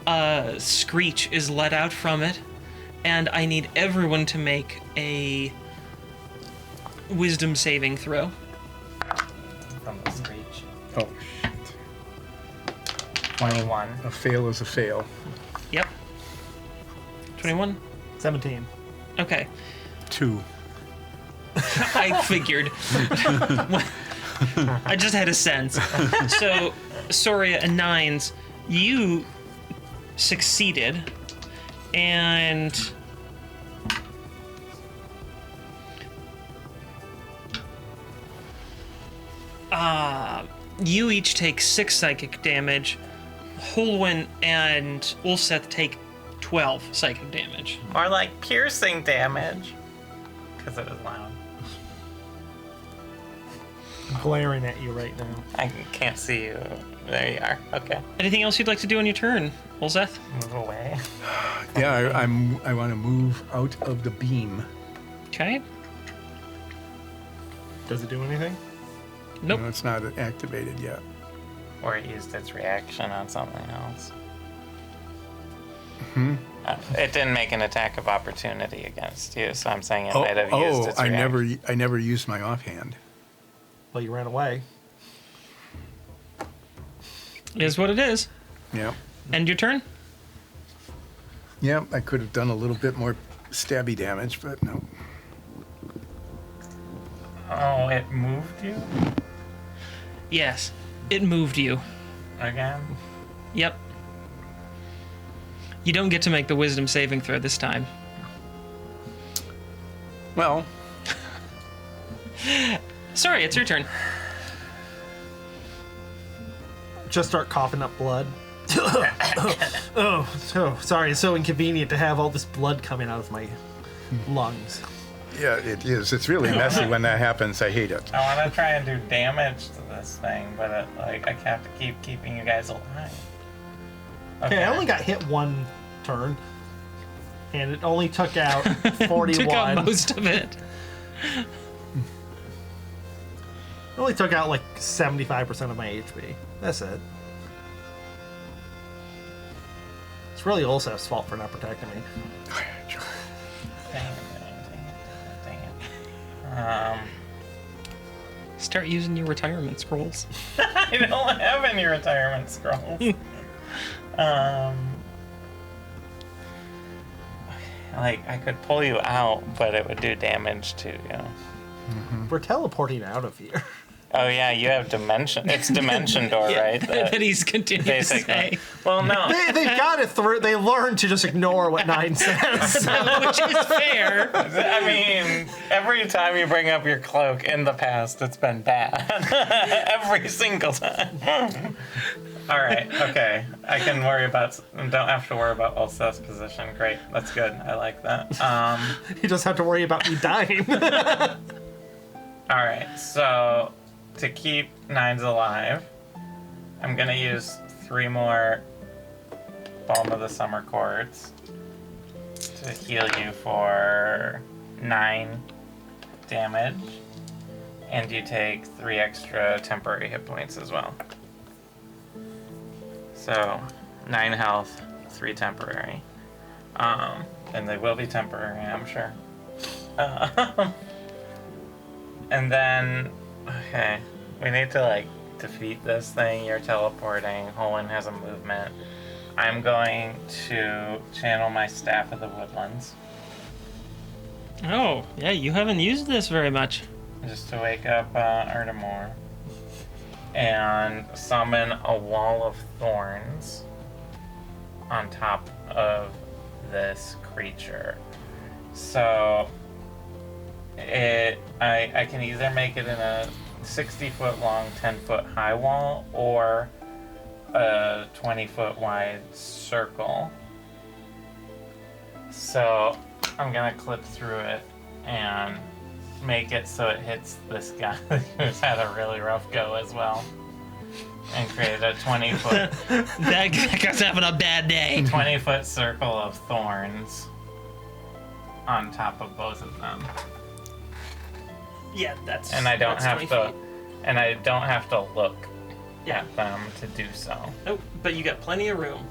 A screech is let out from it, and I need everyone to make a wisdom saving throw. From the screech. Oh, shit. 21. A fail is a fail. Yep. 21? 17. Okay. 2. I figured. I just had a sense. So, Soria and Nines, you succeeded, and you each take 6 psychic damage. Holwyn and Ulseth take 12 psychic damage. More like piercing damage. Because it was loud. I'm glaring at you right now. I can't see you. There you are. Okay. Anything else you'd like to do on your turn, Ulseth? Move away. Yeah, I want to move out of the beam. Okay. Does it do anything? Nope. No, it's not activated yet. Or it used its reaction on something else. It didn't make an attack of opportunity against you, so I'm saying it might have used its I reaction. never used my offhand. Well, you ran away. It is what it is. Yeah. End your turn? Yeah, I could have done a little bit more stabby damage, but no. Oh, it moved you? Yes. It moved you. Again? Yep. You don't get to make the wisdom saving throw this time. Well, Sorry, it's your turn. Just start coughing up blood. Oh, so sorry. It's so inconvenient to have all this blood coming out of my lungs. Yeah, it is. It's really messy when that happens. I hate it. I want to try and do damage to this thing, but I have to keep keeping you guys alive. Okay, I only got hit one turn, and it only took out 41. Took out most of it. It only took out like 75% of my HP. That's it. It's really Olsef's fault for not protecting me. Dang it. Start using your retirement scrolls. I don't have any retirement scrolls. Like, I could pull you out, but it would do damage to you. We're teleporting out of here. Oh yeah, you have dimension. It's dimension door, right? That he's continuing to Basically. say. Well, no. They've got it through. They learned to just ignore what 9 says. Which is fair. I mean, every time you bring up your cloak in the past, it's been bad. Every single time. All right, okay. I can worry about. Don't have to worry about Ulsa's position. Great, that's good. I like that. You just have to worry about me dying. All right, so to keep 9s alive, I'm gonna use 3 more Balm of the Summer Chords to heal you for 9 damage, and you take 3 extra temporary hit points as well. So 9 health, 3 temporary, and they will be temporary, I'm sure. And then, okay, we need to like defeat this thing. You're teleporting. Holwyn has a movement. I'm going to channel my Staff of the Woodlands Oh, yeah, you haven't used this very much. just to wake up Erdamore and summon a wall of thorns on top of this creature. So I can either make it in a 60-foot long, 10-foot high wall, or a 20-foot wide circle. So I'm gonna clip through it and make it so it hits this guy who's had a really rough go as well, and create a 20-foot That guy's having a bad day. 20-foot circle of thorns on top of both of them. Yeah, that's. And I don't that's have 20 to, feet. and I don't have to look Yeah. at them to do so. Oh, but you got plenty of room.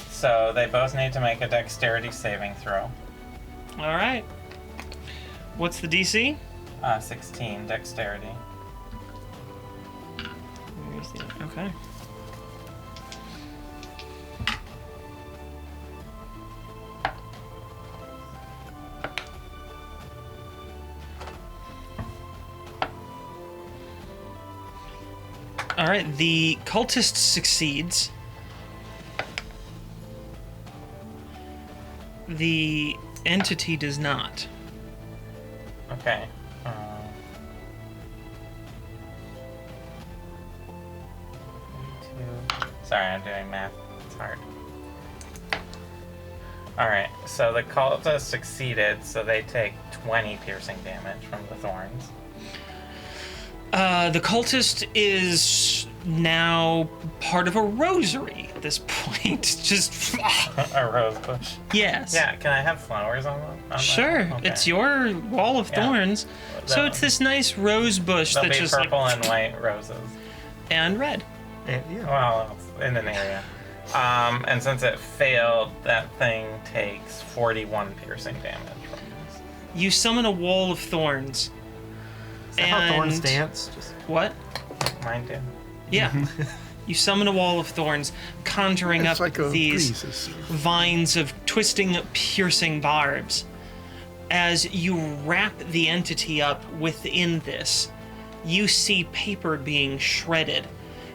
So they both need to make a dexterity saving throw. All right. What's the DC? 16 dexterity. Where's the- Okay. All right, the cultist succeeds. The entity does not. Okay. Sorry, I'm doing math. It's hard. Alright, so the cultist succeeded, so they take 20 piercing damage from the thorns. The cultist is now part of a rosary at this point. Just A rose bush. yes. Yeah, can I have flowers on them? On Sure. that? Okay. It's your wall of Yeah. thorns. So They'll- it's this nice rose bush They'll that's be just purple like and white roses. and red. And, yeah. Well, it's in an area. And since it failed, that thing takes 41 piercing damage from this. You summon a wall of thorns. Is that how thorns and- dance? Just What? Mine do. Yeah. You summon a wall of thorns, conjuring It's up like a these breeze. vines of twisting, piercing barbs. As you wrap the entity up within this, you see paper being shredded.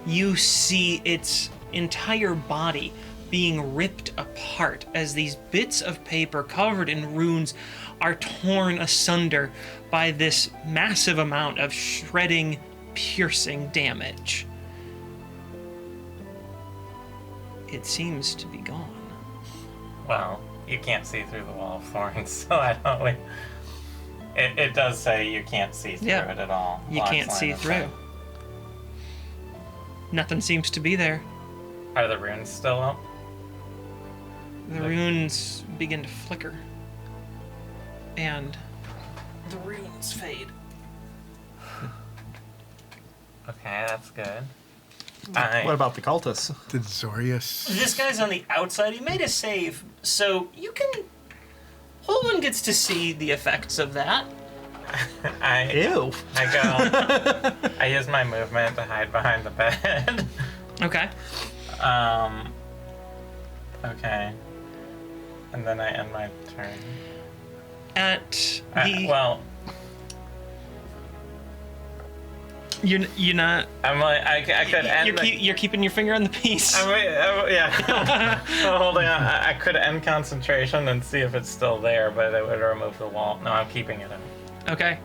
You see its entire body being ripped apart as these bits of paper covered in runes are torn asunder by this massive amount of shredding, piercing damage. It seems to be gone. Well, you can't see through the wall of thorns, so I don't. It does say you can't see through Yeah. it at all. You Blocks can't line see of through. sight. Nothing seems to be there. Are the runes still up? The runes begin to flicker. And the runes fade. Okay, that's good. What about the cultists? Did Zorius? This guy's on the outside. He made a save, so you can... Holman gets to see the effects of that. Ew. I go. I use my movement to hide behind the bed. Okay. Okay. And then I end my turn. At the... Well, You're not... I'm like, I could end. You're keeping your finger on the piece. Yeah. I'm holding on. I could end concentration and see if it's still there, but it would remove the wall. No, I'm keeping it in. Okay.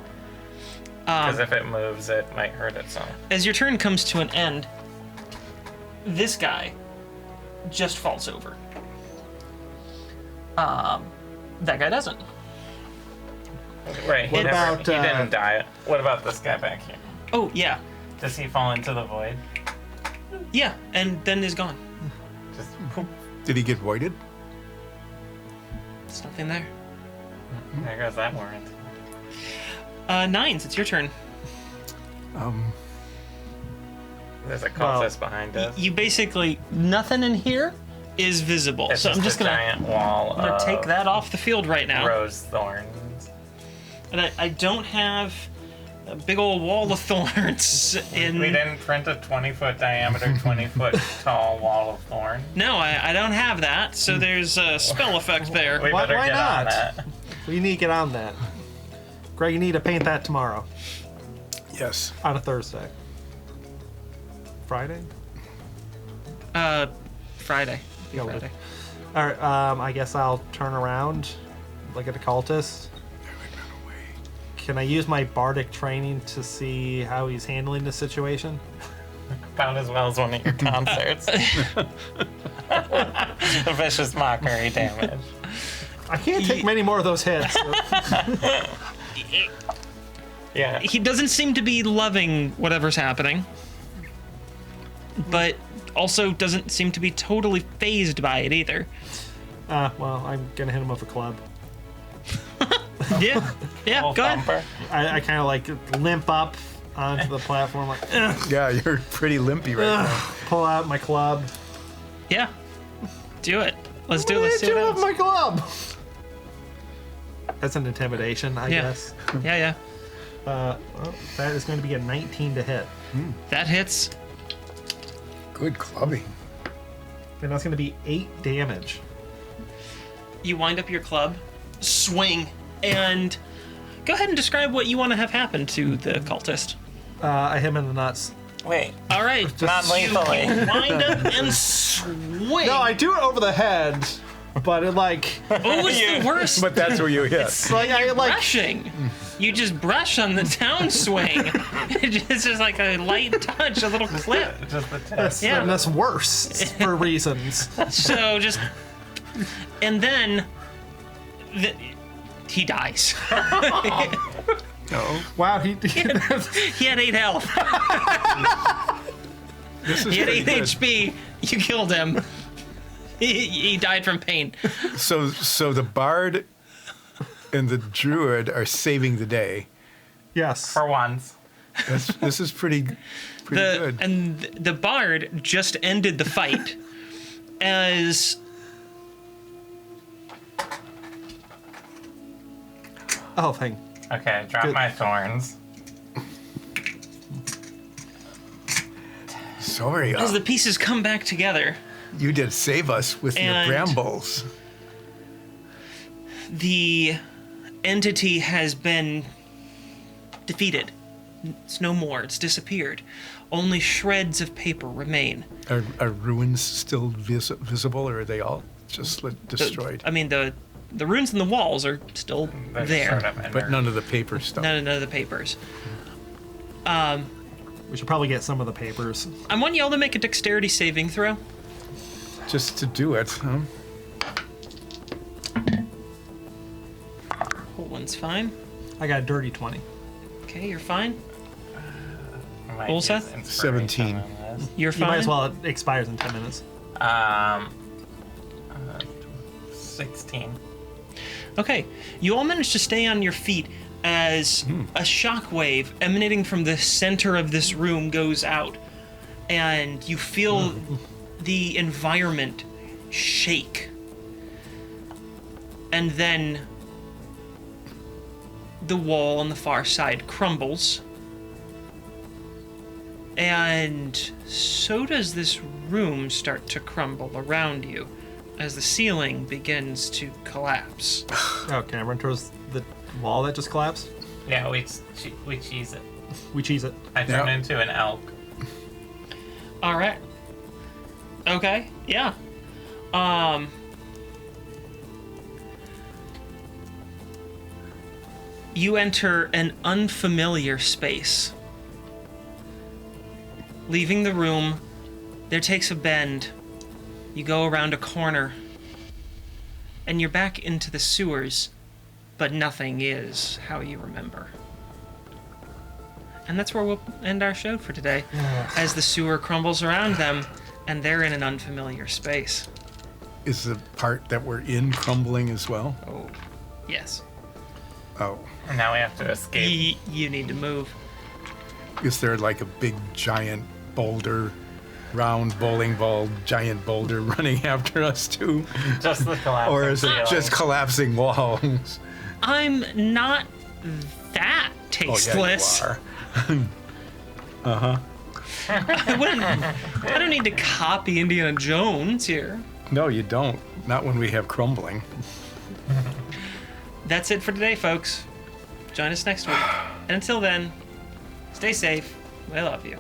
Because if it moves, it might hurt itself. As your turn comes to an end, this guy just falls over. That guy doesn't. Right. What about, he didn't die. What about this guy back here? Oh, yeah. Does he fall into the void? Yeah, and then is gone. Just poop. Did he get voided? There's nothing there. There goes that warrant. Nines, it's your turn. There's a cultist behind us. You basically... Nothing in here is visible. It's so I'm just a gonna... giant wall I'm gonna of take that off the field right now. rose thorns. And I don't have a big old wall of thorns in... We didn't print a 20-foot diameter, 20-foot tall wall of thorn. No, I don't have that, so there's a spell effect there. We better Why get on not? that. We need to get on that. Greg, you need to paint that tomorrow. Yes. On a Thursday. Friday? Friday. Be Yeah, Friday. Alright, I guess I'll turn around, look at the cultist. Can I use my bardic training to see how he's handling the situation? About as well as one of your concerts. Vicious mockery damage. I can't take many more of those hits. Yeah. He doesn't seem to be loving whatever's happening, but also doesn't seem to be totally phased by it either. Well, I'm gonna hit him with a club. Yeah, Little go ahead. thumper. I kind of like limp up onto the platform, like Yeah, you're pretty limpy right now. pull out my club. Yeah, do it. Let's do it. Let's see Hit what you with happens. my club. That's an intimidation, I Yeah. guess. Yeah. Well, that is going to be a 19 to hit, That hits. Good clubbing. and that's going to be 8 damage. You wind up your club, swing, and go ahead and describe what you want to have happen to the cultist. I hit him in the nuts. Wait, All right. not lethally. Wind up and swing. No, I do it over the head, but it like, Oh, it's the worst. But that's where you hit. like I like. Brushing. You just brush on the downswing. It's just like a light touch, a little clip. Just the tip. That's, Yeah. that's worse for reasons. So just, and then he dies. No. Wow, he He had 8 health. This is He had pretty 8 good. HP. You killed him. He died from pain. So the bard and the druid are saving the day. yes. For once. This is pretty good. And the bard just ended the fight as Oh, thank. Okay, drop Good. my thorns. Sorry, as the pieces come back together. you did save us with your And- brambles. The entity has been defeated. It's no more. It's disappeared. Only shreds of paper remain. Are ruins still visible, or are they all just destroyed? I mean, the runes in the walls are still They're there. sort of But none of the paper stuff. None of the papers. We should probably get some of the papers. I want y'all to make a dexterity saving throw. Just to do it. Huh? That's fine. I got a dirty 20. Okay, you're fine. I might Ulseth? use inspiration 17. on this. You're You fine. might as well. It expires in 10 minutes. 16. Okay, you all manage to stay on your feet as a shockwave emanating from the center of this room goes out, and you feel the environment shake. And then the wall on the far side crumbles, and so does this room start to crumble around you as the ceiling begins to collapse. Oh, can I run towards the wall that just collapsed? Yeah, we cheese it. We cheese it. I turn Yep. into an elk. All right. Okay. Yeah. You enter an unfamiliar space. Leaving the room, there takes a bend. You go around a corner, and you're back into the sewers, but nothing is how you remember. And that's where we'll end our show for today, as the sewer crumbles around them, and they're in an unfamiliar space. Is the part that we're in crumbling as well? Oh, yes. Oh. And now we have to escape. You need to move. Is there like a big giant boulder, round bowling ball, giant boulder running after us too? Just the collapse. Or is it just collapsing walls? I'm not that tasteless. Oh, yeah, you are. I don't need to copy Indiana Jones here. No, you don't. Not when we have crumbling. That's it for today, folks. Join us next week. And until then, stay safe. I love you.